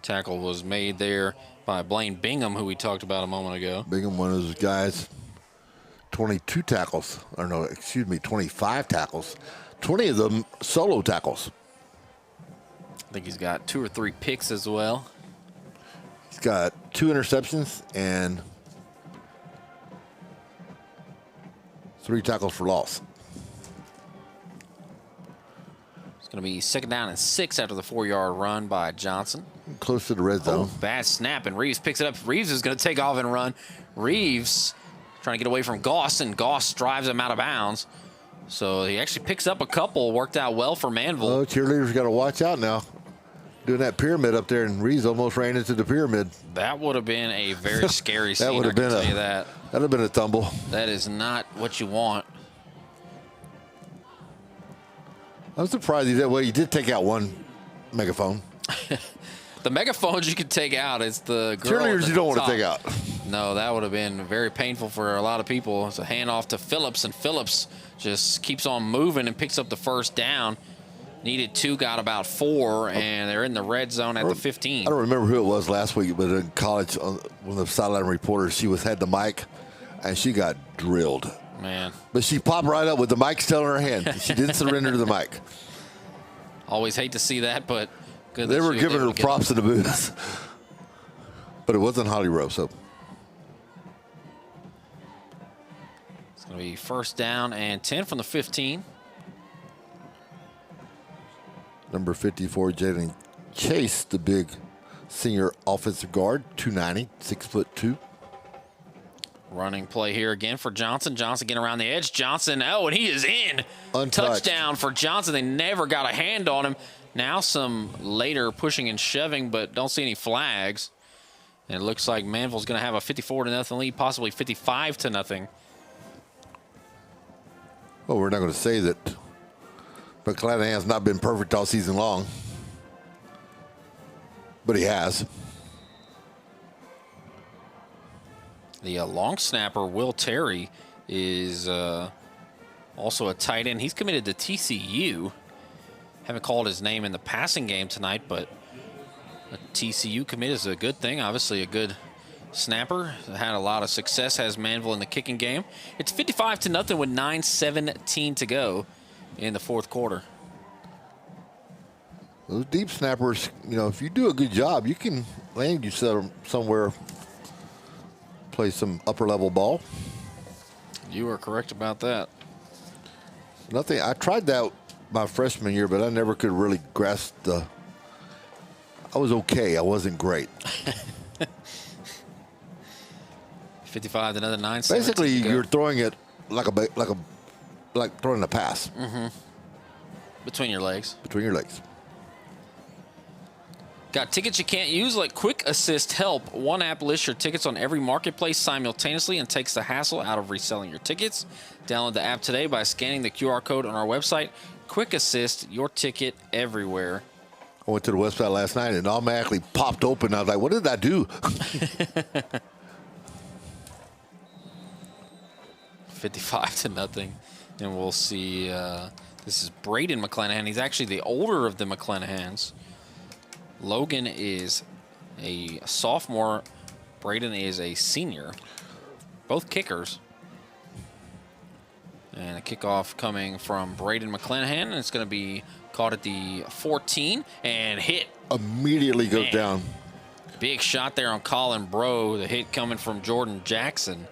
Tackle was made there by Blaine Bingham, who we talked about a moment ago. Bingham, one of those guys, 22 tackles. Or no, excuse me, 25 tackles. 20 of them solo tackles. I think he's got 2 or 3 picks as well. He's got 2 interceptions and 3 tackles for loss. It's going to be 2nd down and 6 after the 4-yard run by Johnson. Close to the red zone. Bad snap, and Reeves picks it up. Reeves is going to take off and run. Reeves trying to get away from Goss, and Goss drives him out of bounds. So he actually picks up a couple. Worked out well for Manville. Oh, cheerleaders got to watch out now. Doing that pyramid up there, and Reeves almost ran into the pyramid. That would have been a very scary scene. That would have been tell you that. That'd have been a tumble. That is not what you want. I'm surprised he did. Well, he did take out one megaphone. The megaphones you could take out. It's the girl cheerleaders you don't want to take out. No, that would have been very painful for a lot of people. It's a handoff to Phillips, and Phillips just keeps on moving and picks up the first down. Needed 2, got about 4, and they're in the red zone at the 15. I don't remember who it was last week, but in college, one of the sideline reporters, she had the mic, and she got drilled. Man. But she popped right up with the mic still in her hand. She didn't surrender to the mic. Always hate to see that, but good. They were giving her props in the booth. But it wasn't Holly Rose, so. It's going to be 1st down and 10 from the 15. Number 54, Jaden Chase, the big senior offensive guard, 290, 6'2". Running play here again for Johnson. Johnson getting around the edge. Johnson, and he is in. Untouched. Touchdown for Johnson. They never got a hand on him. Now some later pushing and shoving, but don't see any flags. And it looks like Manville's going to have a 54-0 lead, possibly 55-0. Well, we're not going to say that, but Clanahan's not been perfect all season long. But he has. The long snapper, Will Terry, is also a tight end. He's committed to TCU. Haven't called his name in the passing game tonight, but a TCU commit is a good thing. Obviously a good snapper. Had a lot of success, has Manville in the kicking game. It's 55-0 with 9:17 to go in the 4th quarter. Those deep snappers, if you do a good job, you can land yourself somewhere, play some upper-level ball. You are correct about that. Nothing. I tried that my freshman year, but I never could really grasp the. I was okay. I wasn't great. 55 to another 9. Basically, you're throwing it like throwing a pass. Mm-hmm. Between your legs. Between your legs. Got tickets you can't use like Quick Assist Help. One app lists your tickets on every marketplace simultaneously and takes the hassle out of reselling your tickets. Download the app today by scanning the QR code on our website. Quick Assist, your ticket everywhere. I went to the website last night and it automatically popped open. I was like, what did that do? 55-0. And we'll see. This is Braden McClanahan. He's actually the older of the McClanahans. Logan is a sophomore. Braden is a senior. Both kickers. And a kickoff coming from Braden McClanahan. And it's going to be caught at the 14 and hit. Immediately goes down. Big shot there on Colin Bro. The hit coming from Jordan Jackson.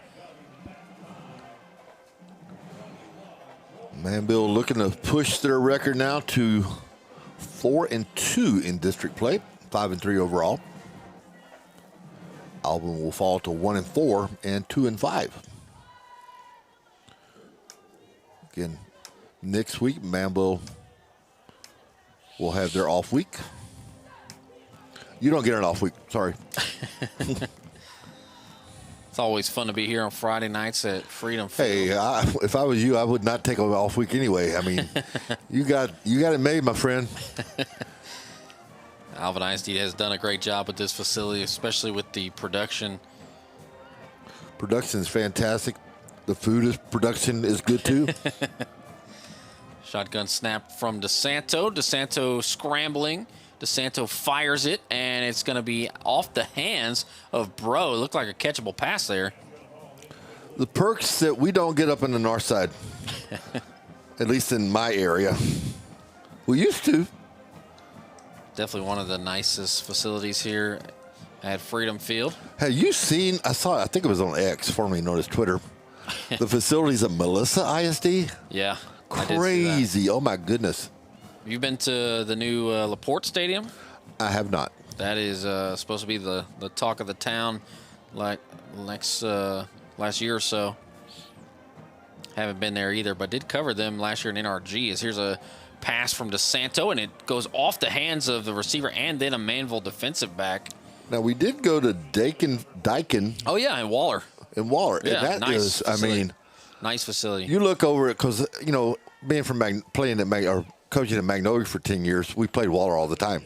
Manville looking to push their record now to 4-2 in district play, 5-3 overall. Alvin will fall to 1-4 and 2-5. Again, next week, Manville will have their off week. You don't get an off week, sorry. It's always fun to be here on Friday nights at Freedom Field. Hey, if I was you, I would not take an off week anyway. I mean, you got it made, my friend. Alvin ISD has done a great job with this facility, especially with the production. Production is fantastic. The production is good too. Shotgun snap from DeSanto. DeSanto scrambling. DeSanto fires it, and it's going to be off the hands of Bro. It looked like a catchable pass there. The perks that we don't get up in the north side, at least in my area. We used to. Definitely one of the nicest facilities here at Freedom Field. Have you seen, I think it was on X, formerly known as Twitter, the facilities of Melissa ISD? Yeah. Crazy. Oh, my goodness. You've been to the new LaPorte Stadium? I have not. That is supposed to be the talk of the town like last year or so. Haven't been there either, but did cover them last year in NRG. Here's a pass from DeSanto, and it goes off the hands of the receiver and then a Manville defensive back. Now, we did go to Dyken. Oh, yeah, and Waller. Yeah, and that nice is, facility. I mean. Nice facility. You look over it because, you know, being from playing at or coaching at Magnolia for 10 years, we played Waller all the time.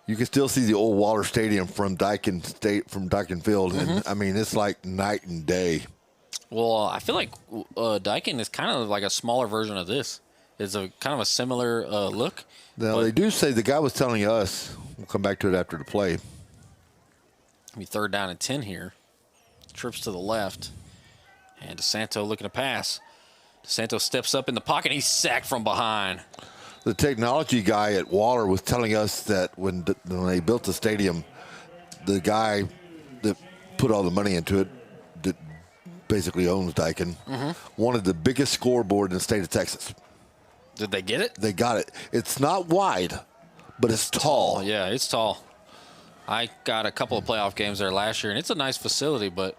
You can still see the old Waller Stadium from Dyken Field, and I mean it's like night and day. Well, I feel like Dyken is kind of like a smaller version of this. It's a kind of a similar look. Now they do say, the guy was telling us, we'll come back to it after the play. Be 3rd down and 10 here. Trips to the left, and DeSanto looking to pass. DeSanto steps up in the pocket. He's sacked from behind. The technology guy at Waller was telling us that when they built the stadium, the guy that put all the money into it, that basically owns Dyken, wanted the biggest scoreboard in the state of Texas. Did they get it? They got it. It's not wide, but it's tall. Yeah, it's tall. I got a couple of playoff games there last year, and it's a nice facility, but...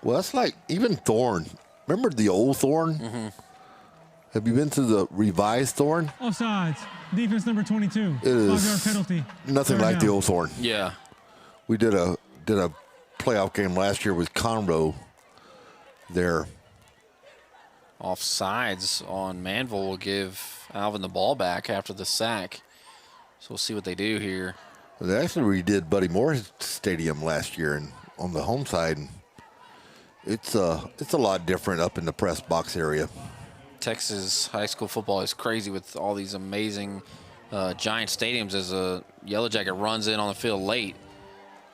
Well, that's like even Thorne. Remember the old Thorne? Have you been to the revised Thorne? Offsides. Defense number 22. It is 5-yard penalty. nothing like the old Thorne. Yeah. We did a playoff game last year with Conroe there. Offsides on Manville will give Alvin the ball back after the sack. So we'll see what they do here. They actually redid Buddy Moore's stadium last year and on the home side. And it's a lot different up in the press box area. Texas high school football is crazy with all these amazing giant stadiums as a Yellow Jacket runs in on the field late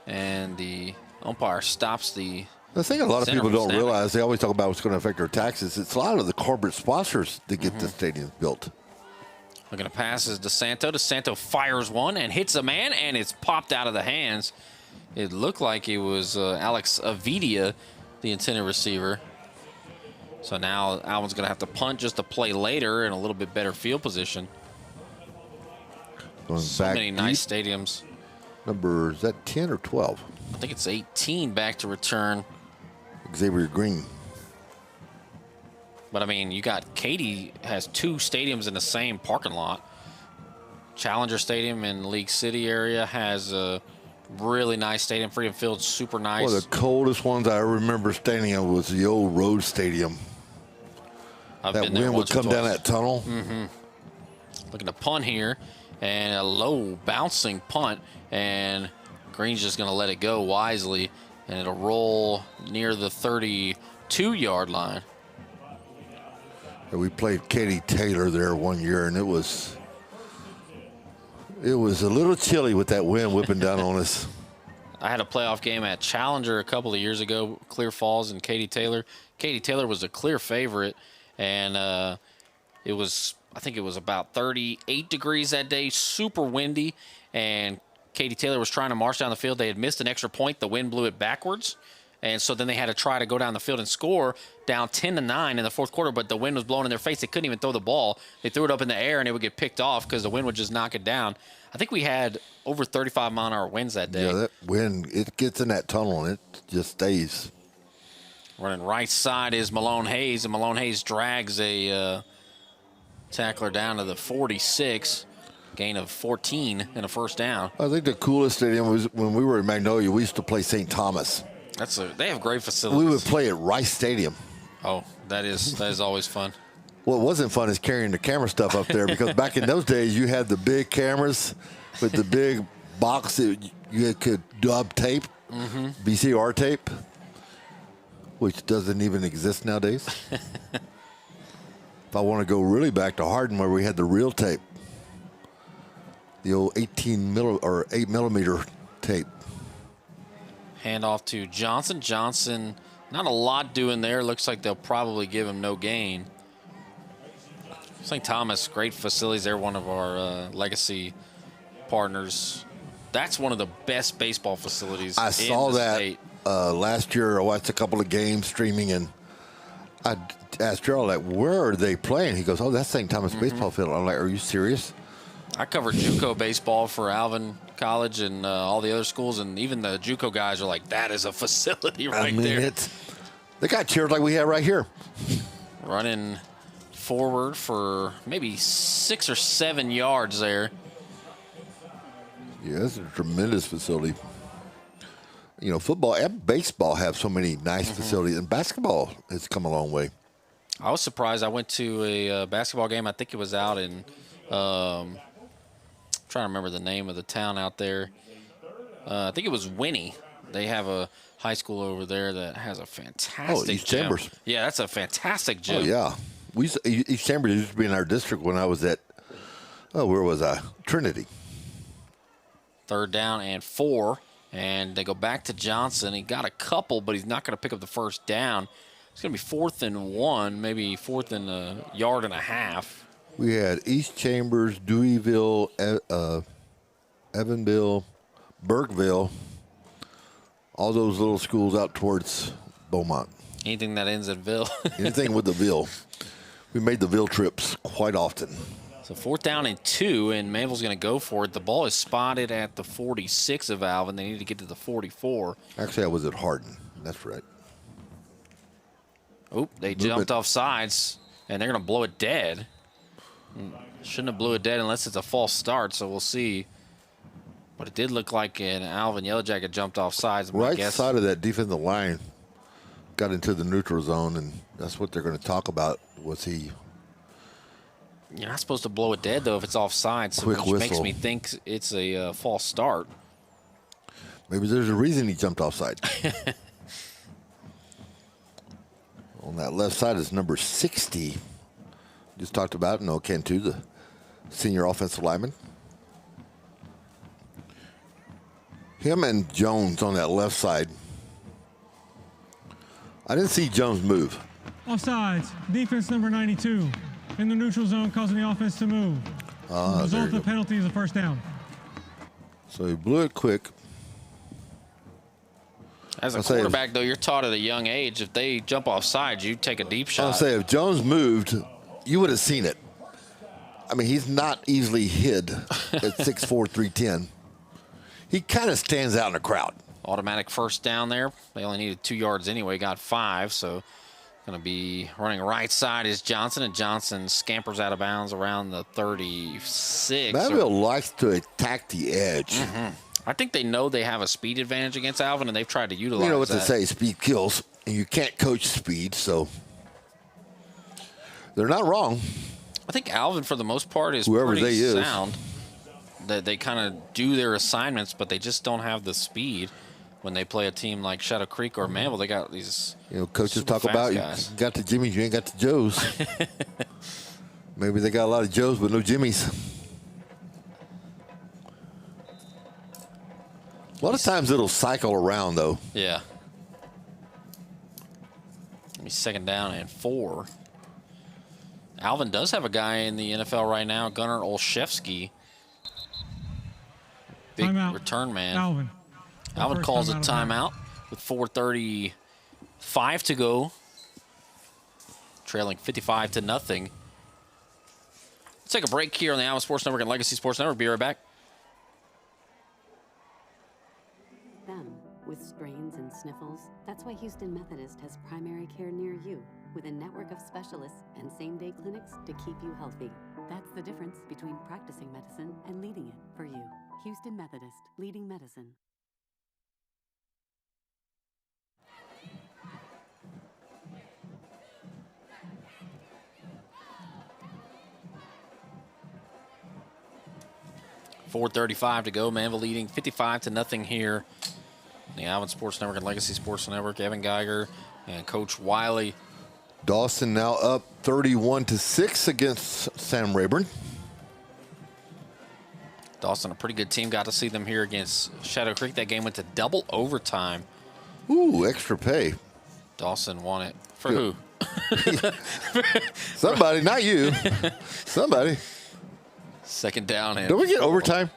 and the umpire stops the thing a lot of people don't snapping. realize, they always talk about what's going to affect their taxes. It's a lot of the corporate sponsors that get the stadiums built. Looking to pass is DeSanto. DeSanto fires one and hits a man, and it's popped out of the hands. It looked like it was Alex Avidia, the intended receiver. So now Alvin's going to have to punt just to play later in a little bit better field position. Going so back many nice stadiums. Number, is that 10 or 12? I think it's 18 back to return. Xavier Green. But, I mean, you got Katy has 2 stadiums in the same parking lot. Challenger Stadium in League City area has a really nice stadium. Freedom Field's super nice. Well, the coldest ones I remember standing in was the old road stadium. That wind would come down that tunnel. Looking to punt here, and a low bouncing punt, and Green's just going to let it go wisely, and it'll roll near the 32-yard line. We played Katie Taylor there one year, and it was a little chilly with that wind whipping down on us. I had a playoff game at Challenger a couple of years ago, Clear Falls and Katie Taylor. Katie Taylor was a clear favorite, and I think it was about 38 degrees that day, super windy, and Katie Taylor was trying to march down the field. They had missed an extra point. The wind blew it backwards, and so then they had to try to go down the field and score, down 10-9 in the fourth quarter, but the wind was blowing in their face. They couldn't even throw the ball. They threw it up in the air, and it would get picked off because the wind would just knock it down. I think we had over 35-mile-an-hour winds that day. Yeah, that wind, it gets in that tunnel, and it just stays. Running right side is Malone Hayes, and Malone Hayes drags a tackler down to the 46. Gain of 14 and a first down. I think the coolest stadium was when we were in Magnolia. We used to play St. Thomas. They have great facilities. We would play at Rice Stadium. Oh, that is always fun. What wasn't fun is carrying the camera stuff up there, because back in those days you had the big cameras with the big box that you could dub tape, VCR tape, which doesn't even exist nowadays. If I want to go really back to Hardin, where we had the real tape, the old 8 millimeter tape. Handoff to Johnson. Johnson, not a lot doing there. Looks like they'll probably give him no gain. St. Thomas, great facilities. They're one of our legacy partners. That's one of the best baseball facilities I saw that state. Last year. I watched a couple of games streaming, and I asked Gerald, like, where are they playing? He goes, oh, that's St. Thomas baseball field. I'm like, are you serious? I covered JUCO baseball for Alvin College and all the other schools, and even the JUCO guys are like, that is a facility right there. They got chairs like we have right here. Running forward for maybe 6 or 7 yards there. Yeah, it's a tremendous facility. You know, football and baseball have so many nice facilities, and basketball has come a long way. I was surprised. I went to a basketball game. I think it was out in trying to remember the name of the town out there. I think it was Winnie. They have a high school over there that has a fantastic East gym. Chambers. Yeah, that's a fantastic gym. Oh, yeah. East Chambers used to be in our district when I was at, where was I? Trinity. 3rd down and 4, and they go back to Johnson. He got a couple, but he's not going to pick up the first down. It's going to be 4th and 1, maybe 4th and a yard and a half. We had East Chambers, Deweyville, Evanville, Burkeville, all those little schools out towards Beaumont. Anything that ends in Ville. Anything with the Ville. We made the Ville trips quite often. So 4th down and 2, and Manville's going to go for it. The ball is spotted at the 46 of Alvin. They need to get to the 44. Actually, I was at Hardin. That's right. Oop, they jumped off sides, and they're going to blow it dead. Shouldn't have blew it dead unless it's a false start, so we'll see. But it did look like an Alvin Yellow Jacket jumped off sides. Right side of that defensive line got into the neutral zone, and that's what they're going to talk about. Was he? You're not supposed to blow it dead, though, if it's offside, so Quick which makes whistle. me think it's a false start. Maybe there's a reason he jumped offside. On that left side is number 60. Just talked about Noah Cantu, the senior offensive lineman. Him and Jones on that left side. I didn't see Jones move. Offsides, defense number 92 in the neutral zone, causing the offense to move. The result of the penalty is a first down. So he blew it quick. As a quarterback, though, you're taught at a young age, if they jump offside, you take a deep shot. I'll say if Jones moved, you would have seen it. I mean, he's not easily hid at 6'4", 310. He kind of stands out in the crowd. Automatic first down there. They only needed 2 yards anyway, got 5, so Going to be running right side is Johnson, and Johnson scampers out of bounds around the 36. Manville likes to attack the edge. I think they know they have a speed advantage against Alvin, and they've tried to utilize that. You know what they say, speed kills, and you can't coach speed, so they're not wrong. I think Alvin, for the most part, is Whoever pretty they is. sound. That they kind of do their assignments, but they just don't have the speed when they play a team like Shadow Creek or Manville. They got these coaches super talk fast about guys. you got the Jimmies, you ain't got the Joes. Maybe they got a lot of Joes, but no Jimmies. A lot of times it'll cycle around, though. Yeah. Second down and 4. Alvin does have a guy in the NFL right now, Gunnar Olszewski. Big return man. Alvin calls a timeout with 4:35 to go. Trailing 55-0. Let's take a break here on the Alvin Sports Network and Legacy Sports Network. Be right back. Them with strains and sniffles. That's why Houston Methodist has primary care near you, with a network of specialists and same-day clinics to keep you healthy. That's the difference between practicing medicine and leading it for you. Houston Methodist, leading medicine. .435 to go. Manville leading 55-0 here. The Alvin Sports Network and Legacy Sports Network. Evan Geiger and Coach Wiley. Dawson now up 31-6 against Sam Rayburn. Dawson, a pretty good team. Got to see them here against Shadow Creek. That game went to double overtime. Ooh, extra pay. Dawson won it. For who? Somebody, not you. Somebody. Second down. And don't we get overtime?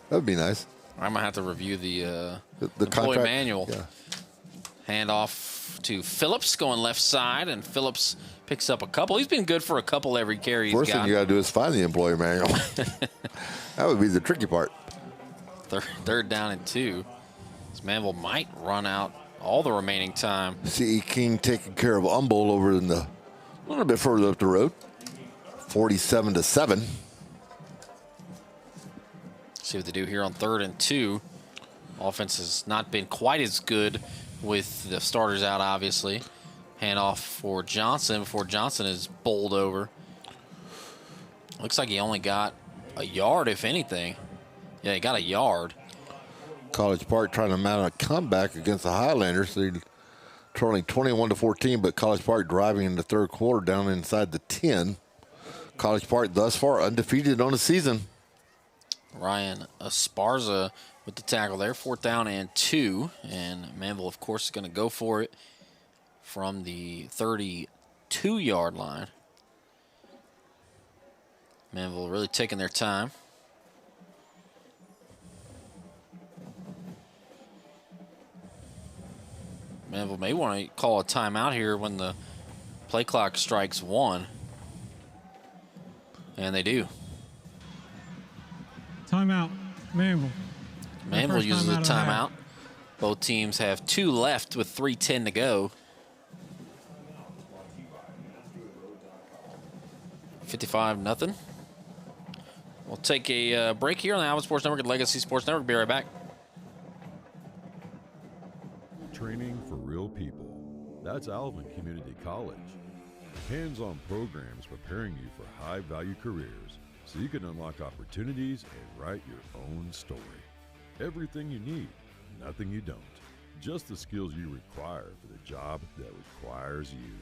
That would be nice. I might have to review the employee contract manual. Yeah. Hand off to Phillips, going left side, and Phillips picks up a couple. He's been good for a couple every carry he's First got. thing you got to do is find the employee manual. That would be the tricky part. Third down and 2. This Manville might run out all the remaining time. C.E. King taking care of Humboldt over in a little bit further up the road. 47-7. See what they do here on 3rd and 2. Offense has not been quite as good with the starters out, obviously. Handoff for Johnson before Johnson is bowled over. Looks like he only got a yard, if anything. Yeah, he got a yard. College Park trying to mount a comeback against the Highlanders. They're trailing 21-14, but College Park driving in the third quarter down inside the 10. College Park thus far undefeated on the season. Ryan Esparza with the tackle there. 4th down and 2. And Manville, of course, is going to go for it from the 32-yard line. Manville really taking their time. Manville may want to call a timeout here when the play clock strikes 1. And they do. Timeout, Manville. Manville uses a timeout. Both teams have 2 left with 3:10 to go. 55-0. We'll take a break here on the Alvin Sports Network and Legacy Sports Network. Be right back. Training for real people. That's Alvin Community College. Hands-on programs preparing you for high-value careers so you can unlock opportunities and write your own story. Everything you need, nothing you don't. Just the skills you require for the job that requires you.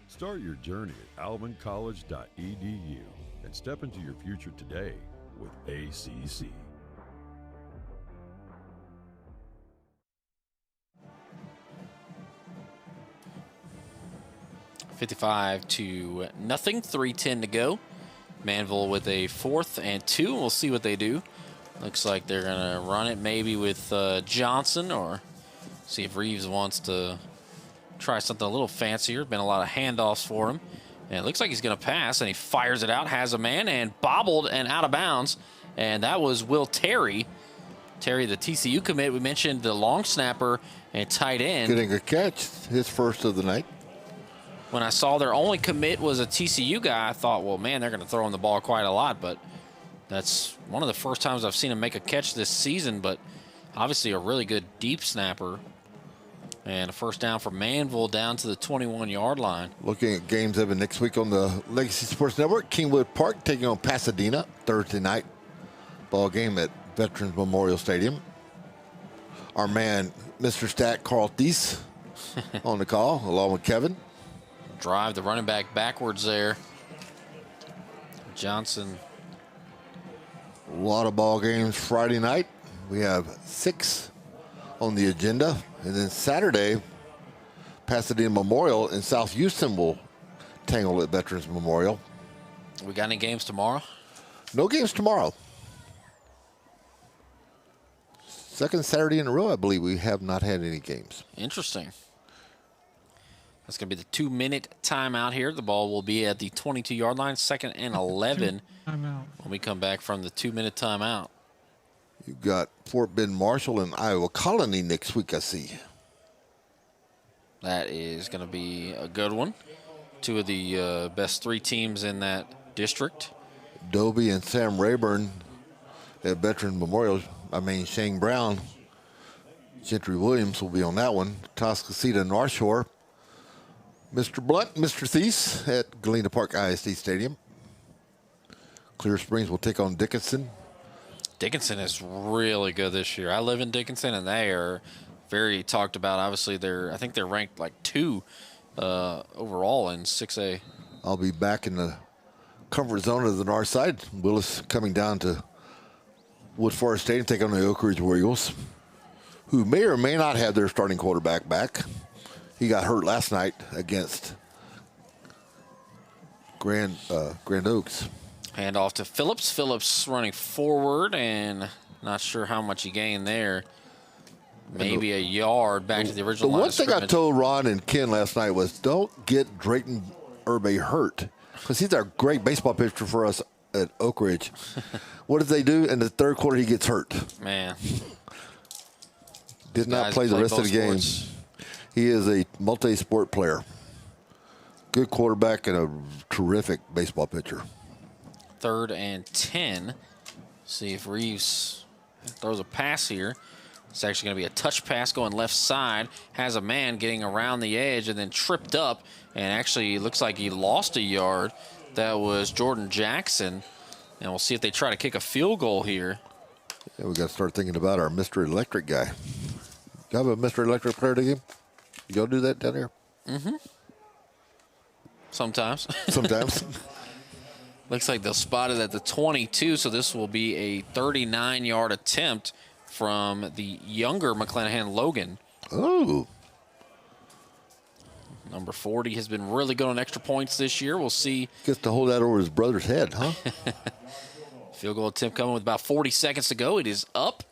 Start your journey at alvincollege.edu and step into your future today with ACC. $55-0. 3:10 to go. Manville with a 4th and 2. We'll see what they do. Looks like they're going to run it maybe with Johnson, or see if Reeves wants to try something a little fancier. Been a lot of handoffs for him. And it looks like he's going to pass, and he fires it out, has a man, and bobbled and out of bounds. And that was Will Terry. Terry, the TCU commit, we mentioned the long snapper and tight end. Getting a catch, his first of the night. When I saw their only commit was a TCU guy, I thought, well, man, they're going to throw him the ball quite a lot. But that's one of the first times I've seen him make a catch this season. But obviously a really good deep snapper. And a first down for Manville down to the 21-yard line. Looking at games, Evan, next week on the Legacy Sports Network, Kingwood Park taking on Pasadena Thursday night. Ball game at Veterans Memorial Stadium. Our man, Mr. Stat, Carl Thies, on the call, along with Kevin. Drive the running back backwards there. Johnson. A lot of ball games Friday night. We have 6 on the agenda. And then Saturday, Pasadena Memorial and South Houston will tangle at Veterans Memorial. We got any games tomorrow? No games tomorrow. Second Saturday in a row, I believe we have not had any games. Interesting. That's going to be the 2-minute timeout here. The ball will be at the 22-yard line, 2nd and 11 when we come back from the 2-minute timeout. You've got Fort Bend Marshall and Iowa Colony next week, I see. That is going to be a good one. 2 of the best 3 teams in that district. Dobie and Sam Rayburn at Veterans Memorial. Shane Brown, Gentry Williams will be on that one. Toscasita North Shore. Mr. Blunt, Mr. Thies at Galena Park ISD Stadium. Clear Springs will take on Dickinson. Dickinson is really good this year. I live in Dickinson, and they are very talked about. Obviously, I think they're ranked like 2 overall in 6A. I'll be back in the comfort zone of the north side. Willis coming down to Wood Forest Stadium, take on the Oak Ridge War Eagles, who may or may not have their starting quarterback back. He got hurt last night against Grand Oaks. Hand off to Phillips. Phillips running forward, and not sure how much he gained there. Maybe a yard back to the original line of scrimmage. The one thing I told Ron and Ken last night was don't get Drayton Irby hurt, because he's a great baseball pitcher for us at Oak Ridge. What did they do? In the third quarter, he gets hurt. Man. Did not play the rest of the game. He is a multi-sport player. Good quarterback and a terrific baseball pitcher. 3rd and 10. See if Reeves throws a pass here. It's actually going to be a touch pass going left side. Has a man getting around the edge and then tripped up. And actually looks like he lost a yard. That was Jordan Jackson. And we'll see if they try to kick a field goal here. Yeah, we got to start thinking about our Mr. Electric guy. You have a Mr. Electric player to game? Y'all do that down here? Mm-hmm. Sometimes. Sometimes. Looks like they'll spot it at the 22, so this will be a 39-yard attempt from the younger McClanahan Logan. Oh. Number 40 has been really good on extra points this year. We'll see. Gets to hold that over his brother's head, huh? Field goal attempt coming with about 40 seconds to go. It is up,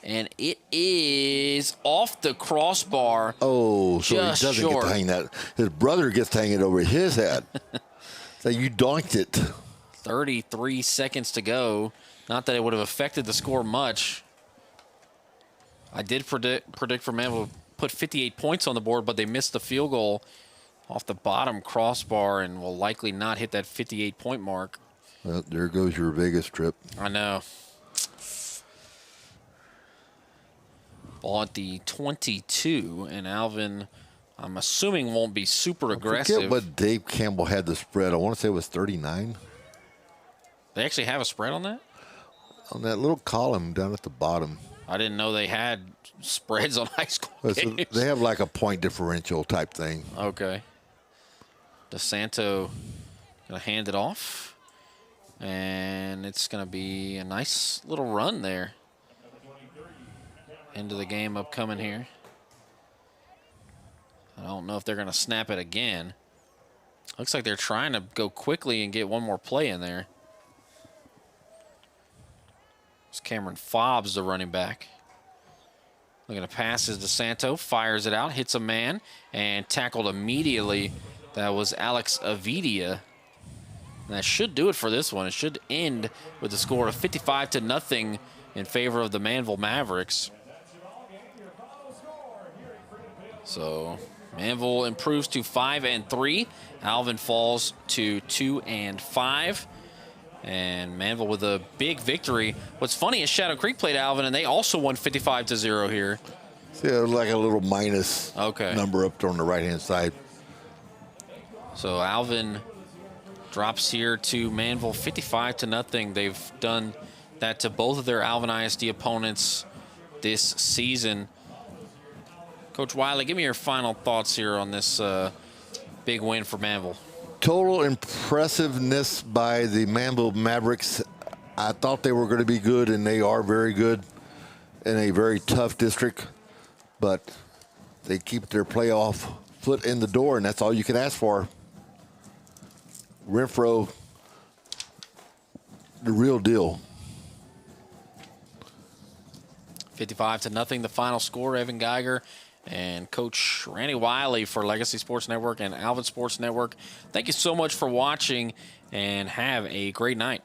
and it is off the crossbar. Oh, so just he doesn't short. get to hang that. His brother gets to hang it over his head. So you donked it. 33 seconds to go. Not that it would have affected the score much. I did predict for Manville put 58 points on the board, but they missed the field goal off the bottom crossbar and will likely not hit that 58-point mark. Well, there goes your Vegas trip. I know. Ball at the 22, and Alvin, I'm assuming, won't be super aggressive. I forget what Dave Campbell had the spread. I want to say it was 39. They actually have a spread on that? On that little column down at the bottom. I didn't know they had spreads on high school games. They have like a point differential type thing. Okay. DeSanto going to hand it off. And it's going to be a nice little run there. Into the game upcoming here. I don't know if they're going to snap it again. Looks like they're trying to go quickly and get one more play in there. It's Cameron Fobbs, the running back. Looking to pass is DeSanto, fires it out, hits a man, and tackled immediately. That was Alex Avidia. And that should do it for this one. It should end with a score of 55-0 in favor of the Manville Mavericks. So Manville improves to 5-3. Alvin falls to 2-5. And Manville with a big victory. What's funny is Shadow Creek played Alvin, and they also won 55-0 here. Yeah, like a little minus number up on the right-hand side. So Alvin drops here to Manville 55-0. They've done that to both of their Alvin ISD opponents this season. Coach Wiley, give me your final thoughts here on this big win for Manville. Total impressiveness by the Manville Mavericks. I thought they were going to be good, and they are very good in a very tough district, but they keep their playoff foot in the door, and that's all you can ask for. Renfro, the real deal. 55-0, the final score. Evan Geiger and Coach Randy Wiley for Legacy Sports Network and Alvin Sports Network. Thank you so much for watching, and have a great night.